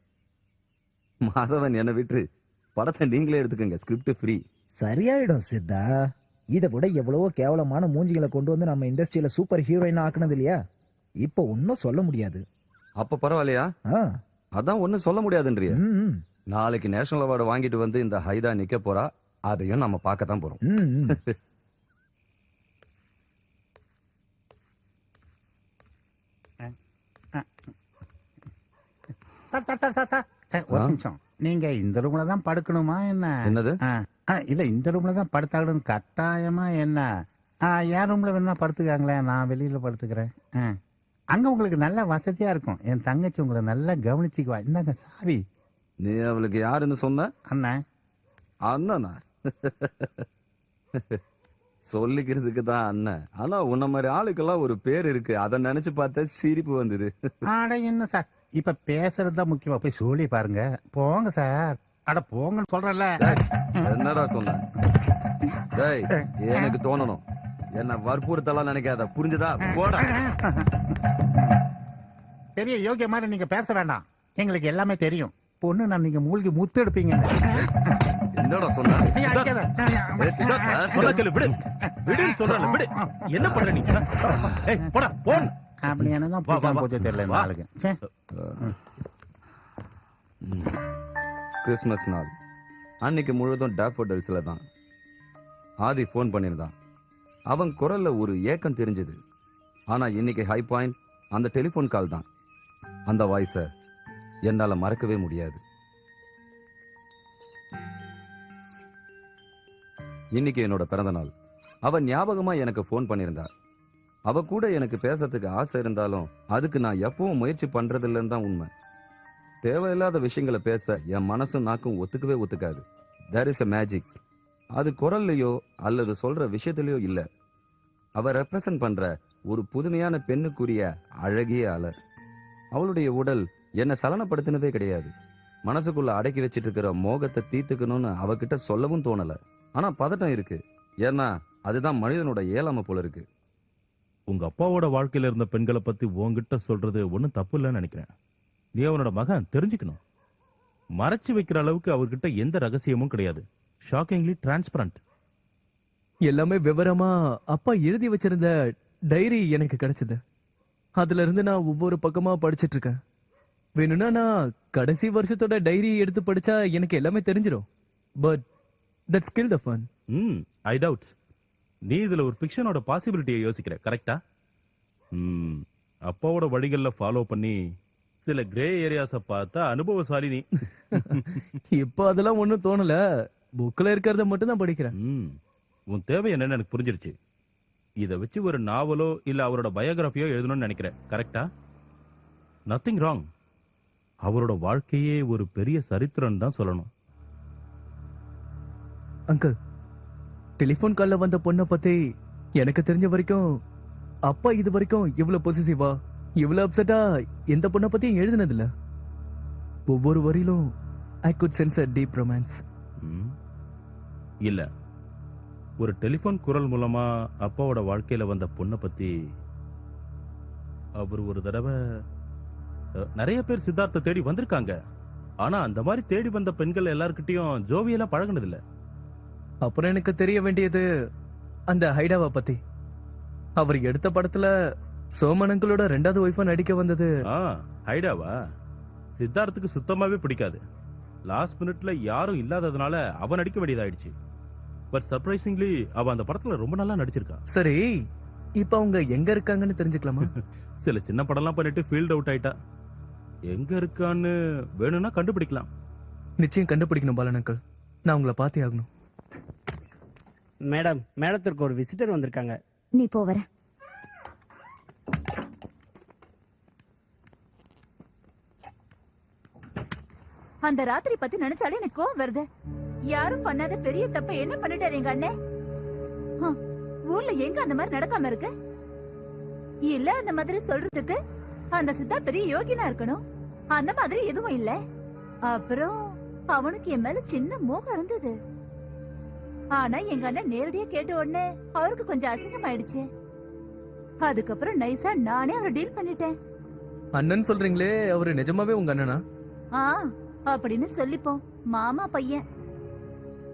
மாதவன் என்ன விட்டு படத்தை நீங்களே எடுத்துக்கங்க, ஸ்கிரிப்ட் ஃப்ரீ. சரியாயிடும் சித்தா. இதை விட எவ்வளவோ கேவலமான மூஞ்சிகளை கொண்டு வந்து நம்ம இண்டஸ்ட்ரியில சூப்பர் ஹீரோயின் ஆக்குனது இல்லையா? இப்ப ஒன்னும் சொல்ல முடியாது. அப்ப பரவாயில்லையா? அதான் ஒன்னும் சொல்ல முடியாதுன்றிய. நாளைக்கு நேஷனல் அவார்டு வாங்கிட்டு வந்து இந்த ஹைதா நிக்க போறா, அதையும் நம்ம பார்க்கத்தான் போறோம். Sir sir sir sir sir ஒரு நிமிஷம். நீங்க இந்த ரூம்ல தான் படுக்கணுமா என்ன? என்னது? இல்ல, இந்த ரூம்ல தான் படுத்தாகணும் கட்டாயமா என்ன? என் ரூம்ல வேணா படுத்துக்காங்களேன், நான் வெளியில படுத்துக்கிறேன். அங்க உங்களுக்கு நல்ல வசதியா இருக்கும். என் தங்கச்சி உங்களை நல்லா கவனிச்சுக்குவா. இந்தாங்க சாவி. நீ அவளுக்கு யாருன்னு சொன்ன? அண்ணன். அண்ணனா? சொல்லிக்கிறதுக்கு தான் அண்ணன். ஆனா உன்ன மாதிரி ஆளுக்கெல்லாம் ஒரு பேர் இருக்கு, அதை நினைச்சு பார்த்தா சிரிப்பு வந்தது. ஆட என்ன சார், இப்ப பேசுறதுதான் முக்கியமா. போய் சொல்லி பாருங்க. போங்க சார். அட போங்கன்னு சொல்றல. என்னடா சொன்ன? டேய், எனக்கு தோணணும். என்ன வற்புறுத்தலாம் நினைக்காத, புரிஞ்சுதா? போடா. பெரிய யோகிய மாதிரி நீங்க பேச வேண்டாம். எங்களுக்கு எல்லாமே தெரியும். பொண்ணு நான் நீங்க மூழ்கி முத்து எடுப்பீங்க. என்னடா சொன்ன? என்ன பண்ற நீ? போடா போன். அப்படி என்னதான் போச்சு தெரியல இந்த ஆளுக்கு. கிறிஸ்மஸ் நாள் அன்னைக்கு முழுவதும் டாஃபோடில்ஸ்ல தான். ஆதி போன் பண்ணிருந்தான். அவன் குரல்ல ஒரு ஏக்கம் தெரிஞ்சது. ஆனா இன்னைக்கு ஹை பாயிண்ட் அந்த டெலிபோன் கால் தான். அந்த வாய்ஸ என்னால மறக்கவே முடியாது. இன்னைக்கு என்னோட பிறந்த நாள். அவ ஞாபகமா எனக்கு போன் பண்ணியிருந்தா. அவ கூட எனக்கு பேசறதுக்கு ஆசை இருந்தாலும் அதுக்கு நான் எப்பவும் முயற்சி பண்றதில்லைன்னு தான் உண்மை. தேவையில்லாத விஷயங்களை பேச என் மனசும் நாக்கும் ஒத்துக்கவே ஒத்துக்காது. There is a magic. அது குரல்லையோ அல்லது சொல்ற விஷயத்திலயோ இல்ல. அவ ரெப்ரசன்ட் பண்ற ஒரு புதுமையான பெண்ணுக்குரிய அழகிய அலர். அவளுடைய உடல் என்னை சலனப்படுத்தினதே கிடையாது. மனசுக்குள்ள அடக்கி வச்சிட்டு இருக்கிற மோகத்தை தீர்த்துக்கணும்னு அவகிட்ட சொல்லவும் தோணல. ஆனா பதட்டம் இருக்கு. ஏன்னா அதுதான் மனிதனோட இயலாமை போல இருக்கு. உங்க அப்பாவோட வாழ்க்கையில இருந்த பெண்களை பத்தி உங்ககிட்ட சொல்றது ஒன்னும் தப்பு இல்லைன்னு நினைக்கிறேன். நீ அவனோட மகன், தெரிஞ்சுக்கணும். மறைச்சு வைக்கிற அளவுக்கு அவர்கிட்ட எந்த ரகசியமும் கிடையாது. Shockingly transparent. எல்லாமே விவரமா அப்பா எழுதி வச்சிருந்த டைரி எனக்கு கிடைச்சது. அதுல இருந்து நான் ஒவ்வொரு பக்கமா படிச்சிட்டு இருக்கேன். வேணும்னா நான் கடைசி வருஷத்தோட டைரி எடுத்து படிச்சா எனக்கு எல்லாமே தெரிஞ்சிடும். But that's kill the fun. I doubt. நீ இதுல ஒரு ஃபிக்ஷனோட பாசிபிலிட்டியை யோசிக்கிற, கரெக்டா? அப்பாவோட வழிகளில் ஃபாலோ பண்ணி சில கிரே ஏரியாஸ பார்த்தா அனுபவசாலி நீ. இப்போ அதெல்லாம் ஒண்ணும் தோணல. புக்ல இருக்கிறத மட்டும் தான் படிக்கிறேன். உன் தேவை என்னன்னு எனக்கு புரிஞ்சிருச்சு. இதை வச்சு ஒரு நாவலோ இல்ல அவரோட பயோகிராஃபியோ எழுதணும்னு நினைக்கிறேன். கரெக்டா? Nothing wrong. அவரோட வாழ்க்கையே ஒரு பெரிய சரித்திரம் தான் சொல்லணும். அங்கிள், டெலிபோன் கால்ல வந்த பொண்ணை பத்தி எனக்கு தெரிஞ்ச வரைக்கும் அப்பா இது வரைக்கும் இவ்வளவு பொசிசிவா இவ்வளவு அப்செட்டா எந்த பொண்ணை பத்தியும் எழுதினது இல்ல. ஒவ்வொரு வரியிலும் I could sense a deep romance. இல்ல, ஒரு டெலிபோன் குரல் மூலமா அப்பாவோட வாழ்க்கையில வந்த பொண்ணை பத்தி அவர் ஒரு தடவை நிறைய பேர் சித்தார்த்த தேடி வந்திருக்காங்க. ஆனா அந்த மாதிரி தேடி வந்த பெண்கள் எல்லார்கிட்டயும் ஜோவியெல்லாம் பழகுனது இல்ல. அப்புறம் எனக்கு தெரிய வேண்டியது அந்த ஹைடாவை பத்தி. அவர் எடுத்த படத்துல சோமனங்களோட 2வது ஒய்ஃபா நடிக்க வந்தது. ஹைடாவா? சித்தார்த்துக்கு சுத்தமாவே பிடிக்காது. லாஸ்ட் மினிட்ல யாரும் இல்லாததுனால அவ நடிக்க வேண்டியதாயிடுச்சு. பட் சர்ப்ரைசிங்லி அவ அந்த படத்துல ரொம்ப நல்லா நடிச்சிருக்கா. சரி, இப்ப அவங்க எங்க இருக்காங்கன்னு தெரிஞ்சுக்கலாமா? சில சின்ன படம்லாம் பண்ணிட்டு ஃபீல்ட் அவுட் ஆயிட்டா. எங்க இருக்கான்னு வேணும்னா கண்டுபிடிக்கலாம். நிச்சயம் கண்டுபிடிக்கணும் பாலன் அங்கிள். நான் உங்களை பார்த்தே ஆகணும். மேடம், மேடத்திற்கு ஒரு விசிட்டர் வந்திருக்காங்க. நீ போவர. அந்த ராத்திரி பத்தி நினைச்சாலே எனக்கு கோவம் வருது. யாரும் பண்ணாத பெரிய தப்ப என்ன பண்ணிட்டாரு எங்க அண்ணே? ஊர்ல எங்க அந்த மாதிரி நடக்காம இருக்கு? இல்ல, அந்த மாதிரி சொல்றதுக்கு அந்த சித்தா பெரிய யோகினா இருக்கணும். அந்த மாதிரி எதுவும் இல்ல. அப்புறம் அவனுக்கு என் மேல சின்ன மோகம் இருந்தது. ஆனா எங்க அண்ணன் நேரடியா கேட்ட உடனே அவருக்கு கொஞ்சம் அசிங்கமாயிடுச்சு. அதுக்கப்புறம் நைஸா நானே அவரை டீல் பண்ணிட்டேன். அண்ணன் சொல்றீங்களே, அவரு நிஜமாவே உங்க அண்ணனா? அப்படின்னு சொல்லிப்போம். மாமா பையன்.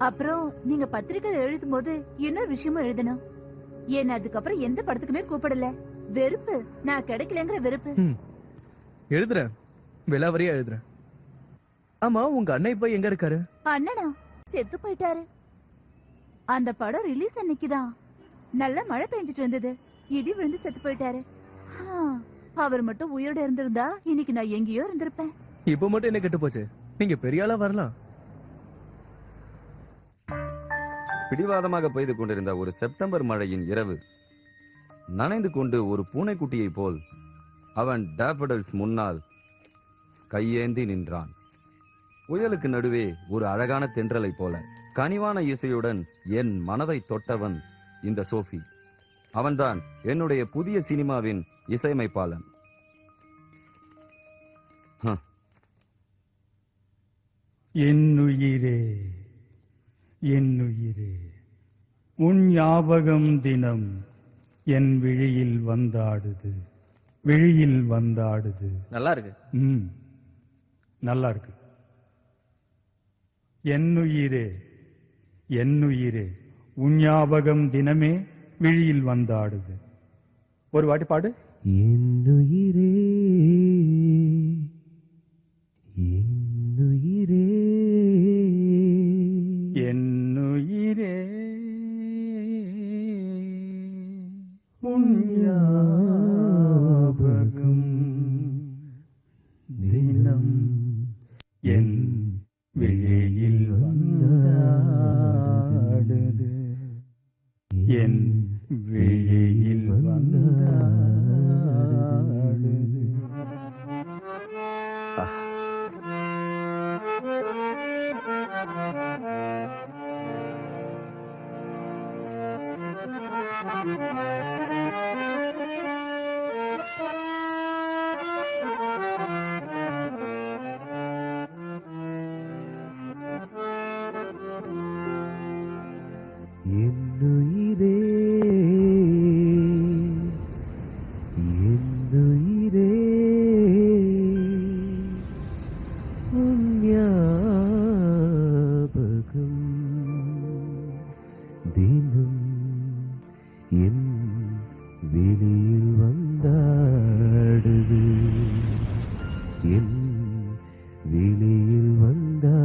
அப்புறம் நீங்க பத்திரிகை எழுதும் போது இன்னொரு விஷயமும் எழுதணும். என்ன அதுக்கப்புறம் எந்த படத்துக்குமே கூப்பிடல. வெறுப்பு, நான் கிடைக்கலங்கிற வெறுப்பு. எழுதுறேன், விலாவரியா எழுதுறேன். ஆமா, உங்க அண்ணன் இப்ப எங்க இருக்காரு? அண்ணனா செத்து போயிட்டாரு. அந்த படம் ரிலீஸ் அன்னைக்குதான் நல்ல மழை பெஞ்சிட்டு இருந்தது. இடி விழுந்து செத்து போயிட்டாரு. அவர் மட்டும் உயிரோட இருந்திருந்தா இன்னைக்கு நான் எங்கேயோ இருந்திருப்பேன். இப்ப மட்டும் என்ன கெட்டு போச்சு? நீங்க பெரிய ஆளா வரலாம். பிடிவாதமாக பெய்து கொண்டிருந்த ஒரு செப்டம்பர் மழையின் இரவு, நனைந்து கொண்டு ஒரு பூனைக்குட்டியை போல் அவன் டேஃபடல்ஸ் முன்னால் கையேந்தி நின்றான். புயலுக்கு நடுவே ஒரு அழகான தென்றலை போல கனிவான இசையுடன் என் மனதை தொட்டவன் இந்த சோஃபி. அவன்தான் என்னுடைய புதிய சினிமாவின் இசையமைப்பாளன். என்னுயிரே, என்னுயிரே, உன் ஞாபகம் தினம் என் விழியில் வந்தாடுது, விழியில் வந்தாடுது. நல்லா இருக்கு. நல்லா இருக்கு. என்னுயிரே, என்னுயிரே, உன் ஞாபகம் தினமே விழியில் வந்தாடுது. ஒரு வாட்டி பாடு. என்னுயிரே, என்னுயிரே, என்னுயிரே, உன் ஞாபகம் தினம் என் விழியில் வந்தாடுது, என் விழியில் வந்தாடுது. என்னுயிரே, என்னுயிரே, உன் ஞாபகம் தினம் என் வெளியில் வந்தாடுது, என் வெளியில் வந்தாடுது.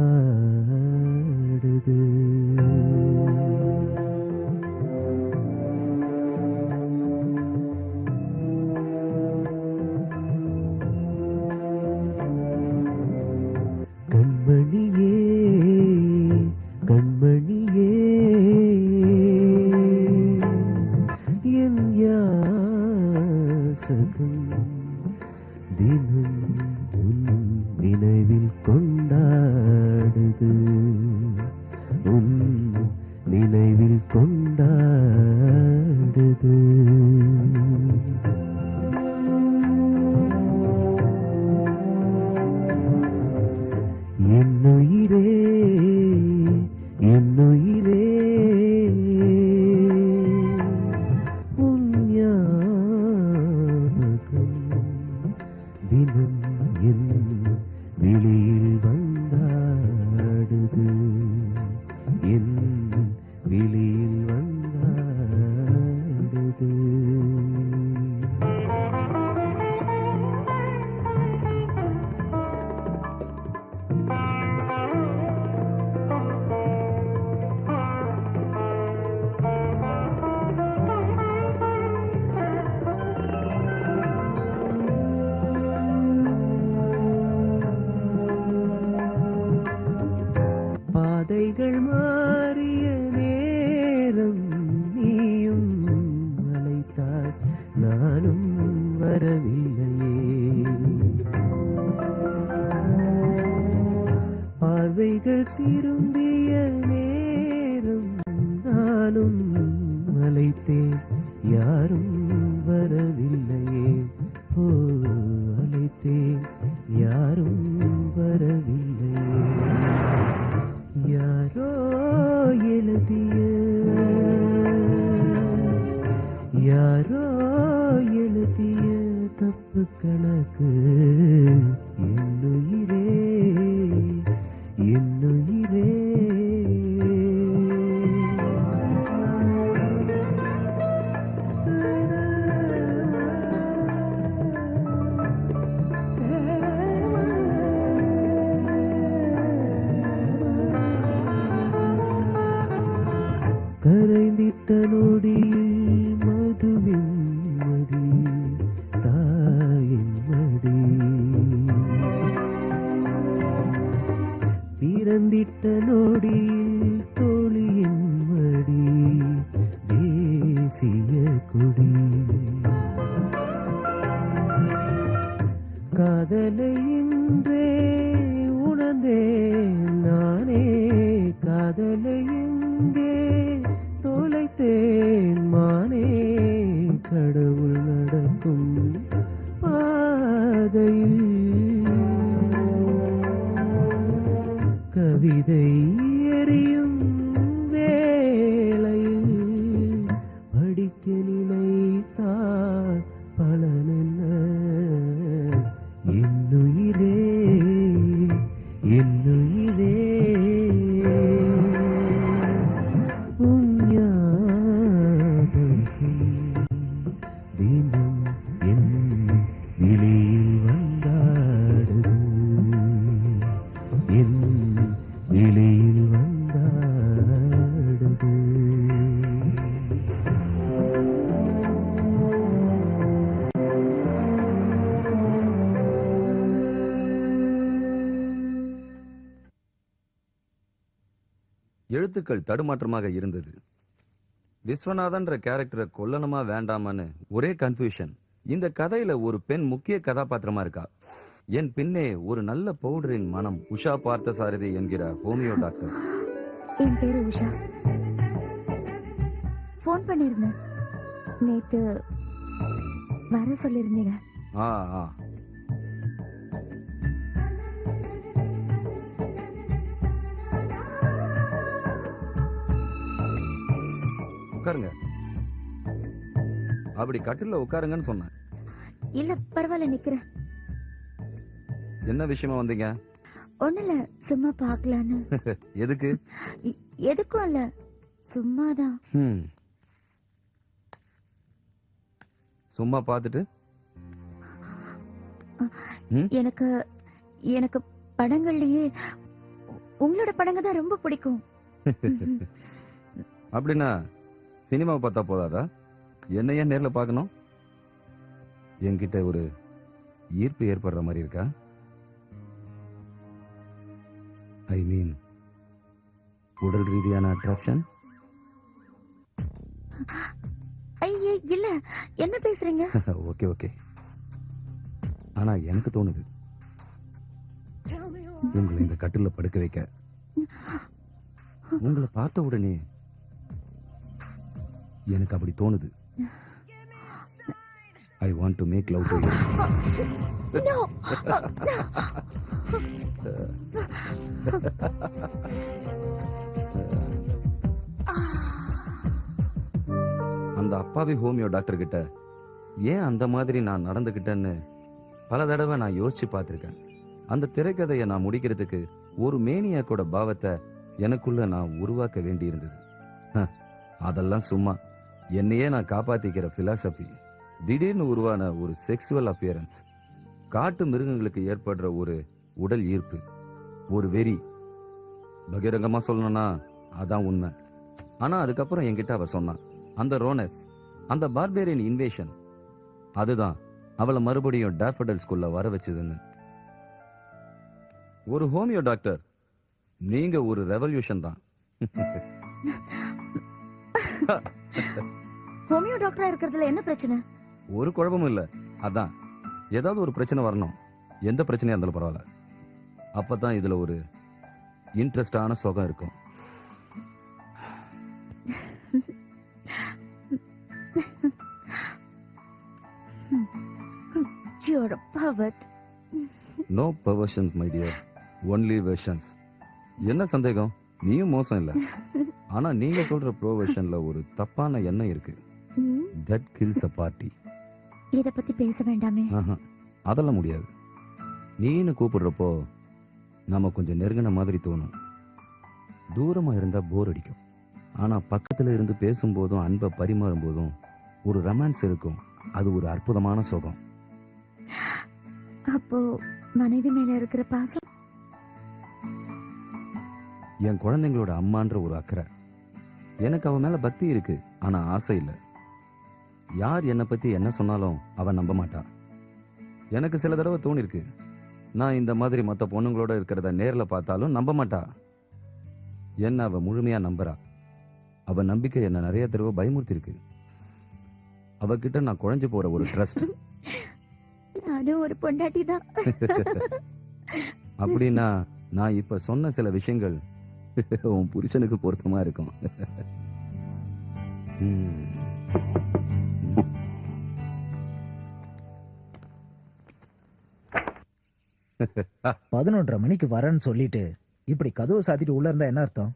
வாசகம் தினம் உன் நினைவில் கொண்டாடுது உன் நினைவில் கொண்டாடுது என்னுயிரே என்னுயிரே உன் ஞாபகம் தினம் என் விழியில் வந்தாடுது என் விழியில் வந்தாடுது பாதைகள் மாறிய நேரம் நீயும் அழைத்தாய் நானும் வரவில்லையே பார்வைகள் திரும்பிய நேரம் நானும் அழைத்தேன் யாரும் வரவில்லையே ஓ அழைத்தேன் யாரும் வரவில்லையே யாரோ எழுதிய யாரோ எழுதிய தப்பு கணக்கு என்னுயிரே என்னுயிரே கரைந்திட்ட நொடியில் மதுவின் மடி தாயின் மடி பிறந்திட்ட நொடியில் தோழியின் மடி தேசிய கொடி காதலை இன்றே உணர்ந்தேன் நானே காதலை எங்கே தொலைத்தேன் மானே கடவுள் நடக்கும் பாதையில் கவிதை எரியும் வேளையில் படிக்க நினைத்தால் பலனென்ன என்னுயிரே என்னுயிரே உன் ஞாபகம் தினம் என் விழியில் வந்தாடுது என் விழியில் வந்தாடுது எழுத்துக்கள் தடுமாற்றமாக இருந்தது. விஸ்வநாதன்ற கேரக்டரை கொல்லணுமா வேண்டாமான்னு ஒரே கன்ஃபியூஷன். இந்த கதையில ஒரு பெண் முக்கிய கதாபாத்திரமா இருக்கா. என் பின்னே ஒரு நல்ல பவுடரின் மனம். உஷா பார்த்தசாரதி என்கிற ஹோமியோ டாக்டர். என் பேரு உஷா. ஃபோன் பண்ணிருந்தேன் நேத்து, வர சொல்லிருந்தீங்க. ஆ ஆ உட்காருங்க. அப்படி கட்டில உட்காருங்கன்னு சொன்னேன். இல்ல பரவாயில்ல, நிக்கிறேன். என்ன விஷயமா வந்தீங்க? ஒண்ணு இல்ல, சும்மா பாக்கலான்னு. எதுக்கு? எதுக்கும் இல்ல, சும்மாதான். சும்மா பார்த்துட்டு எனக்கு எனக்கு படங்கள்லயே உங்களோட படங்க தான் ரொம்ப பிடிக்கும். அப்படின்னா சினிமாவை பார்த்தா போதாதா? என்ன ஏன் நேர்ல பார்க்கணும்? என்கிட்ட ஒரு ஈர்ப்பு ஏற்படுற மாதிரி இருக்கா? ஐ மீன் உடல் ரீதியான அட்ராக்ஷன். ஐயே இல்ல, என்ன பேசுறீங்க? Okay okay. ஆனா எனக்கு தோணுது உங்களை இந்த கட்டில படுக்க வைக்க. உங்களை பார்த்த உடனே எனக்கு அப்படி தோணுது. I want to make love to you. No. அந்த அப்பாவி ஹோமியோ டாக்டர் கிட்ட ஏன் அந்த மாதிரி நான் நடந்துகிட்டேன்னு பல தடவை நான் யோசிச்சு பார்த்திருக்கேன். அந்த திரைக்கதையை நான் முடிக்கிறதுக்கு ஒரு மேனியாக்கோட பாவத்தை எனக்குள்ள நான் உருவாக்க வேண்டியிருந்தது. அதெல்லாம் சும்மா என்னையே நான் காப்பாத்திக்கிற பிலாசபி. திடீர்னு உருவான ஒரு செக்ஸுவல் அப்பியரன்ஸ், காட்டு மிருகங்களுக்கு ஏற்படுற ஒரு உடல் ஈர்ப்பு, ஒரு வெறி. பகிரங்கமா சொல்லணும்னா அதான் உண்மை. ஆனா அதுக்கப்புறம் என்கிட்ட அவ சொன்னான், அந்த ரோனஸ், அந்த பார்பேரியன் இன்வேஷன், அதுதான் அவளை மறுபடியும் டாஃபடல் ஸ்கூல்ல வர வச்சதுன்னு. ஒரு ஹோமியோ டாக்டர், நீங்க ஒரு ரெவல்யூஷன் தான். ஹோமியோ டாக்டரா இருக்கிறதுல என்ன பிரச்சனை? ஒரு குழப்பமும் இல்ல. அதான் ஏதாவது ஒரு பிரச்சனை வரணும், எந்த பிரச்சனையா இருந்தாலும் பரவாயில்ல. அப்பதான் இதுல ஒரு இன்ட்ரெஸ்டான சுகம் இருக்கும். You're a pervert. No perversions, my dear. Only versions. என்ன சந்தேகம்? நீயும் மோசம் இல்ல. ஆனா நீங்க சொல்ற ப்ரோவர்ஷன்ல ஒரு தப்பான எண்ணம் இருக்கு. That kills the party. இத பத்தி பேச வேண்டாமே. அதெல்லாம் முடியாது. நீன்னு கூப்பிடுறப்போ நாம கொஞ்சம் நெருங்கின மாதிரி தோணும். தூரமா இருந்தா போர் அடிக்கும். ஆனா பக்கத்துல இருந்து பேசும்போதும் அன்பை பரிமாறும் போதும் ஒரு ரொமான்ஸ் இருக்கும். அது ஒரு அற்புதமான சுகம். அப்போ மனைவி மேல இருக்கிற பாசம்? என் குழந்தைங்களோட அம்மான்ற ஒரு அக்கறை. எனக்கு அவ மேல பக்தி இருக்கு, ஆனா ஆசை இல்லை. யார் என்னை பத்தி என்ன சொன்னாலும் அவ நம்ப மாட்டா. எனக்கு சில தடவை தோணிருக்கு, நான் இந்த மாதிரி மற்ற பொண்ணுங்களோட இருக்கிறத நேர்ல பார்த்தாலும் நம்ப மாட்டா. என்ன அவ முழுமையா நம்புறா. அவ நம்பிக்கை என்ன நிறைய தடவை பயமுறுத்தி இருக்கு. அவகிட்ட நான் குழஞ்சு போற ஒரு ட்ரஸ்ட். நானும் ஒரு பொண்டாட்டி தான். அப்படின்னா நான் இப்ப சொன்ன சில விஷயங்கள் உன் புருஷனுக்கு பொருத்தமா இருக்கும். 11:30 மணிக்கு வரேன்னு சொல்லிட்டு இப்படி கதவு சாத்திட்டு உள்ள இருந்தா என்ன அர்த்தம்?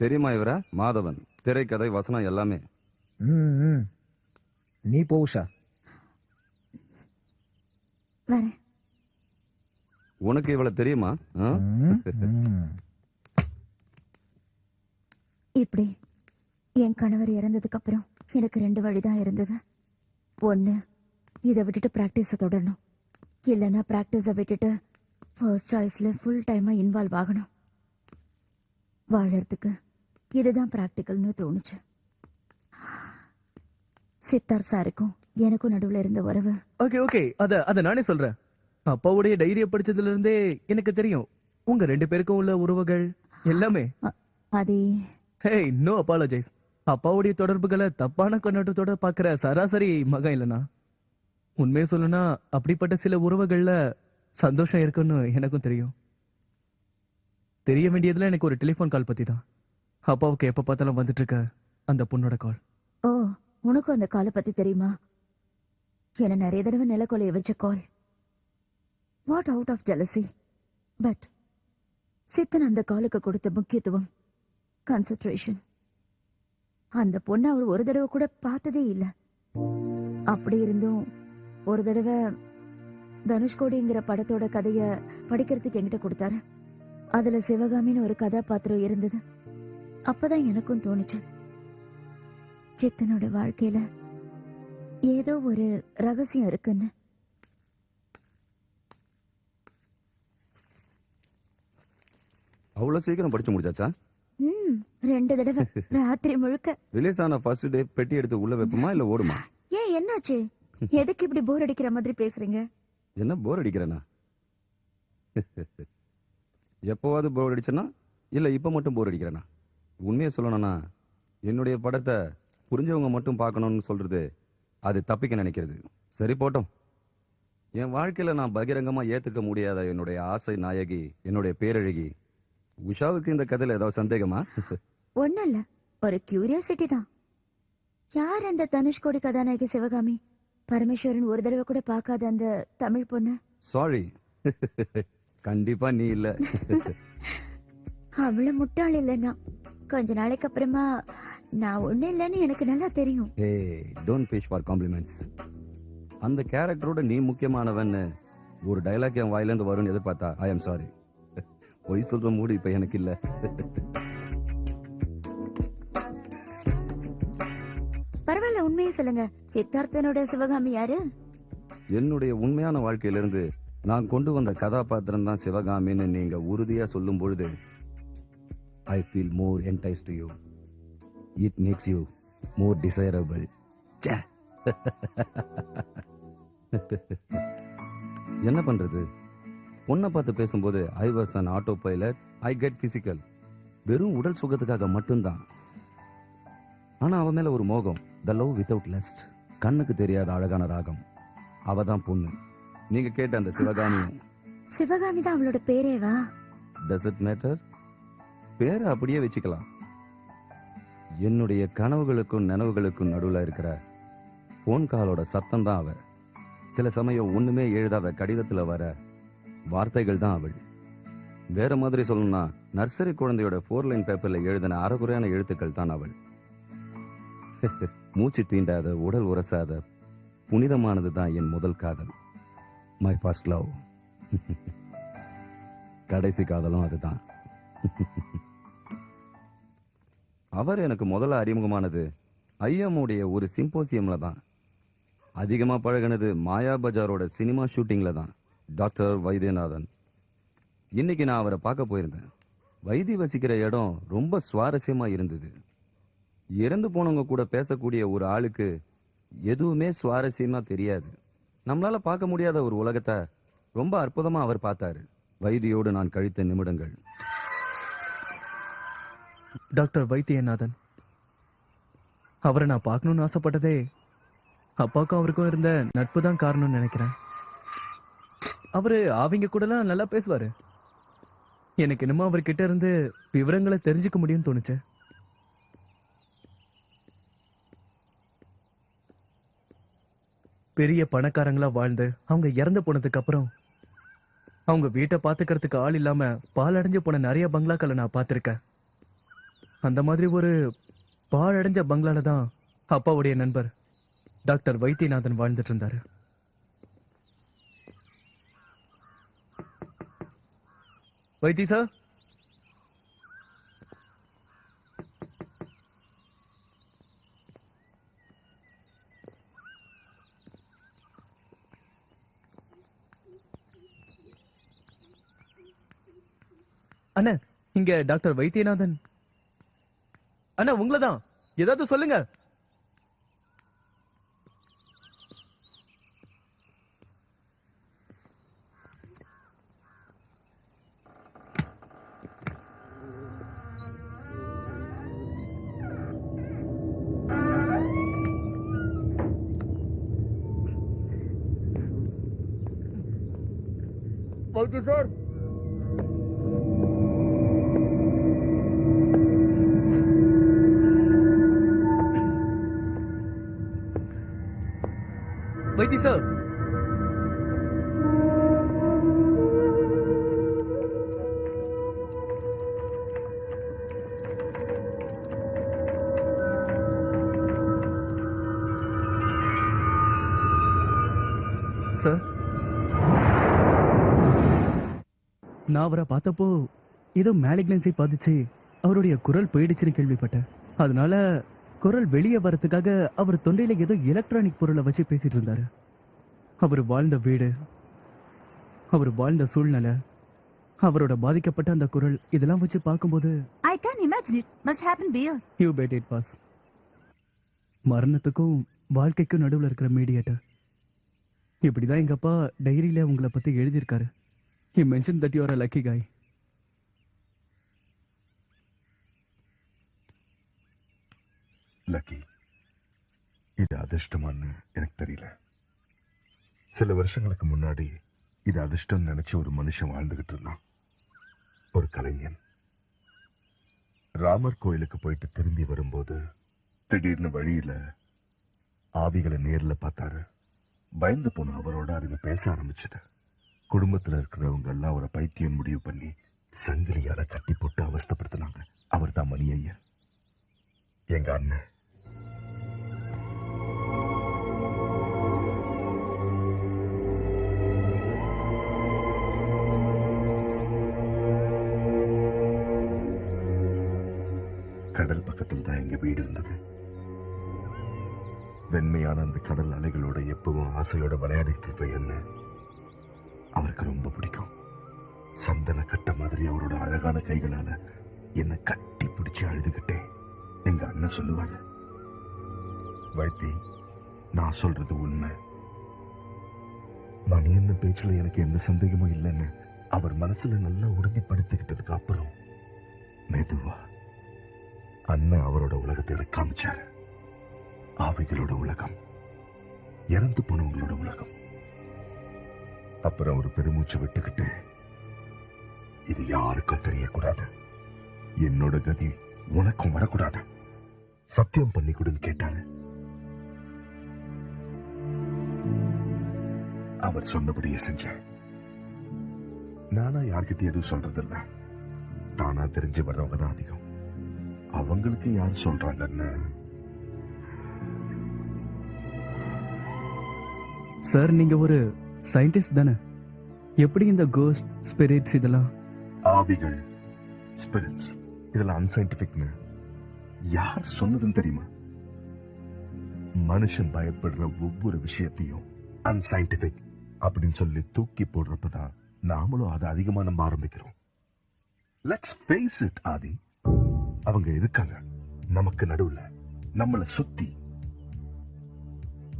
தெரியுமா இவர? மாதவன். திரைக்கதை, வசனம் எல்லாமே. நீ போ உஷா. வரேன். உனக்கு இவள தெரியுமா? இப்படி என் கணவர் இறந்ததுக்கு அப்புறம் எனக்கு 2 வழிதான் இருந்தது. ஒண்ணு, இதை விட்டுட்டு பிராக்டிஸை தொடரணும். இல்லைன்னா பிராக்டிஸை விட்டுட்டு ஃபர்ஸ்ட் சாய்ஸ்ல ஃபுல் டைமா இன்வால்வ் ஆகணும். வாழறதுக்கு இதுதான் பிராக்டிக்கல்னு தோணுச்சு. சித்தார்த் சாருக்கும் எனக்கும் நடுவுல இருந்த உறவு. ஓகே ஓகே, அத நானே சொல்றேன். அப்பாவுடைய டைரியை படிச்சதுல இருந்தே எனக்கு தெரியும் உங்க 2 பேருக்கும் உள்ள உறவுகள் எல்லாமே. அது ஹேய், நோ அப்பாலஜைஸ். அப்பாவுடைய தொடர்புகளை தப்பான கண்ணோட்டத்தோட பாக்குற சராசரி மகன் இல்லனா. உண்மையை சொல்லணும்னா அப்படிப்பட்ட சில உறவுகள்ல சந்தோஷம் இருக்குன்னு எனக்கும் தெரியும். தெரிய வேண்டியதுல எனக்கு ஒரு டெலிபோன் கால் பத்தி தான். அப்பாவுக்கு எப்ப பார்த்தாலும் வந்துட்டு இருக்க அந்த பொண்ணோட கால். ஓ, உனக்கும் அந்த காலை பத்தி தெரியுமா? என்ன நிறைய தடவை நிலக்கொலைய வச்ச கால். What out of jealousy. But Siddhan அந்த காலுக்கு கொடுத்த முக்கியத்துவம், கான்சென்ட்ரேஷன், அந்த பொண்ணை அவர் ஒரு தடவை கூட பார்த்ததே இல்லை. அப்படி இருந்தும் ஒரு தடவை தனுஷ்கோடிங்கிற படத்தோட கதைய படிக்கிறதுக்கு என்கிட்ட கொடுத்தாரு. அதுல சிவகாமின்னு ஒரு கதாபாத்திரம் இருந்தது. அப்பதான் எனக்கும் தோணுச்சு, சித்தனோட வாழ்க்கையில ஏதோ ஒரு ரகசியம் இருக்குன்னு. அவ்வளவு சீக்கிரம் படிச்சு முடிச்சாச்சா? 2 தடவை ராத்திரி முழுக்க. ரிலீஸ் ஆன ஃபர்ஸ்ட் டே பெட்டி எடுத்து உள்ள வைப்போமா இல்ல ஓடுமா? ஏன், என்னாச்சு? எதுக்கு இப்படி போர் அடிக்கிற மாதிரி பேசுறீங்க? என்ன போர் அடிக்கிறேனா? எப்போவாது போர் அடிச்சனா இல்ல இப்ப மட்டும் போர் அடிக்கிறேனா? உண்மையை சொல்லணும்னா என்னுடைய படத்தை புரிஞ்சவங்க மட்டும் பார்க்கணும்னு சொல்றது அது தப்பிக்க நினைக்கிறது. சரி போட்டோம். என் வாழ்க்கையில நான் பகிரங்கமா ஏத்துக்க முடியாத என்னுடைய ஆசை நாயகி, என்னுடைய பேரழகி உஷாவுக்கு இந்த கதையில ஏதாவது சந்தேகமா? ஒண்ணும் இல்ல, ஒரு கியூரியாசிட்டி தான். யார் அந்த தனுஷ்கோடி கதாநாயகி சிவகாமி? பரமேஸ்வரன் ஒரு தடவை கூட பார்க்காத அந்த தமிழ் பொண்ணு. சாரி. கண்டிப்பா நீ இல்ல. அவ்வளவு முட்டாள் இல்லைன்னா கொஞ்ச நாளைக்கு அப்புறமா நான் ஒண்ணு இல்லைன்னு எனக்கு நல்லா தெரியும். ஏய், டோன்ட் ஃபிஷ் ஃபார் காம்ப்ளிமெண்ட்ஸ். அந்த கேரக்டரோட நீ முக்கியமானவன்னு ஒரு டைலாக் என் வாயிலேருந்து வரும்னு எதிர்பார்த்தா ஐ எம் சாரி. பொய் சொல்ற மூடு இப்ப எனக்கு இல்ல. பரவாயில்ல, உண்மையை சொல்லுங்க. சித்தார்த்தனோட சிவகாமி யாரு? என்னுடைய உண்மையான வாழ்க்கையிலிருந்து நான் கொண்டு வந்த கதாபாத்திரம் தான் சிவகாமின்னு நீங்க உறுதியா சொல்லும் பொழுது I feel more enticed to you. It makes you more desirable. ச்சே. என்ன பண்றது? பொண்ணை பார்த்து பேசும்போது I was an autopilot, I get physical. வெறும் உடல் சுகத்துக்காக மட்டும்தான். ஆனா அவ மேல ஒரு மோகம், the love without lust. கண்ணுக்கு தெரியாத அழகான ராகம். அவ தான் பொண்ணு. நீங்க கேட்ட அந்த சிவகாமி. சிவகாமி தான் அவளோட பேரேவா? Does it matter? பேரை அப்படியே வச்சுக்கலாம். என்னுடைய கனவுகளுக்கும் நினைவுகளுக்கும் நடுவில் இருக்கிற போன் காலோட சத்தம் தான் அவ. சில சமயம் ஒண்ணுமே எழுதாத கடிதத்துல வர வார்த்தைகள் தான் அவள். வேற மாதிரி சொல்லணும்னா நர்சரி குழந்தையோட 4 லைன் பேப்பர்ல எழுதின அறகுறையான எழுத்துக்கள் தான் அவள். மூச்சு தீண்டாத, உடல் உரசாத, புனிதமானது தான் என் முதல் காதல். My first love. கடைசி காதலும் அதுதான். அவர் எனக்கு முதல்ல அறிமுகமானது ஐஎம்முடைய ஒரு சிம்போசியம்ல தான். அதிகமா பழகினது மாயா பஜாரோட சினிமா ஷூட்டிங்ல தான். டாக்டர் வைத்தியநாதன். இன்னைக்கு நான் அவரை பார்க்க போயிருந்தேன். வைத்தி வசிக்கிற இடம் ரொம்ப சுவாரஸ்யமா இருந்தது. இறந்து போனவங்க கூட பேசக்கூடிய ஒரு ஆளுக்கு எதுவுமே சுவாரஸ்யமா தெரியாது. நம்மளால பார்க்க முடியாத ஒரு உலகத்தை ரொம்ப அற்புதமா அவர் பார்த்தாரு. வைத்தியோடு நான் கழித்த நிமிடங்கள். டாக்டர் வைத்தியநாதன். அவரை நான் பார்க்கணும்னு ஆசைப்பட்டதே அப்பாவுக்கும் அவருக்கும் இருந்த நட்பு தான் காரணம்னு நினைக்கிறேன். அவரு அவங்க கூடலாம் நல்லா பேசுவாரு. எனக்கு என்னமோ அவர்கிட்ட இருந்து விவரங்களை தெரிஞ்சுக்க முடியும்னு தோணுச்சு. பெரிய பணக்காரங்களா வாழ்ந்து அவங்க இறந்து போனதுக்கு அப்புறம் அவங்க வீட்டை பாத்துக்கிறதுக்கு ஆள் இல்லாம பாலடைஞ்சு போன நிறைய பங்களாக்களை நான் பார்த்திருக்கேன். அந்த மாதிரி ஒரு பாழடைஞ்ச பங்களால தான் அப்பாவுடைய நண்பர் டாக்டர் வைத்தியநாதன் வாழ்ந்துட்டு இருந்தாரு. வைத்தி சார், அண்ணா இங்க டாக்டர் வைத்தியநாதன். அண்ணா உங்களதான், ஏதாவது சொல்லுங்க. வைத்திய சார், வைத்தி சார், சார் நான் அவரை பார்த்தப்போ ஏதோ மேலிக்னன்சி பாதிச்சு அவருடைய குரல் போயிடுச்சுன்னு கேள்விப்பட்டேன். அதனால குரல் வெளியே வரதுக்காக அவர் தொண்டையில ஏதோ எலக்ட்ரானிக் பொருளை வச்சு பேசிட்டு இருந்தாரு. அவர் வாழ்ந்த வீடு, அவர் வாழ்ந்த சூழ்நிலை, அவரோட பாதிக்கப்பட்ட அந்த குரல், இதெல்லாம் வச்சு பார்க்கும்போது I can imagine it must happen here. You bet it was. மரணத்துக்கும் வாழ்க்கைக்கும் நடுவில் இருக்கிற மீடியேட்டர். இப்படிதான் எங்க அப்பா டைரியில உங்களை பத்தி எழுதியிருக்காரு. He mentioned that you are a lucky guy. Lucky. அதிர்ஷ்டமான்னு எனக்கு தெரியல. சில வருஷங்களுக்கு முன்னாடி இது அதிர்ஷ்டம் நினைச்சு ஒரு மனுஷன் வாழ்ந்துகிட்டு இருந்தான். ஒரு கலைஞன். ராமர் கோயிலுக்கு போயிட்டு திரும்பி வரும்போது திடீர்னு வழியில ஆவிகளை நேர்ல பார்த்தாரு. பயந்து போன அவரோட அதுங்க பேச ஆரம்பிச்சது. குடும்பத்துல இருக்கிறவங்க எல்லாம் அவரை பைத்தியம் முடிவு பண்ணி சங்கிலியால கட்டி போட்டு அவஸ்தைப்படுத்தினாங்க. அவர் தான் மணி ஐயர், எங்க அண்ணன். கடல் பக்கத்தில் தான் எங்க வீடு இருந்தது. வெண்மையான அந்த கடல் அலைகளோட எப்பவும் ஆசையோட விளையாடிட்டு இருப்ப என்ன அவருக்கு ரொம்ப பிடிக்கும். சந்தன கட்ட மாதிரி அவரோட அழகான கைகளால என்னை கட்டி பிடிச்சு அழுதுகிட்டே எங்க அண்ணன் சொல்லுவாரு, வைத்தி, நான் சொல்றது உண்மை. மணி என்ன பேச்சுல எனக்கு எந்த சந்தேகமும் இல்லைன்னு அவர் மனசுல நல்லா உறுதிப்படுத்திக்கிட்டதுக்கு அப்புறம் மெதுவா அண்ணன் அவரோட உலகத்தை எனக்கு காமிச்சாரு. ஆவிகளோட உலகம், இறந்து போனவங்களோட உலகம். அப்புறம் ஒரு பெருமூச்சு விட்டுக்கிட்டு, இது யாருக்கும் தெரியக்கூடாது, என்னோட கதி உனக்கும் வரக்கூடாது, சத்தியம் பண்ணி கொடுன்னு கேட்டாரு. அவர் சொன்னபடியே செஞ்சேன். நானா யார்கிட்ட எதுவும் சொல்றதில்ல. தானா தெரிஞ்சு வர்றவங்க தான் அதிகம். அவங்களுக்கு யார் சொல்றாங்கன்னு. சார், நீங்க ஒரு சயின்டிஸ்ட் தானே? எப்படி இந்த கோஸ்ட், ஸ்பிரிட்ஸ் இதெல்லாம்? ஆவிகள், ஸ்பிரிட்ஸ் இதெல்லாம் அன்சைன்டிபிக்னு யார் சொன்னதுன்னு தெரியுமா? மனுஷன் பயப்படுற ஒவ்வொரு விஷயத்தையும் அன்சைன்டிபிக் அப்படின்னு சொல்லி தூக்கி போடுறப்பதான் நாமளும் அதை அதிகமா நம்ப ஆரம்பிக்கிறோம். லெட்ஸ் ஃபேஸ் இட் ஆதி, அவங்க இருக்காங்க நமக்கு நடுவுல, நம்மள சுத்தி.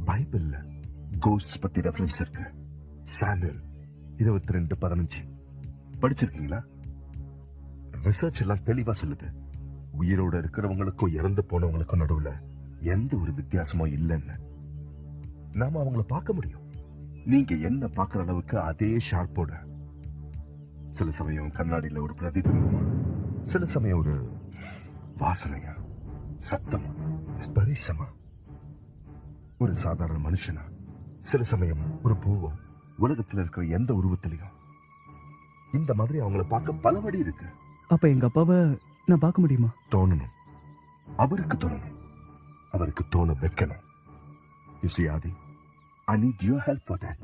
பைபிள்ல கோஸ்ட் பத்தி ரெஃபரன்ஸ் இருக்கு. சாமுவேல் 22:15 படிச்சிருக்கீங்களா? ரிசர்ச் எல்லாம் தெளிவா சொல்லுது, உயிரோட இருக்கிறவங்களுக்கும் இறந்து போனவங்களுக்கும் நடுவுல எந்த ஒரு வித்தியாசமும் இல்லைன்னு. நாம அவங்கள பார்க்க முடியும். நீங்க என்ன பார்க்கிற அளவுக்கு அதே ஷார்ப்போட. சில சமயம் கண்ணாடியில ஒரு பிரதிபிம்பமா, சில சமயம் ஒரு வாசனையா, சத்தமா, ஸ்பரிசமா. ஒரு சாதாரண மனுஷனா, சில சமயம் ஒரு பூவா, உலகத்துல இருக்கிற எந்த உருவத்திலையும். இந்த மாதிரி அவங்கள பார்க்க பல வழி இருக்கு. அப்ப எங்க அப்பாவை நான் பார்க்க முடியுமா? தோணணும், அவருக்கு தோணணும், அவருக்கு தோண வைக்கணும். You see, Adi, I need your help for that.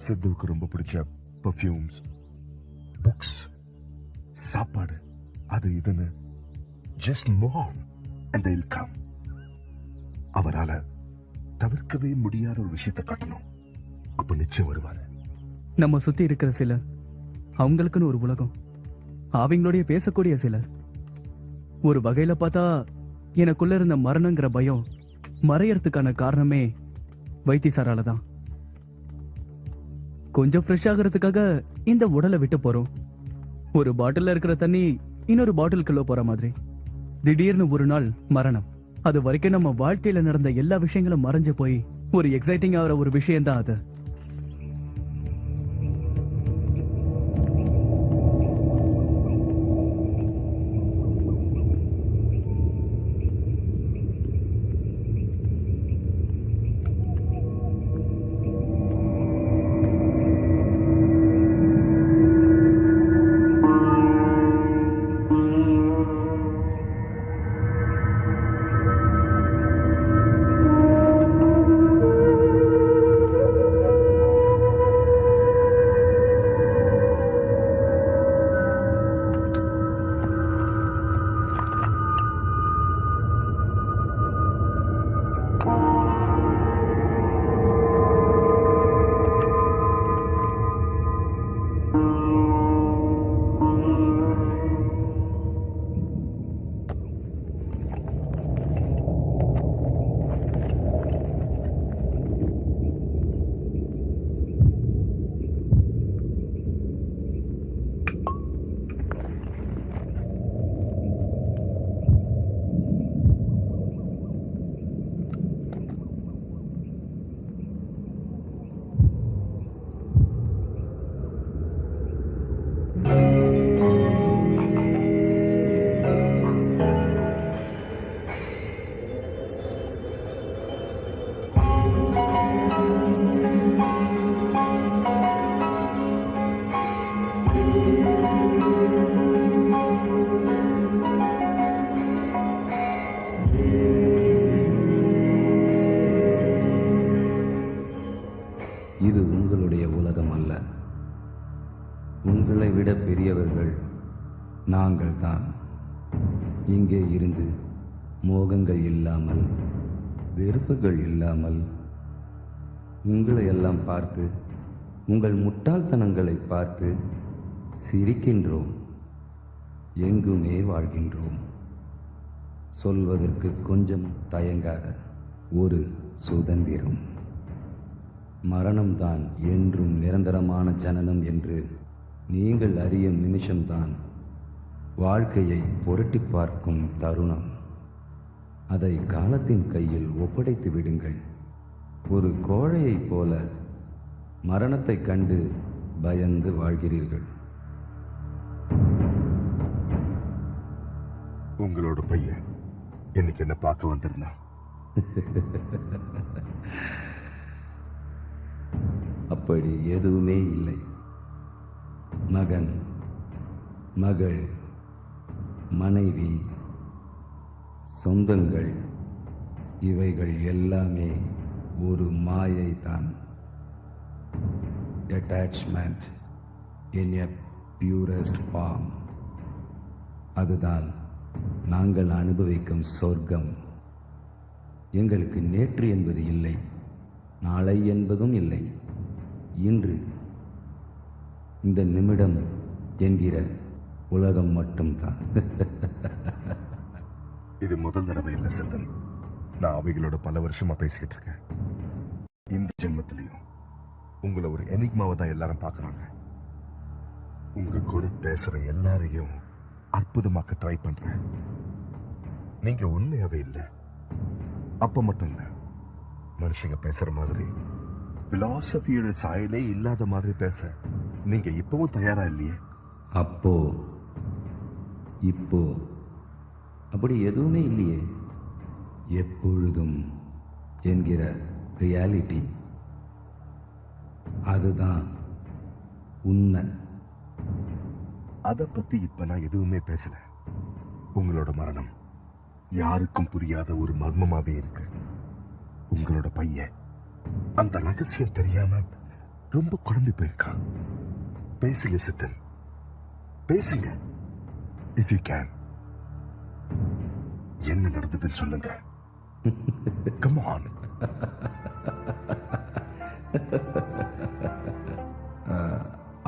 சித்துவுக்கு ரொம்ப பிடிச்ச பர்ஃபியூம்ஸ், புக்ஸ், சாப்பாடு, அது இதுன்னு just move and they'll come. அவரால தவிர்க்கவே முடியாத ஒரு விஷயத்தை காட்டணும். அப்ப நிச்சயம் வருவாரு. நம்ம சுத்தி இருக்கிற சிலர், அவங்களுக்குன்னு ஒரு உலகம், அவங்களுடைய பேசக்கூடிய சிலர். ஒரு வகையில பார்த்தா எனக்குள்ள இருந்த மரணங்கிற பயம் மறையறதுக்கான காரணமே வைத்தியசாரால தான். கொஞ்சம் ஃப்ரெஷ் ஆகிறதுக்காக இந்த உடலை விட்டு போறோம். ஒரு பாட்டில்ல இருக்கிற தண்ணி இன்னொரு பாட்டிலுக்குள்ள போற மாதிரி. திடீர்னு ஒரு நாள் மரணம். அது வரைக்கும் நம்ம வாழ்க்கையில நடந்த எல்லா விஷயங்களும் மறைஞ்சு போய் ஒரு எக்ஸைட்டிங் ஆகிற ஒரு விஷயம் தான் அது. இது உங்களுடைய உலகம் அல்ல. உங்களை விட பெரியவர்கள் நாங்கள் தான். இங்கே இருந்து மோகங்கள் இல்லாமல், வெறுப்புகள் இல்லாமல், உங்களை எல்லாம் பார்த்து, உங்கள் முட்டாள்தனங்களை பார்த்து சிரிக்கின்றோம். எங்குமே வாழ்கின்றோம். சொல்வதற்கு கொஞ்சம் தயங்காத ஒரு சுதந்திரம். மரணம்தான் என்றும் நிரந்தரமான ஜனனம் என்று நீங்கள் அறியும் நிமிஷம்தான் வாழ்க்கையை புரட்டி பார்க்கும் தருணம். அதை காலத்தின் கையில் ஒப்படைத்து விடுங்கள். ஒரு கோழையைப் போல மரணத்தை கண்டு பயந்து வாழ்கிறீர்கள். உங்களோட பையன் இன்னைக்கு என்ன பார்க்க வந்திருந்தான். அப்படி எதுவுமே இல்லை. மகன், மகள், மனைவி, சொந்தங்கள், இவைகள் எல்லாமே ஒரு மாயை தான். அட்டாச்மெண்ட் இன் எ பியூரஸ்ட் ஃபார்ம். அதுதான் நாங்கள் அனுபவிக்கும் சொர்க்கம். எங்களுக்கு நேற்று என்பது இல்லை, நாளை என்பதும் இல்லை. இன்று, இந்த நிமிடம் என்கிற உலகம் மட்டும்தான். இது முதல் தடவை இல்லை சித்தன். நான் அவைகளோட பல வருஷமா பேசிக்கிட்டு இருக்கேன். இந்த ஜென்மத்திலையும் உங்களை ஒரு எனிக்மாவை தான் எல்லாரும் பார்க்கறாங்க. உங்க கூட பேசுற எல்லாரையும் அற்புதமாக்க ட்ரை பண்றேன். நீங்க உண்மையாவே இல்லை. அப்ப மட்டும் இல்ல, மனுஷங்க பேசுற மாதிரி பிலாசபியோட சாயலே இல்லாத மாதிரி பேச நீங்க இப்பவும் தயாரா இல்லையே? அப்போ இப்போ அப்படி எதுவுமே இல்லையே. எப்பொழுதும் என்கிற ரியாலிட்டி, அதுதான் உண்மை. அதை பத்தி இப்ப நான் எதுவுமே பேசல. உங்களோட மரணம் யாருக்கும் புரியாத ஒரு மர்மமாவே இருக்கு. உங்களோட பையன் அந்த ரகசியம் தெரியாம ரொம்ப குழம்பி போயிருக்கான். பேசுங்க சித்தன், பேசுங்க. If you can. என்ன நடந்ததுன்னு சொல்லுங்க. Come on.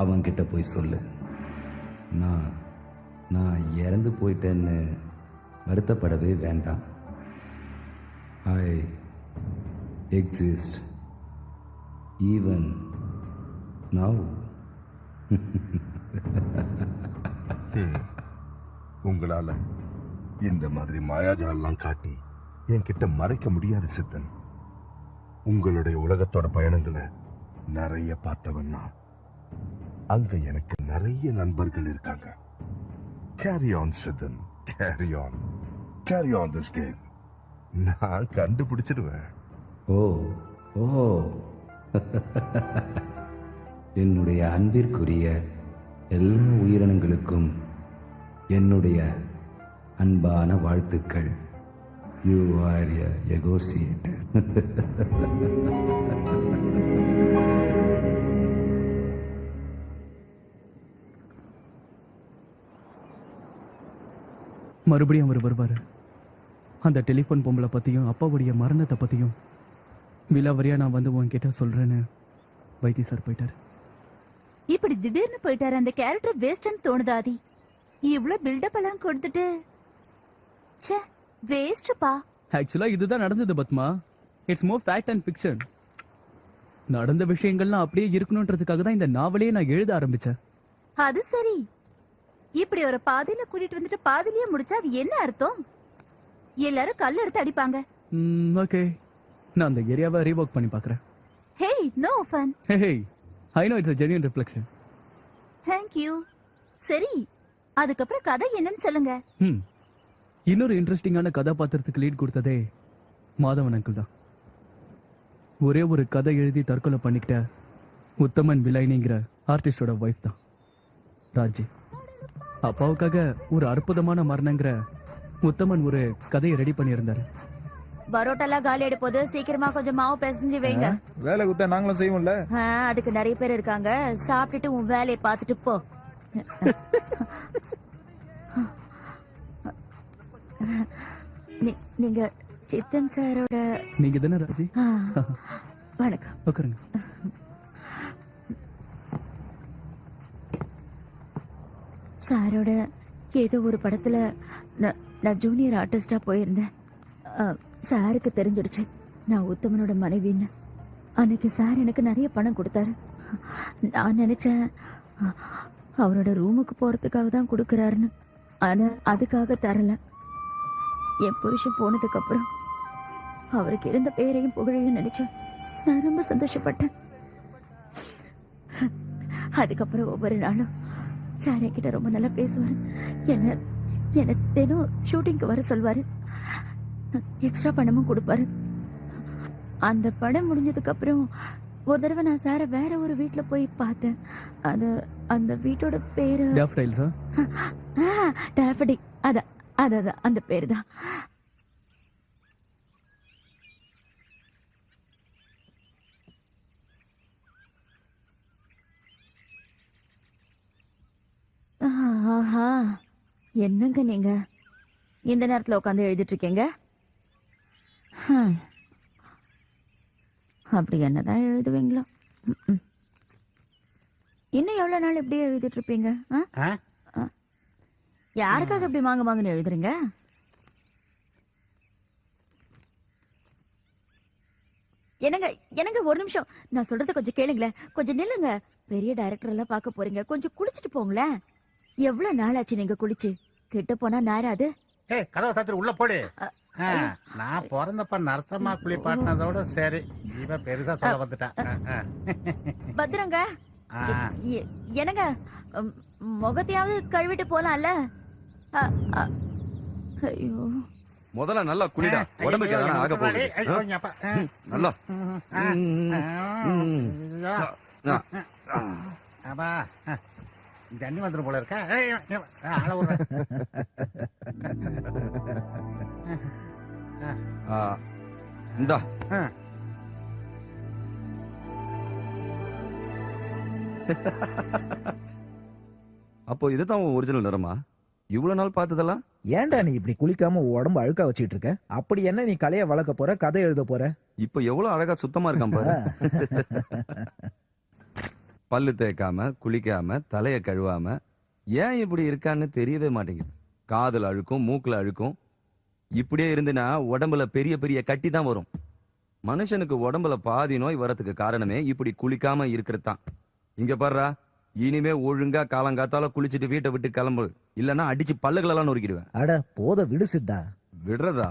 அவன்கிட்ட போய் சொல்லு, நான் இறந்து போயிட்டேன்னு வருத்தப்படவே வேண்டாம். ஐ எக்ஸிஸ்ட் ஈவன் நவ். உங்களால இந்த மாதிரி மாயாஜாலெல்லாம் காட்டி என்கிட்ட மறைக்க முடியாது சித்தன். உங்களுடைய உலகத்தோட பயணங்களை நிறைய பார்த்தவன்னா அங்க எனக்கு நிறைய நண்பர்கள் இருக்காங்க. Carry on Siddhan, carry on, carry on this game. நான் கண்டுபிடிச்சிடுவேன். ஓ ஓ என்னுடைய அன்பிற்குரிய எல்லா உயிரினங்களுக்கும் என்னுடைய அன்பான வாழ்த்துக்கள். You are a negotiator. மறுபடியும் அவர் வருவாரு. அந்த டெலிஃபோன் பொம்பளை பத்தியும் அப்பாவுடைய மரணத்தை பத்தியும் விலாவரியா நான் வந்து உன்கிட்ட சொல்றேன்னு வைத்தி சார் போயிட்டாரு. இப்படி திடீர்னு போயிட்டாரு. அந்த கேரக்டர் வேஸ்ட்னு தோணுதா? ஆதி இவ்வளவு பில்டப் எல்லாம் கொடுத்துட்டு ச்சே வேஸ்ட்பா. ஆக்சுவலா இதுதான் நடந்தது Padma. It's more fact and fiction. நடந்த விஷயங்கள்லாம் அப்படியே இருக்கணும்ன்றதுக்காக தான் இந்த நாவலையே நான் எழுத ஆரம்பிச்சேன். அது சரி. இப்படி ஒரு பாதியில கூட்டிட்டு வந்துட்டு பாதியிலேயே முடிச்சா அது என்ன அர்த்தம்? எல்லாரும் கல் எடுத்து அடிப்பாங்க. ஓகே, நான் அந்த ஏரியாவை ரீவொர்க் பண்ணி பார்க்கறேன். Hey no fun. Hey I know it's a genuine reflection. Thank you. சரி, அதுக்கப்புறம் கதை என்னன்னு சொல்லுங்க. இன்னொரு இன்ட்ரெஸ்டிங்கான கதாபாத்திரத்துக்கு லீட் கொடுத்ததே மாதவன் அங்கிள் தான். ஒரே ஒரு கதை எழுதி தற்கொலை பண்ணிக்கிட்ட உத்தமன் விலைனிங்கிற ஆர்டிஸ்டோட வைஃப் தான் ராஜி. அப்பாவுக்காக ஒரு அற்புதமான மரணங்கிற உத்தமன் ஒரு கதையை ரெடி பண்ணியிருந்தாரு. பரோட்டெல்லாம் காலி ஆயிட போது சீக்கிரமா கொஞ்சம் மாவு பிசைஞ்சு வைங்க. வேலை குத்தா நாங்களும் செய்வோம்ல. அதுக்கு நிறைய பேர் இருக்காங்க. சாப்பிட்டுட்டு உன் வேலையை பார்த்துட்டு போ. நீங்க சித்தன் சாரோட நீங்க தானே ராஜி? வணக்கம். உட்காருங்க. சாரோட ஏதோ ஒரு படத்துல நான் ஜூனியர் ஆர்டிஸ்டா போயிருந்தேன். சாருக்கு தெரிஞ்சிடுச்சு நான் உத்தமனோட மனைவின்னு. அன்னைக்கு சார் எனக்கு நிறைய பணம் கொடுத்தாரு. நான் நினைச்சேன் அவரோட ரூமுக்கு போறதுக்காக தான் கொடுக்கறாருன்னு. ஆனா அதுக்காக தரல. என் புருஷன் போனதுக்கு அப்புறம் அவருக்கு இருந்த பேரையும் புகழையும் நினைச்சேன். நான் ரொம்ப சந்தோஷப்பட்டேன். அதுக்கப்புறம் ஒவ்வொரு நாளும் சார் என்கிட்ட ரொம்ப நல்லா பேசுவாரு. என்ன தினம் ஷூட்டிங்க்கு வர சொல்வாரு. எக்ஸ்ட்ரா பணமும் கொடுப்பாரு. அந்த படம் முடிஞ்சதுக்கு அப்புறம் ஒரு தடவை நான் சார வேற ஒரு வீட்டுல போய் பார்த்தேன். அந்த வீட்டோட பேரு டாஃபடைல்ஸா? டாஃபடி. அதான் அந்த பேரு தான். என்னங்க நீங்க இந்த நேரத்துல உட்காந்து எழுதிட்டு இருக்கீங்க? அப்படி என்னதான் எழுதுவீங்களோ? இன்னும் எவ்வளவு நாள் இப்படியே எழுதிட்டு இருப்பீங்க? யாருக்காக இப்படி மாங்கன்னு எழுதுறீங்க? என்னங்க ஒரு நிமிஷம், நான் சொல்றத கொஞ்சம் கேளுங்களேன். கொஞ்சம் நில்லுங்க. பெரிய டைரக்டர் எல்லாம் பார்க்க போறீங்க, கொஞ்சம் குளிச்சுட்டு போங்களேன். எவ்வளவு நாள் ஆச்சு நீங்க குளிச்சு? கிட்ட போனா நேராது. கதவை சாத்திர உள்ள போடு. நான் பிறந்தப்ப நரசம்மா குளிப்பாட்டினதோட சரி, இவ பெருசா சொல்ல வந்துட்டா. பத்திரங்க. என்னங்க முகத்தையாவது கழுவிட்டு போலாம்ல? ஐயோ, முதல்ல நல்லா குளிடா, உடம்புக்கு எதனா ஆக போகுது. நல்லா அப்பா ஜன்னி வந்துடும் போல இருக்கா. இந்தா அப்போ இதுதான் ஒரிஜினல் நிறமா? இவ்வளவு நாள் பார்த்ததெல்லாம்? ஏன்டா நீ இப்படி குளிக்காம உடம்பு அழுக்கா வச்சிட்டு இருக்க? அப்படி என்ன நீ கலைய வளர்க்க போற, கதை எழுத போற? இப்ப எவ்வளவு அழகா சுத்தமா இருக்கான் பாரு. பல்லு தேய்க்காம, குளிக்காம, தலைய கழுவாம ஏன் இப்படி இருக்கான்னு தெரியவே மாட்டேங்குது. காதுல அழுக்கும், மூக்குல அழுக்கும். இப்படியே இருந்துனா உடம்புல பெரிய பெரிய கட்டி தான் வரும். மனுஷனுக்கு உடம்புல பாதி நோய் வரதுக்கு காரணமே இப்படி குளிக்காம இருக்கிறது தான். இங்க பாருடா, இனிமே ஒழுங்கா காலங்காத்தால குளிச்சுட்டு வீட்டை விட்டு கிளம்பு, இல்லன்னா அடிச்சு பல்லுகளெல்லாம் நொறுக்கிடுவேன். அட போத விடு சித்தா. விடுறதா?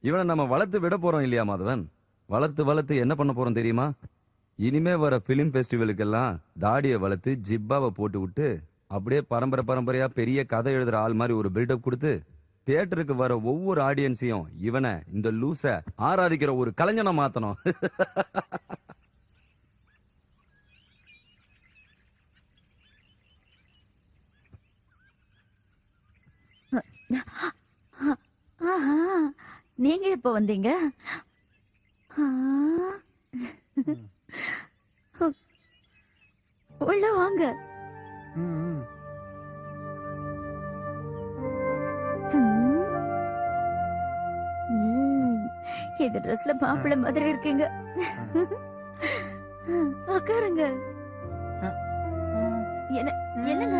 இவனை நம்ம வளர்த்து விட போறோம் இல்லையா மாதவன்? வளர்த்து என்ன பண்ண போறோம் தெரியுமா? இனிமே வர பிலிம் ஃபெஸ்டிவலுக்கெல்லாம் தாடியை வளர்த்து ஜிப்பாவை போட்டு விட்டு அப்படியே பரம்பரையா பெரிய கதை எழுதுற ஆள் மாதிரி ஒரு பில்டப் கொடுத்து தியேட்டருக்கு வர ஒவ்வொரு ஆடியன்ஸையும் இவனை, இந்த லூச ஆராதிக்கிற ஒரு கலைஞனை மாத்தணும். நீங்க எப்ப வந்தீங்க? உள்ள வாங்க. இந்த ட்ரெஸ்ல மாப்பிள்ளை மாதிரி இருக்கீங்க. உட்காருங்க. என்னங்க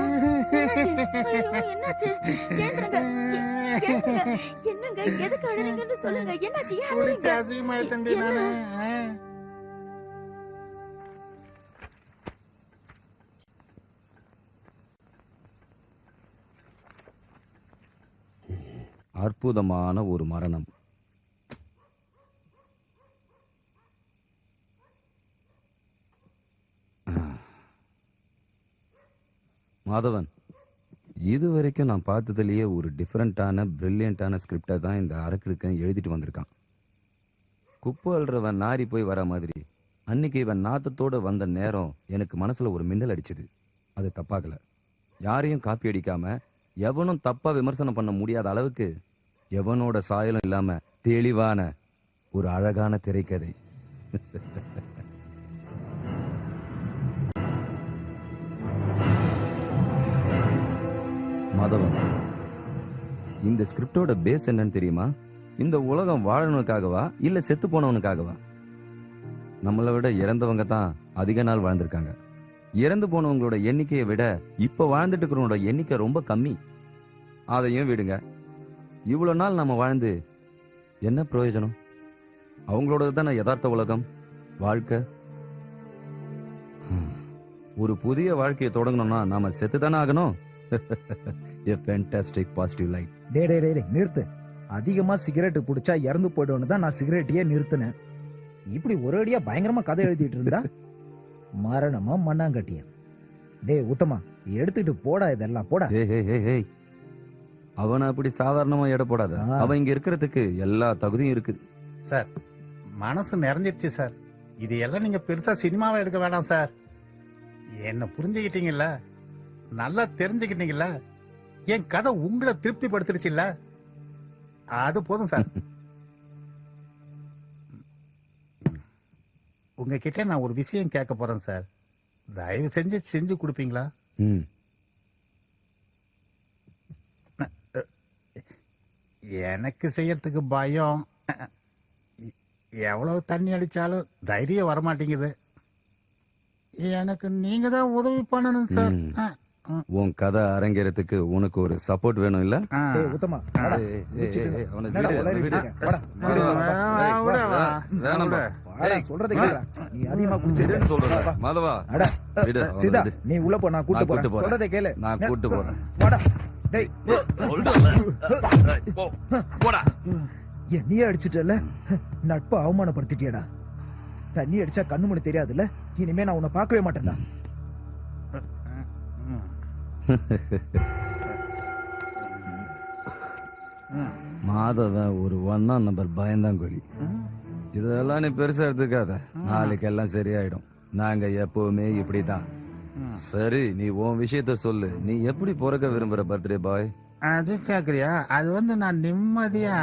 என்னாச்சு? எழுந்துருங்க. என்னங்க எதுக்கு அழுறீங்கன்னு சொல்லுங்க. என்னாச்சு? அற்புதமான ஒரு மரணம். மாதவன், இது வரைக்கும் நான் பார்த்ததுலேயே ஒரு டிஃப்ரெண்டான பிரில்லியண்டான ஸ்கிரிப்டை தான் இந்த அரக்கிருக்கன் எழுதிட்டு வந்திருக்கான். குப்பை அல்றவன் நாரி போய் வர மாதிரி அன்னைக்கு இவன் நாத்தத்தோடு வந்த நேரம் எனக்கு மனசுல ஒரு மின்னல் அடிச்சது. அது தப்பாகல. யாரையும் காப்பி அடிக்காம எவனும் தப்பா விமர்சனம் பண்ண முடியாத அளவுக்கு எவனோட சாயலும் இல்லாம தெளிவான ஒரு அழகான திரைக்கதை. மாதவன், இந்த ஸ்கிரிப்டோட பேஸ் என்னன்னு தெரியுமா? இந்த உலகம் வாழணுக்காகவா இல்ல செத்து போனவனுக்காகவா? நம்மளை விட இறந்தவங்க தான் அதிக நாள் வாழ்ந்திருக்காங்க. இறந்து போனவங்களோட எண்ணிக்கையை விட இப்ப வாழ்ந்துட்டு இருக்கிறவங்களோட எண்ணிக்கை ரொம்ப கம்மி. அதையும் விடுங்க, இவ்வளவு நாள் நம்ம வாழ்ந்து என்ன பிரயோஜனம்? அவங்களோட தானே யதார்த்த உலகம், வாழ்க்கை. ஒரு புதிய வாழ்க்கையை தொடங்கணும்னா நாம செத்து தானே ஆகணும். A fantastic positive light. டே நிறுத்து. அதிகமா சிகரெட் குடிச்சா இறந்து போயிடும்னு தான் நான் சிகரெட்டையே நிறுத்தினேன். இப்படி ஒரு அடியா பயங்கரமா கதை எழுதிட்டு இருந்தா மரணமா மண்ணாங்கட்டியன். டே உத்தமா, எடுத்துட்டு போடா, இதெல்லாம் போடா. அவனை அப்படி சாதாரணமா எடை போடாத. அவன் இங்க இருக்கிறதுக்கு எல்லா தகுதியும் இருக்குது. சார், மனசு நிறைஞ்சிருச்சு சார். இது எல்லாம் நீங்க பெருசா சினிமாவை எடுக்க வேணாம் சார். என்ன புரிஞ்சுக்கிட்டீங்கல்ல, நல்லா தெரிஞ்சுக்கிட்டீங்கல்ல, என் கதை உங்களை திருப்தி படுத்துருச்சு இல்ல, அது போதும் சார். உங்ககிட்ட நான் ஒரு விஷயம் கேட்க போறேன் சார். தயவு செஞ்சு கொடுப்பீங்களா? எனக்கு செய்யறதுக்கு பயம். எவ்வளவு தண்ணி அடிச்சாலும் தைரியம் வரமாட்டேங்குது. எனக்கு நீங்க தான் உதவி பண்ணணும் சார். உன் கதை அரங்கேறதுக்கு உனக்கு ஒரு சப்போர்ட் வேணும் இல்ல? உத்தமா, மாதவா, நீ உள்ள போ, நான் கூட்டு போறேன். சொல்றதை கேளு, நான் கூட்டு போறேன். என்னையே அடிச்சிட்டல, நட்பை அவமானப்படுத்திட்டியடா. தண்ணி அடிச்சா கண்ணு மணி தெரியாதுல்ல, இனிமே நான் உன்னை பார்க்கவே மாட்டேன்டா. மாதவன் ஒரு 1 நம்பர் பயந்தாங்கொழி. இதெல்லாம் நீ பெருசா எடுத்துக்காத, நாளைக்கு எல்லாம் சரியாயிடும். நாங்க எப்பவுமே இப்படிதான். சரி, நீ உன் விஷயத்த சொல்லு. நீ எப்படி பிறக்க விரும்புற பர்த்டே பாய்? அது கேக்குறியா? அது நான் நிம்மதியா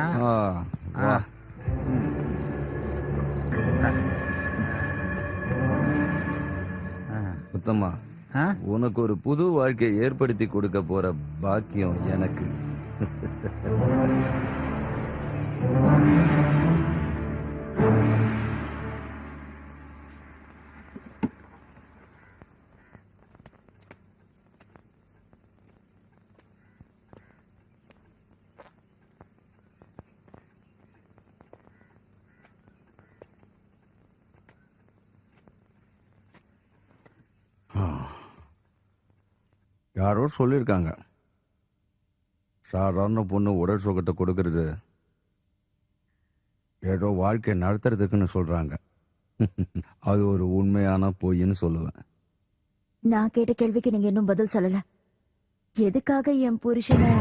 உத்தமா, உனக்கு ஒரு புது வாழ்க்கையை ஏற்படுத்தி கொடுக்க போற பாக்கியம் எனக்கு. யாரோ சொல்லியிருக்காங்க, சாதாரண பொண்ணு உடல் சுகத்தை கொடுக்கறது ஏதோ வாழ்க்கை நடத்துறதுக்குன்னு சொல்றாங்க. அது ஒரு உண்மையான பொய்ன்னு சொல்லுவேன். நான் கேட்ட கேள்விக்கு நீங்க இன்னும் பதில் சொல்லல. எதுக்காக என் புருஷனை?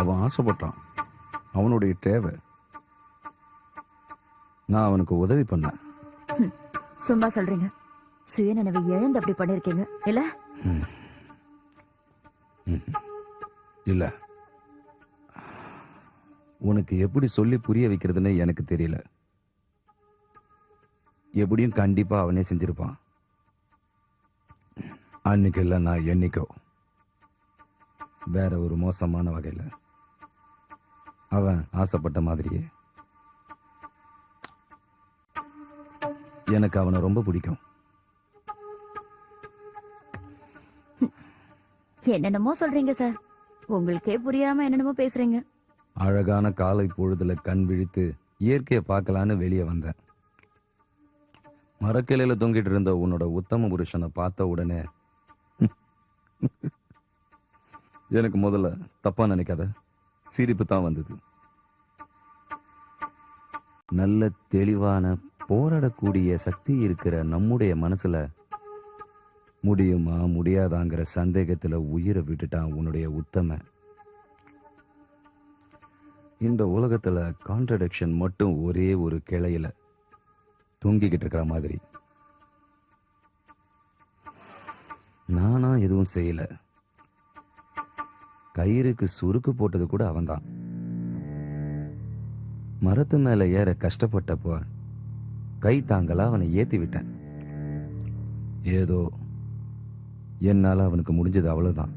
அவன் ஆசைப்பட்டான், அவனுடைய தேவை. நான் அவனுக்கு உதவி பண்ணேன். சும்மா சொல்றீங்க. சுயநினைவை இழந்து அப்படி பண்ணிருக்கீங்க இல்ல? இல்ல, உனக்கு எப்படி சொல்லி புரிய வைக்கிறதுன்னு எனக்கு தெரியல. எப்படியும் கண்டிப்பா அவனே செஞ்சிருப்பான். அன்னைக்கு இல்ல, நான் என்னைக்கோ வேற ஒரு மோசமான வகையில அவன் ஆசைப்பட்ட மாதிரியே. எனக்கு அவனை ரொம்ப பிடிக்கும். என்னென்னமோ சொல்றீங்க சார். உங்களுக்கே புரியாம என்னென்னமோ பேசுறீங்க. அழகான காலை பொழுதுல கண் விழித்து இயற்கையை பார்க்கலான்னு வெளியே வந்தேன். மரக்கிளையில தொங்கிட்டு இருந்த உன்னோட உத்தம புருஷனை பார்த்த உடனே எனக்கு முதல்ல தப்பா நினைக்காத, சிரிப்பு தான் வந்தது. நல்ல தெளிவான போராடக்கூடிய சக்தி இருக்கிற நம்முடைய மனசுல முடியுமா முடியாதாங்கிற சந்தேகத்துல உயிரை விட்டுட்டான் உன்னுடைய உத்தம. இந்த உலகத்துல கான்ட்ரடிக்ஷன் மட்டும் ஒரே ஒரு கிளையில தூங்கிக்கிட்டு இருக்கிற மாதிரி. நானா எதுவும் செய்யல, கயிறுக்கு சுருக்கு போட்டது கூட அவன்தான். மரத்து மேல ஏற கஷ்டப்பட்டப்போ கை தாங்கல அவனை ஏத்தி விட்டேன். ஏதோ என்னால அவனுக்கு முடிஞ்சது அவ்வளவுதான்.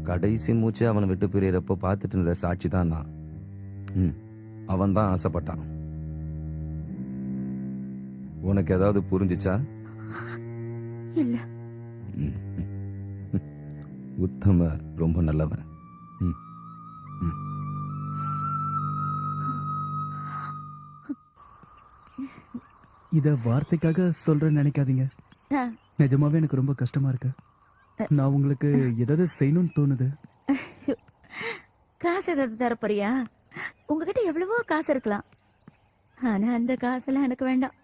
கடைசி மூச்சு அவனை விட்டு பிரியறப்போ பார்த்துட்டு இருந்த சாட்சி தான் நான். அவன் தான் ஆசைப்பட்டான். உனக்கு ஏதாவது புரிஞ்சுச்சா? இல்ல. உத்தம ரொம்ப நல்லவன். இத வார்த்தைக்காக சொல்றேன்னு நினைக்காதீங்க. நிஜமாவே எனக்கு ரொம்ப கஷ்டமா இருக்கு. நான் உங்களுக்கு ஏதாவது செய்யணும்னு தோணுது. காசு ஏதாவது தரப்போறியா? உங்ககிட்ட எவ்வளவோ காசு இருக்கலாம், ஆனா அந்த காசெல்லாம் எனக்கு வேண்டாம்.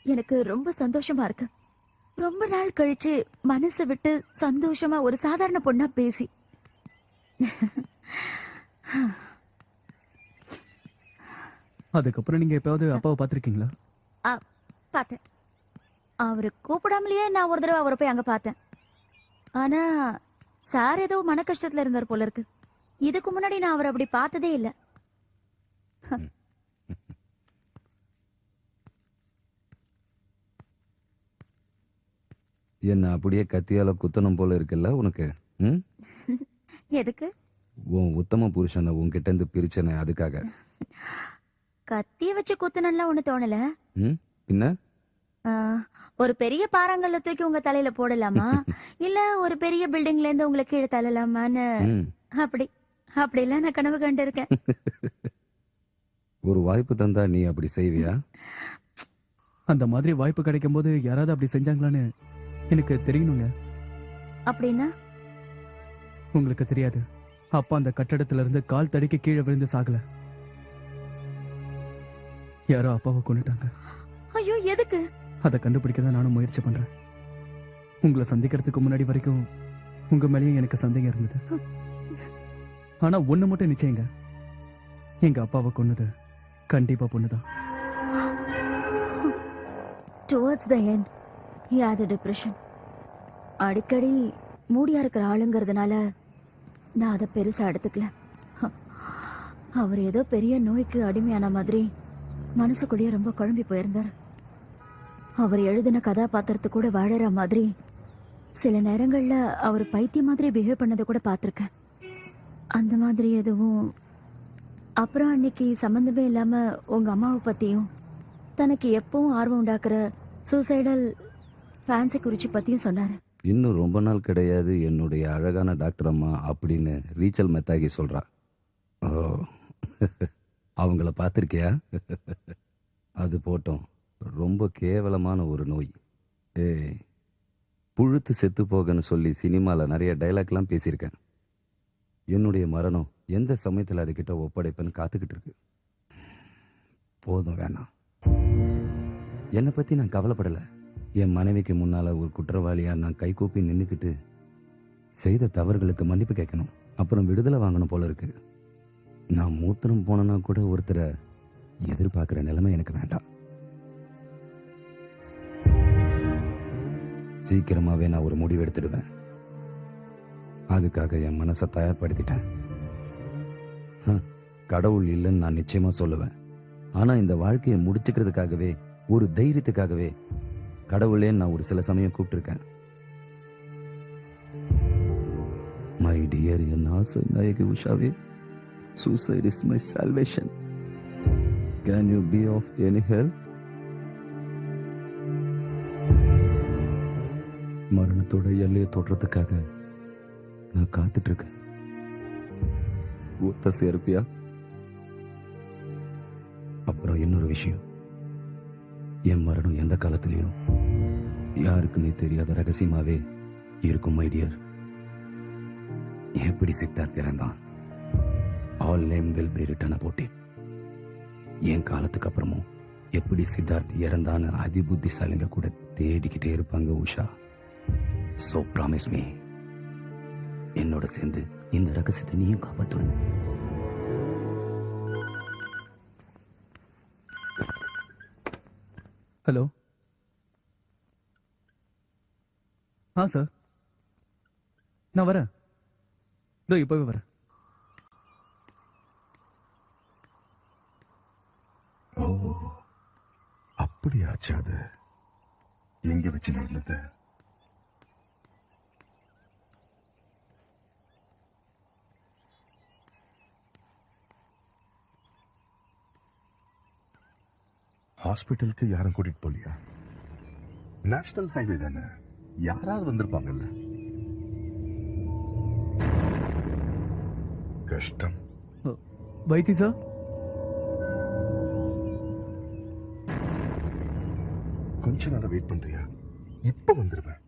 எனக்கு ரொம்ப சந்தோஷமா இருக்கு. ரொம்ப நாள் கழிச்சு மனசை விட்டு சந்தோஷமா ஒரு சாதாரண பொண்ணா பேசி. அதுக்கப்புறம் நீங்க எப்பயாவது அப்பாவை பார்த்திருக்கீங்களா? பார்த்தேன். அவரு கூப்பிடாமலேயே நான் ஒரு தடவை அவரை போய் அங்க பார்த்தேன். ஆனா சார் ஏதோ மன கஷ்டத்துல இருந்தார் போல இருக்கு. இதுக்கு முன்னாடி நான் அவரை அப்படி பார்த்ததே இல்ல. என்ன அப்படியே கத்தியால குத்தணும் போல இருக்குல்ல உனக்கு? எதுக்கு? உன் உத்தம புருஷனை உன்கிட்ட இருந்து பிரிச்சனே அதுக்காக. கத்திய வச்சு குத்தணும்லாம் ஒண்ணு தோணல. பின்ன ஒரு பெரிய பாறாங்கல்ல தூக்கி உங்க தலையில போடலாமா, இல்ல ஒரு பெரிய பில்டிங்ல இருந்து உங்களை கீழே தள்ளலாமான்னு அப்படிலாம் நான் கனவு கண்டு இருக்கேன். ஒரு வாய்ப்பு தந்தா நீ அப்படி செய்வியா? அந்த மாதிரி வாய்ப்பு கிடைக்கும் போது யாராவது அப்படி செஞ்சாங்களான்னு எனக்கு தெரியணுங்க. அப்படின்னா? உங்களுக்கு தெரியாது, அப்பா அந்த கட்டடத்துல இருந்து கால் தடிக்க கீழே விழுந்து சாகல. யாரோ அப்பாவை கொண்டுட்டாங்க. ஐயோ, எதுக்கு? அதை கண்டுபிடிக்க தான் நானும் முயற்சி பண்றேன். உங்களை சந்திக்கிறதுக்கு முன்னாடி வரைக்கும் உங்க மேலேயும் எனக்கு சந்தேகம் இருந்தது. ஆனா ஒண்ணு மட்டும் நிச்சயங்க, எங்க அப்பாவை கொன்னது கண்டிப்பா பொண்ணுதான். Towards the end, he had a depression. அடிக்கடி மூடியா இருக்கிற ஆளுங்கிறதுனால நான் அதை பெருசா எடுத்துக்கல. அவர் ஏதோ பெரிய நோய்க்கு அடிமையான மாதிரி மனசுக்குள்ளேயே ரொம்ப குழம்பி போயிருந்தார். அவர் எழுதின கதாபாத்திரத்து கூட வாழற மாதிரி சில நேரங்கள்ல அவர் பைத்தியம் மாதிரி பிஹேவ் பண்ணதை கூட பார்த்துருக்கேன். அந்த மாதிரி எதுவும். அப்புறம் அன்னைக்கு சம்பந்தமே இல்லாம உங்க அம்மாவை பத்தியும் தனக்கு எப்பவும் ஆர்வம் உண்டாக்குற சூசைடல் ஃபேன்சி குறிச்சி பத்தியும் சொன்னாரு. இன்னும் ரொம்ப நாள் கிடையாது என்னுடைய அழகான டாக்டர் அம்மா அப்படின்னு ரீச்சல் மெத்தாகி சொல்றா. ஓ, அவங்கள பார்த்திருக்கியா? அது போட்டோம், ரொம்ப கேவலமான ஒரு நோய். புழுத்து செத்து போகன்னு சொல்லி சினிமால நிறைய டைலாக்லாம் பேசியிருக்கேன். என்னுடைய மரணம் எந்த சமயத்தில் அதுகிட்ட ஒப்படைப்பேன்னு காத்துக்கிட்டு இருக்கு. போதும், வேணாம். என்னை பத்தி நான் கவலைப்படலை. என் மனைவிக்கு முன்னால ஒரு குற்றவாளியா நான் கைகூப்பி நின்றுக்கிட்டு செய்த தவறுகளுக்கு மன்னிப்பு கேட்கணும், அப்புறம் விடுதலை வாங்கணும் போல இருக்கு. நான் மூத்திரம் போனேன்னா கூட ஒருத்தரை எதிர்பார்க்கிற நிலைமை எனக்கு வேண்டாம். சீக்கிரமாவே நான் ஒரு முடிவு எடுத்துடுவேன். அதுக்காக என் மனசை தயார்படுத்திட்டேன். கடவுள் இல்லைன்னு நான் நிச்சயமா சொல்லுவேன். ஆனா இந்த வாழ்க்கையை முடிச்சுக்கிறதுக்காகவே, ஒரு தைரியத்துக்காகவே கடவுளே நான் ஒரு சில சமயம் கூப்பிட்டிருக்கேன். மை டியர் என் ஆசை நாயகி உஷாவே, suicide is my salvation. Can you be of any help? மரணத்தோட எல்லையை தொடுறதுக்காக நான் காத்துட்டு இருக்கேன். ஒத்த சேர்ப்பியா? அப்புறம் இன்னொரு விஷயம், என் மரணம் எந்த காலத்திலையும் யாருக்குமே தெரியாத ரகசியமாவே இருக்கும். மை டியர், எப்படி சித்தார்த் இறந்தான், all name will be written about it. என் காலத்துக்கு அப்புறமும் எப்படி சித்தார்த் இறந்தான்னு அதி புத்திசாலிங்க கூட தேடிக்கிட்டே இருப்பாங்க உஷா. சோ ப்ராமிஸ் மீ, என்னோட சேர்ந்து இந்த ரகசியத்தை நீயும் காப்பாற்றுவேன். ஹலோ. சார், நான் வரேன். இதோ இப்பவே வரேன். ஓ, அப்படியாச்சு. அது எங்க வச்சு நடந்தது? ஹாஸ்பிட்டலுக்கு யாரும் கூட்டிட்டு போலியா? நேஷனல் ஹைவே தானே, யாராவது வந்திருப்பாங்கல்ல. கஷ்டம். வைத்தி சார், கொஞ்ச நேரம் வெயிட் பண்றியா? இப்ப வந்துருவேன்.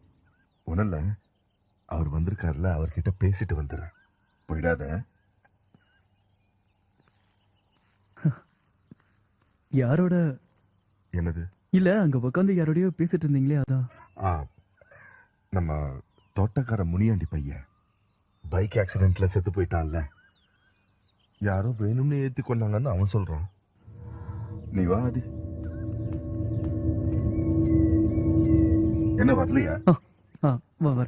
ஒண்ணுல அவர் வந்திருக்காருல, அவர்கிட்ட பேசிட்டு வந்துடுறேன். போயிடாத. யாரோட? என்னது? இல்ல, அங்க உட்காந்து யாரோடய பேசிட்டு இருந்தீங்களே, அதான். நம்ம தோட்டக்கார முனியாண்டி பையன் பைக் ஆக்சிடென்ட்ல செத்து போயிட்டான்ல, யாரோ வேணும்னு ஏத்தி கொண்டாங்கன்னு அவன் சொல்றான். நீ வா ஆதி. என்ன வரலையா? வர.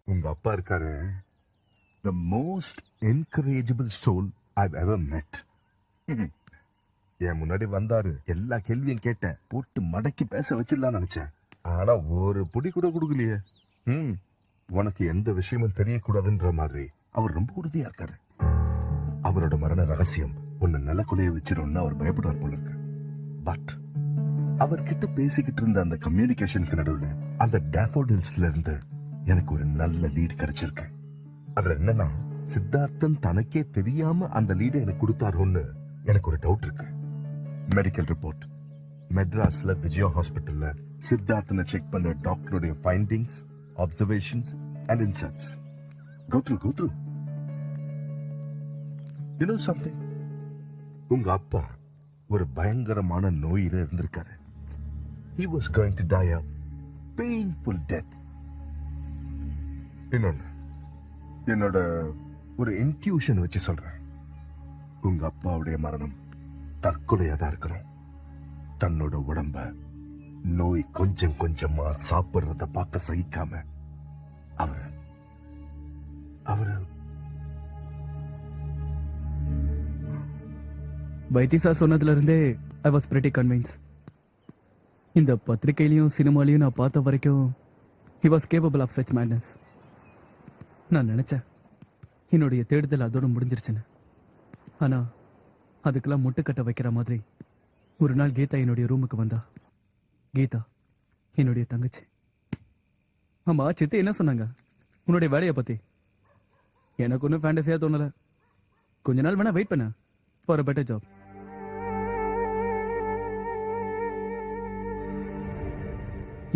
உங்க அப்பா இருக்காரு, the most encourageable soul I've ever met. என் முன்னாடி வந்தாரு, எல்லா கேள்வியும் கேட்டேன், போட்டு மடக்கி பேச வச்சிடலாம் நினைச்சேன். ஆனா ஒரு புடி கூட கொடுக்கலையே. உனக்கு எந்த விஷயமும் தெரியக்கூடாதுன்ற மாதிரி அவர் ரொம்ப உறுதியா இருக்காரு. அவரோட மரண ரகசியம் உன்னை நிலக்குலைய வச்சிரும்னு அவர் பயப்படுறார் போல இருக்கு. பட் அவர்கிட்ட பேசிக்கிட்டு இருந்த அந்த கம்யூனிகேஷனுக்கு நடுவுல அந்த டேஃபோடில்ஸ்ல இருந்து எனக்கு ஒரு நல்ல லீடு கிடைச்சிருக்கு. அதுல என்னன்னா, சித்தார்த்தன் தனக்கே தெரியாம அந்த லீடை எனக்கு கொடுத்தாருன்னு எனக்கு ஒரு டவுட் இருக்கு. மெடிக்கல் ரிப்போர்ட், மெட்ராஸ்ல விஜயா ஹாஸ்பிட்டல்ல சித்தார்த்தனை செக் பண்ண டாக்டருடைய findings, observations and insights. Go through. You know something? உங்க அப்பா ஒரு பயங்கரமான நோயில இருந்திருக்காரு. He was going to die a painful death. இன்னொன்னு, என்னோட ஒரு இன்ட்யூஷன் வச்சு சொல்றேன். உங்க அப்பாவுடைய மரணம் தற்கொலையா தான் இருக்கணும். தன்னோட உடம்ப நோய் கொஞ்சம் கொஞ்சமா சாப்பிடுறத பார்க்க சகிக்காம அவரு வைத்தி சார் சொன்னதுல இருந்தே ஐ வாஸ் பிரிட்டி கன்வின்ஸ். இந்த பத்திரிகையிலையும் சினிமாலையும் நான் பார்த்த வரைக்கும் he was capable of such madness. நான் நினைச்சேன் என்னுடைய தேடுதல் அதோடு முடிஞ்சிருச்சுன்னு. ஆனா அதுக்கெல்லாம் முட்டுக்கட்டை வைக்கிற மாதிரி ஒரு நாள் கீதா என்னுடைய ரூமுக்கு வந்தா. கீதா என்னுடைய தங்கச்சி. ஆமா, சித்தி என்ன சொன்னாங்க உன்னுடைய வேலையை பத்தி? எனக்கு ஒன்றும் ஃபேண்டஸியா தோணல. கொஞ்ச நாள் வேணா வெயிட் பண்ண ஃபார் அ பெட்டர் ஜாப்.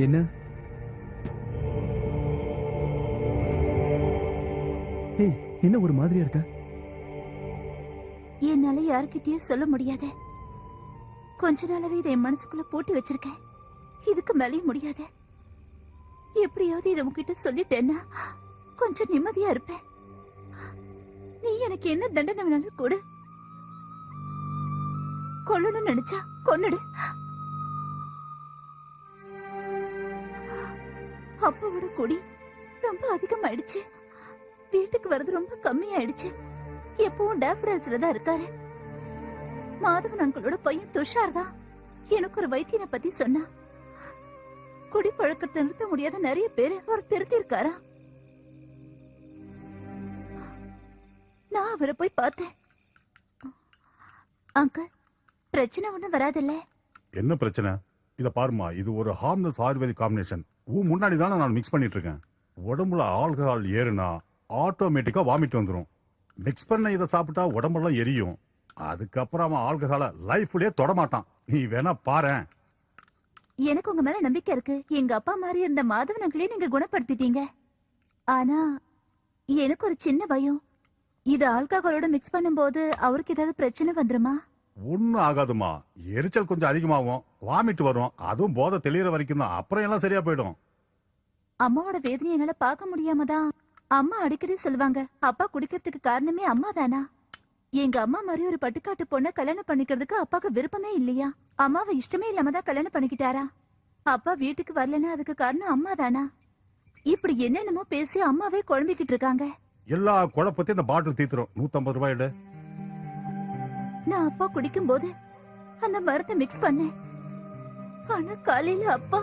என்ன என்ன ஒரு மாதிரியா இருக்க? என்னால யாருக்கிட்டயும் சொல்ல முடியாத கொஞ்ச நாளாவே இதை என் மனசுக்குள்ள போட்டு வச்சிருக்கேன். இதுக்கு மேலேயும் முடியாது. எப்படியாவது இதை உங்ககிட்ட சொல்லிட்டேன்னா கொஞ்சம் நிம்மதியா இருப்பேன். நீ எனக்கு என்ன தண்டனை வேணாலும் கொடு. கொல்லணும்னு நினைச்சா கொன்னுடு. அப்பாவோட கொடி ரொம்ப அதிகமாயிடுச்சு. வீட்டுக்கு வர்றது ரொம்ப கம்மியாயிடுச்சு. எப்பவும் டேஃபடில்ஸ்ல தான் இருக்காரு. மாதவன் அங்கிளோட பையன் துஷார் தான் எனக்கு ஒரு வைத்தியனை பத்தி சொன்னா. குடி பழக்கத்தை நிறுத்த முடியாத நிறைய பேர் அவர் திருத்தி இருக்காரா. நான் அவரை போய் பார்த்தேன். அங்கிள், பிரச்சனை ஒண்ணும் வராதுல்ல? என்ன பிரச்சனை? இத பாருமா, இது ஒரு ஹார்ம்லெஸ் ஆயுர்வேதிக் காம்பினேஷன். முன்னாடி தானே நான் மிக்ஸ் பண்ணிட்டு இருக்கேன். உடம்புல ஆல்கஹால் ஏறுனா ஆட்டோமேட்டிக்கா வாமிட் வந்துடும். மிக்ஸ் பண்ண இதை சாப்பிட்டா உடம்பெல்லாம் எரியும். அதுக்கப்புறம் ஆல்கஹால லைஃப்லயே தொடமாட்டான். நீ வேணா பாரேன். எனக்கு உங்க மேல நம்பிக்கை இருக்கு. எங்க அப்பா மாதிரி இருந்த மாதவன் அங்கிளே நீங்க குணப்படுத்திட்டீங்க. ஆனா எனக்கு ஒரு சின்ன பயம். இது ஆல்கஹாலோட மிக்ஸ் பண்ணும்போது அவருக்கு ஏதாவது பிரச்சனை வந்துருமா? ஒன்னும் ஆகாதுமா. எரிச்சல் கொஞ்சம் அதிகமாகும், வாமிட் வரும். அதுவும் போதை தெளிகிற வரைக்கும் தான். அப்புறம் எல்லாம் சரியா போயிடும். அம்மாவோட வேதனை என்னால பார்க்க முடியாமதான் அம்மா அடிக்கடி சொல்லுவாங்க, அப்பா குடிக்கிறதுக்கு காரணமே அம்மா தானா. எங்க அம்மா மாதிரி ஒரு பட்டுக்காட்டு பொண்ணை கல்யாணம் பண்ணிக்கிறதுக்கு அப்பாக்கு விருப்பமே இல்லையா? அம்மாவை இஷ்டமே இல்லாம தான் கல்யாணம் பண்ணிக்கிட்டாரா? அப்பா வீட்டுக்கு வரலன்னா அதுக்கு காரணம் அம்மா தானா? இப்படி என்னென்னமோ பேசி அம்மாவே குழம்பிக்கிட்டு இருக்காங்க. எல்லா குழப்பத்தையும் இந்த பாட்டில் தீத்துரும். 150 ரூபாய் எடு. நான் அப்பா குடிக்கும் போது அந்த மரத்தை மிக்ஸ் பண்ணேன். ஆனா காலையில அப்பா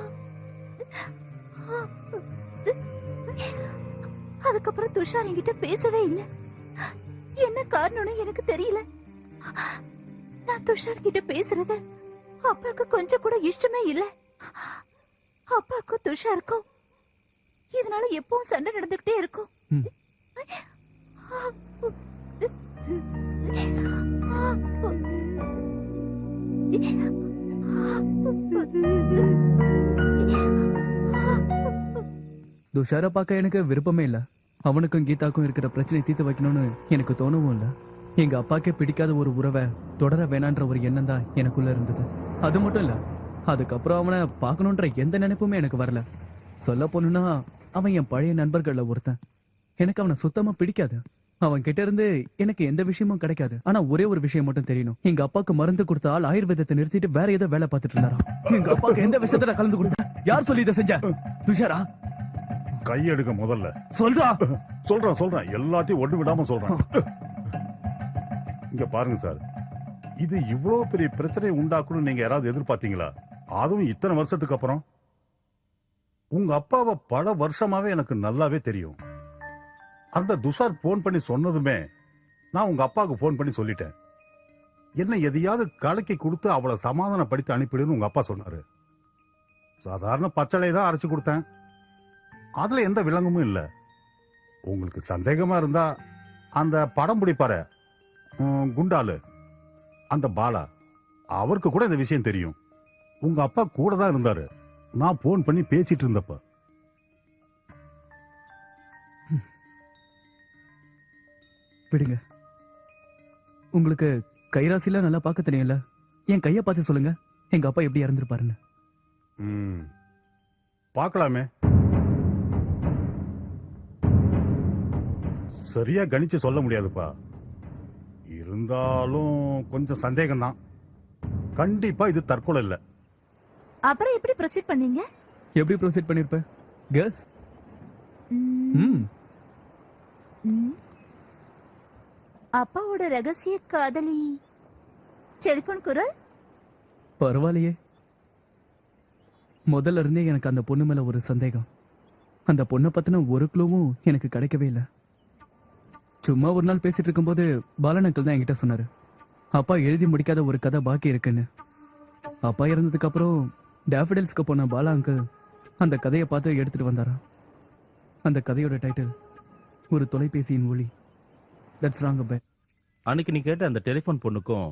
அதுக்கப்புறம் துஷார் என்கிட்ட பேசவே இல்லை. என்ன காரணம்னு எனக்கு தெரியல. நான் துஷார் கிட்ட பேசுறது அப்பாக்கு கொஞ்சம் கூட இஷ்டமே இல்ல. அப்பாக்கும் துஷாருக்கும் இதனால எப்பவும் சண்டை நடந்துகிட்டே இருக்கும். துஷாரை பார்க்க எனக்கு விருப்பமே இல்லை. அவனுக்கும் கீதாக்கும் இருக்கிற பிரச்சனை தீர்த்து வைக்கணும்னு எனக்கு தோணவும் இல்லை. எங்க அப்பாக்கே பிடிக்காத ஒரு உறவை தொடர வேணான்ற ஒரு எண்ணம் தான் எனக்குள்ள இருந்தது. அது மட்டும் இல்ல, அதுக்கப்புறம் அவனை பார்க்கணுன்ற எந்த நினைப்புமே எனக்கு வரல. சொல்ல போனா அவன் என் பழைய நண்பர்கள்ல ஒருத்தன். எனக்கு அவனை சுத்தமா பிடிக்காது. அவன் கிட்ட இருந்து எனக்கு எந்த விஷயமும் கிடைக்காது. ஆனா ஒரே ஒரு விஷயம் மட்டும் தெரியணும். எங்க அப்பாக்கு மருந்து கொடுத்த ஆள் ஆயுர்வேதத்தை நிறுத்திட்டு வேற ஏதோ வேலை பார்த்துட்டு இருந்தாராம். எங்க அப்பாக்கு எந்த விஷயத்துல கலந்து கொடுத்தேன்? யார் சொல்லி இதை செஞ்ச? துஷாரா? கையெடுக்க முதல்ல சொல்றா. சொல்றேன் எல்லாத்தையும் ஒண்ணு விடாம சொல்றேன். இங்க பாருங்க சார், இது இவ்வளவு பெரிய பிரச்சனை உண்டாக்கணும் நீங்க யாராவது எதிர்பார்த்தீங்களா? அதுவும் இத்தனை வருஷத்துக்கு அப்புறம். உங்க அப்பாவை பல வருஷமாவே எனக்கு நல்லாவே தெரியும். அந்த துஷார் போன் பண்ணி சொன்னதுமே நான் உங்க அப்பாவுக்கு போன் பண்ணி சொல்லிட்டேன். என்ன எதையாவது கலக்கி கொடுத்து அவளை சமாதானப்படுத்தி அனுப்பிடுன்னு உங்க அப்பா சொன்னாரு. சாதாரண பச்சளை தான் அரைச்சு கொடுத்தேன். அதுல எந்த விலங்குமும் இல்ல. உங்களுக்கு சந்தேகமா இருந்தா அந்த படம் பிடிப்பாரு குண்டாலு, அந்த பாலா, அவருக்கு கூட இந்த விஷயம் தெரியும். உங்க அப்பா கூட தான் இருந்தாரு நான் போன் பண்ணி பேசிட்டு இருந்தப்ப. விடுங்க. உங்களுக்கு கைராசில நல்லா பார்க்க தெரியும்ல. என் கைய பார்த்து சொல்லுங்க, எங்க அப்பா எப்படி இறந்துருப்பாருன்னு. பார்க்கலாமே. சரியா கணிச்சு சொல்ல முடியாதுப்பா. இருந்தாலும் கொஞ்சம் சந்தேகம் தான். கண்டிப்பா இது தற்கொலை இல்ல. அப்புறம் எப்படி ப்ரொசீட் பண்ணீங்க? எப்படி ப்ரொசீட் பண்ணிருப்ப? கெஸ். அப்பாவோட ரகசிய காதலி டெலிபோன் குரல். பரவாயில்லையே. முதல்ல இருந்தே எனக்கு அந்த பொண்ணு மேல ஒரு சந்தேகம். அந்த பொண்ணை பத்தின ஒரு க்ளூவும் எனக்கு கிடைக்கவே இல்லை. சும்மா ஒரு நாள் பேசிட்டு இருக்கும்போது பாலன் அங்கிள் தான் என்கிட்ட சொன்னாரு, அப்பா எழுதி முடிக்காத ஒரு கதை பாக்கி இருக்குன்னு. அப்பா இறந்ததுக்கு அப்புறம் டேஃபடில்ஸ்க்கு போன பாலா அங்கிள் அந்த கதையை பார்த்து எடுத்துட்டு வந்தாரா. அந்த கதையோட டைட்டில் ஒரு தொலைபேசியின் ஒளி. That's wrong Abhay. அன்னைக்கு நீ கேட்ட அந்த டெலிஃபோன் பொண்ணுக்கும்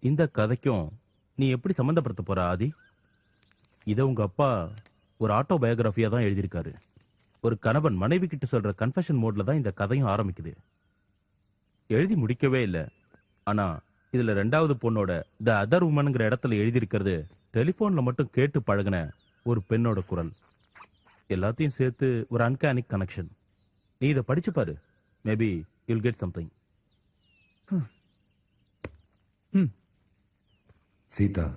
இந்த கதைக்கும் நீ எப்படி சம்மந்தப்படுத்த போற ஆதி? இதை உங்க அப்பா ஒரு ஆட்டோபயோகிராஃபியா தான் எழுதியிருக்காரு. ஒரு கணவன் மனைவி கிட்ட சொல்ற கன்ஃபெஷன் மோட்ல தான் இந்த கதையும் ஆரம்பிக்குது. எழுதி முடிக்கவே இல்லை. ஆனா இதுல ரெண்டாவது பொண்ணோட த அதர் உமன்ங்கிற இடத்துல எழுதியிருக்கிறது டெலிஃபோன்ல மட்டும் கேட்டு பழகின ஒரு பெண்ணோட குரல். எல்லாத்தையும் சேர்த்து ஒரு அன்கானிக் கனெக்ஷன். நீ இதை படிச்சு பாரு. Maybe you'll get something. Sita,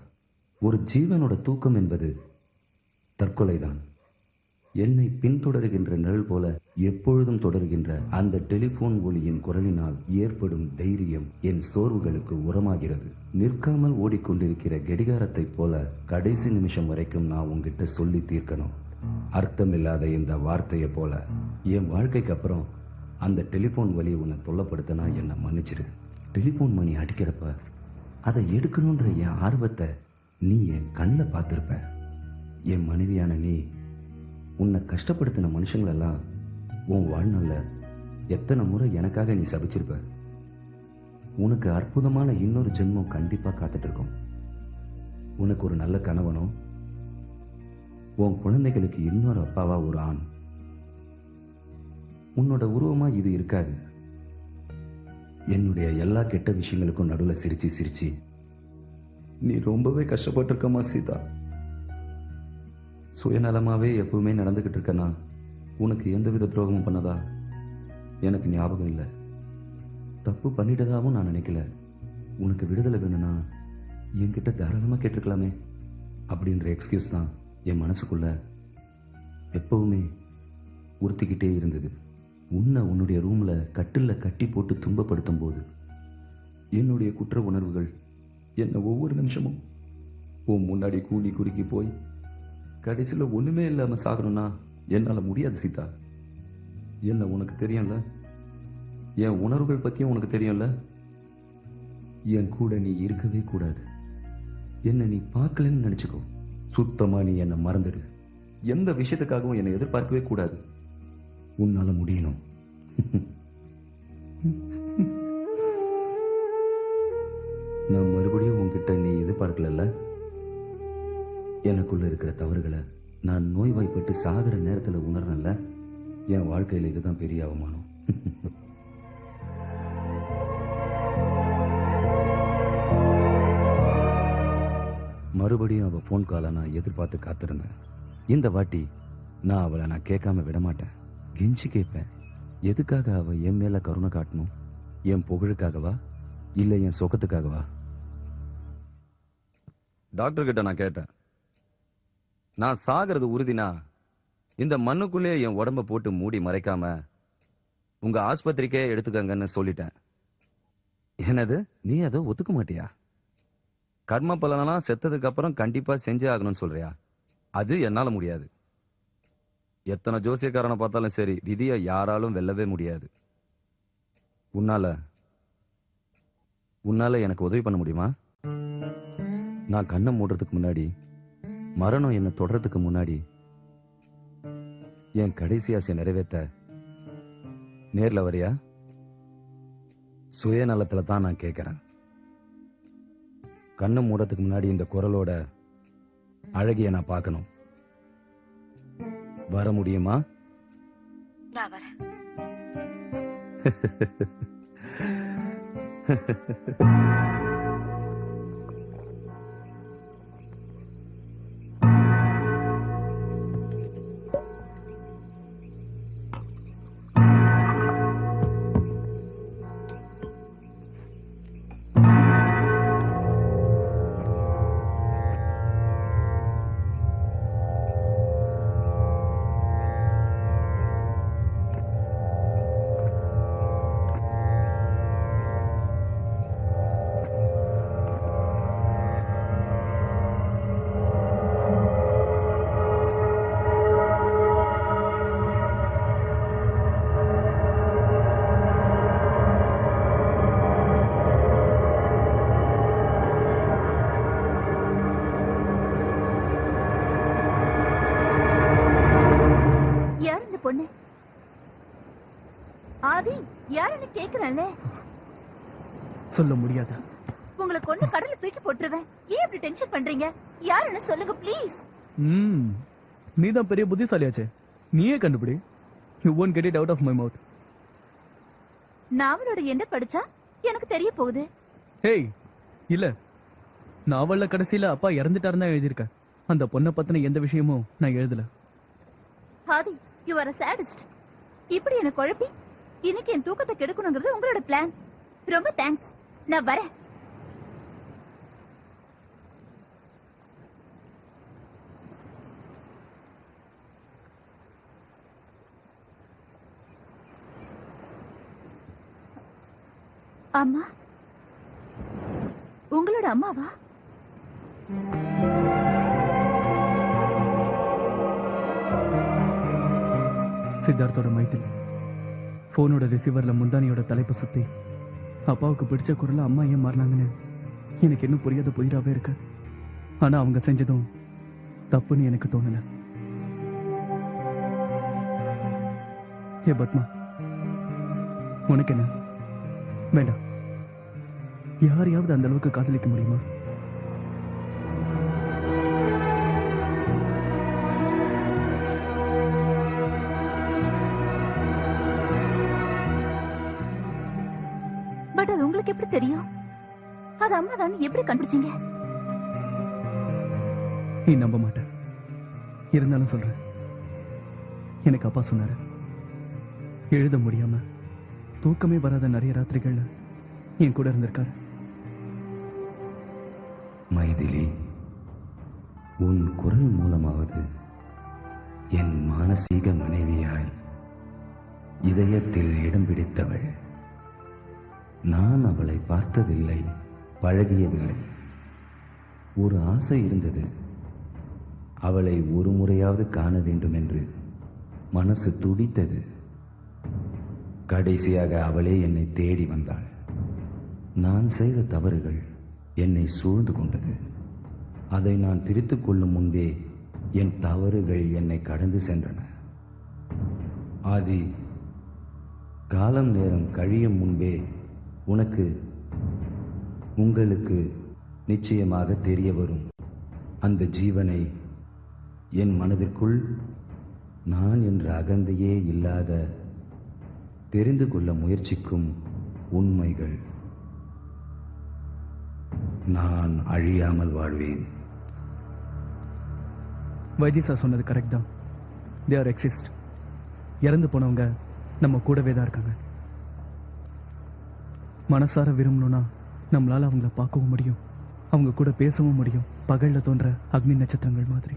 ஒரு ஜீவனோட தூக்கம் என்பது தற்கொலைதான். என்னை பின்தொடர்கின்ற நிழல் போல எப்பொழுதும் தொடர்கின்ற அந்த டெலிபோன் ஒலியின் குரலினால் ஏற்படும் தைரியம் என் சோர்வுகளுக்கு உரமாகிறது. நிற்காமல் ஓடிக்கொண்டிருக்கிற கடிகாரத்தைப் போல கடைசி நிமிஷம் வரைக்கும் நான் உங்ககிட்ட சொல்லி தீர்க்கணும். அர்த்தமில்லாத இந்த வார்த்தையை போல என் வாழ்க்கைக்கு அப்புறம் அந்த டெலிபோன் ஒலி உன்னை தொல்லப்படுத்தினா என்னை மன்னிச்சிரு. டெலிபோன் மணி அடிக்கிறப்ப அதை எடுக்கணுன்ற என் ஆர்வத்தை நீ என் கண்ணில் பார்த்துருப்ப. என் மனைவியான நீ உன்னை கஷ்டப்படுத்தின மனுஷங்களெல்லாம் உன் வாழ்நாளில் எத்தனை முறை எனக்காக நீ சபிச்சிருப்ப. உனக்கு அற்புதமான இன்னொரு ஜென்மம் கண்டிப்பாக காத்துட்டு இருக்கும். உனக்கு ஒரு நல்ல கணவனும் உன் குழந்தைகளுக்கு இன்னொரு அப்பாவா ஒரு ஆண். உன்னோட உருவமா இது இருக்காது. என்னுடைய எல்லா கெட்ட விஷயங்களுக்கும் நடுவில் சிரிச்சு சிரிச்சு நீ ரொம்பவே கஷ்டப்பட்டிருக்கமா சீதா. சுயநலமாவே எப்பவுமே நடந்துகிட்டு இருக்கனா உனக்கு எந்தவித துரோகமும் பண்ணதா எனக்கு ஞாபகம் இல்லை. தப்பு பண்ணிட்டதாகவும் நான் நினைக்கல. உனக்கு விடுதலை வேணும்னா என்கிட்ட தாராளமாக கேட்டிருக்கலாமே அப்படின்ற எக்ஸ்கியூஸ் தான் என் மனசுக்குள்ள எப்பவுமே உறுத்திக்கிட்டே இருந்தது. உன்னுடைய ரூமில் கட்டிலில் கட்டி போட்டு துன்பப்படுத்தும் போது என்னுடைய குற்ற உணர்வுகள் என்னை ஒவ்வொரு நிமிஷமும் உன் முன்னாடி கூனி குறுக்கி போய் கடைசியில் ஒன்றுமே இல்லாமல் சாகணும்னா என்னால் முடியாது சீதா. என்ன உனக்கு தெரியும்ல, என் உணர்வுகள் பற்றியும் உனக்கு தெரியும்ல. என் கூட நீ இருக்கவே கூடாது. என்னை நீ பார்க்கலன்னு நினச்சிக்கோ. சுத்தமாக நீ என்னை மறந்துடு. எந்த விஷயத்துக்காகவும் என்னை எதிர்பார்க்கவே கூடாது. உன்னால முடியணும். நான் மறுபடியும் உன்கிட்ட நீ எதிர்பார்க்கல. எனக்குள்ள இருக்கிற தவறுகளை நான் நோய்வாய்ப்பட்டு சாகிற நேரத்தில் உணர்றேன்ல. என் வாழ்க்கையில் இதுதான் பெரிய அவமானம். மறுபடியும் அவள் ஃபோன் காலை நான் எதிர்பார்த்து காத்திருந்தேன். இந்த வாட்டி நான் அவளை நான் கேட்காம விட மாட்டேன். கெஞ்சி கேட்பேன். எதுக்காக அவள் என் மேல கருணை காட்டணும்? என் புகழுக்காகவா இல்லை என் சொகத்துக்காகவா? டாக்டர் கிட்ட நான் கேட்டேன், நான் சாகிறது உறுதினா இந்த மண்ணுக்குள்ளே என் உடம்ப போட்டு மூடி மறைக்காம உங்க ஆஸ்பத்திரிக்கே எடுத்துக்கங்கன்னு சொல்லிட்டேன். என்னது, நீ அதை ஒத்துக்க மாட்டியா? கர்ம பலனெல்லாம் செத்ததுக்கு அப்புறம் கண்டிப்பா செஞ்சே ஆகணும்னு சொல்றியா? அது என்னால முடியாது. எத்தனை ஜோசியக்காரனை பார்த்தாலும் சரி, விதியை யாராலும் வெல்லவே முடியாது. உன்னால எனக்கு உதவி பண்ண முடியுமா? நான் கண்ணை மூடுறதுக்கு முன்னாடி, மரணம் என்னை தொடறதுக்கு முன்னாடி என் கடைசி ஆசையை நிறைவேற்ற நேர்ல வரியா? சுயநலத்துல தான் நான் கேட்கிறேன். கண்ணை மூடுறதுக்கு முன்னாடி இந்த குரலோட அழகிய நான் பார்க்கணும். வர முடியுமா? நான் வரேன். பொண்ணு ஆதி யாருன்னு கேக்குறானே. சொல்ல முடியாத. உங்களை கொண்டு கடல்ல தூக்கி போட்டுருவேன். ஏன் இப்படி டென்ஷன் பண்றீங்க? யாருன்னு சொல்லுங்க ப்ளீஸ். நீதான் பெரிய புத்திசாலியாச்சே, நீயே கண்டுபிடி. You won't get it out of my mouth. நாவலோட என்ன படிச்சா எனக்கு தெரிய போகுது. ஹேய், இல்ல, நாவல்ல கடைசியில அப்பா இறந்துட்டாருன்னு தான் எழுதியிருக்கேன். அந்த பொண்ணை பத்தின எந்த விஷயமும் நான் எழுதல. ஆதி, you are a sadist. இப்படி என்ன குழப்பி இன்னைக்கு என் தூக்கத்தை கெடுக்கணுங்கிறது உங்களோட பிளான். ரொம்ப தேங்க்ஸ். நான் வரேன். அம்மா, உங்களோட அம்மாவா? சித்தார்த்தோட மைத்திலி போனோட ரிசீவர்ல முந்தானியோட தலைப்பு சுத்தி அப்பாவுக்கு பிடிச்ச குரல அம்மா ஏன் மாறினாங்கன்னு எனக்கு இன்னும் புரியாத புதிராவே இருக்கு. ஆனா அவங்க செஞ்சதும் தப்புன்னு எனக்கு தோணல. ஏ பத்மா, உனக்கு என்ன? வேண்டாம். யாரையாவது அந்த அளவுக்கு காதலிக்க முடியுமா? பட் அது உங்களுக்கு எப்படி தெரியும்? அது அம்மா தான் எப்படி கண்டுபிடிச்சீங்க? நீ நம்ப மாட்ட, இருந்தாலும் சொல்றேன். எனக்கு அப்பா சொன்னாரு, எழுத முடியாம தூக்கமே வராத நிறைய ராத்திரிகள்ல என் கூட இருந்திருக்காரு. மைதிலி, உன் குரல் மூலமாவது என் மானசீக மனைவியாய் இதயத்தில் இடம் பிடித்தவள். நான் அவளை பார்த்ததில்லை, பழகியதில்லை. ஒரு ஆசை இருந்தது, அவளை ஒரு முறையாவது காண வேண்டும் என்று மனசு துடித்தது. கடைசியாக அவளே என்னை தேடி வந்தாள். நான் செய்த தவறுகள் என்னை சூழ்ந்து கொண்டது. அதை நான் திருத்திக் கொள்ளும் முன்பே என் தவறுகள் என்னை கடந்து சென்றன. ஆதி, காலம் நேரம் கழியும் முன்பே உங்களுக்கு நிச்சயமாக தெரிய வரும். அந்த ஜீவனை என் மனதிற்குள் நான் என்ற அகந்தையே இல்லாத தெரிந்து கொள்ள முயற்சிக்கும் உண்மைகள். நான் அழியாமல் வாழ்வேன். வைத்தி சார் சொன்னது கரெக்ட் தான். They are exist. இறந்து போனவங்க நம்ம கூடவே தான் இருக்காங்க. மனசார விரும்பணும்னா நம்மளால அவங்கள பார்க்கவும் முடியும், அவங்க கூட பேசவும் முடியும். பகல்ல தோன்ற அக்னி நட்சத்திரங்கள் மாதிரி.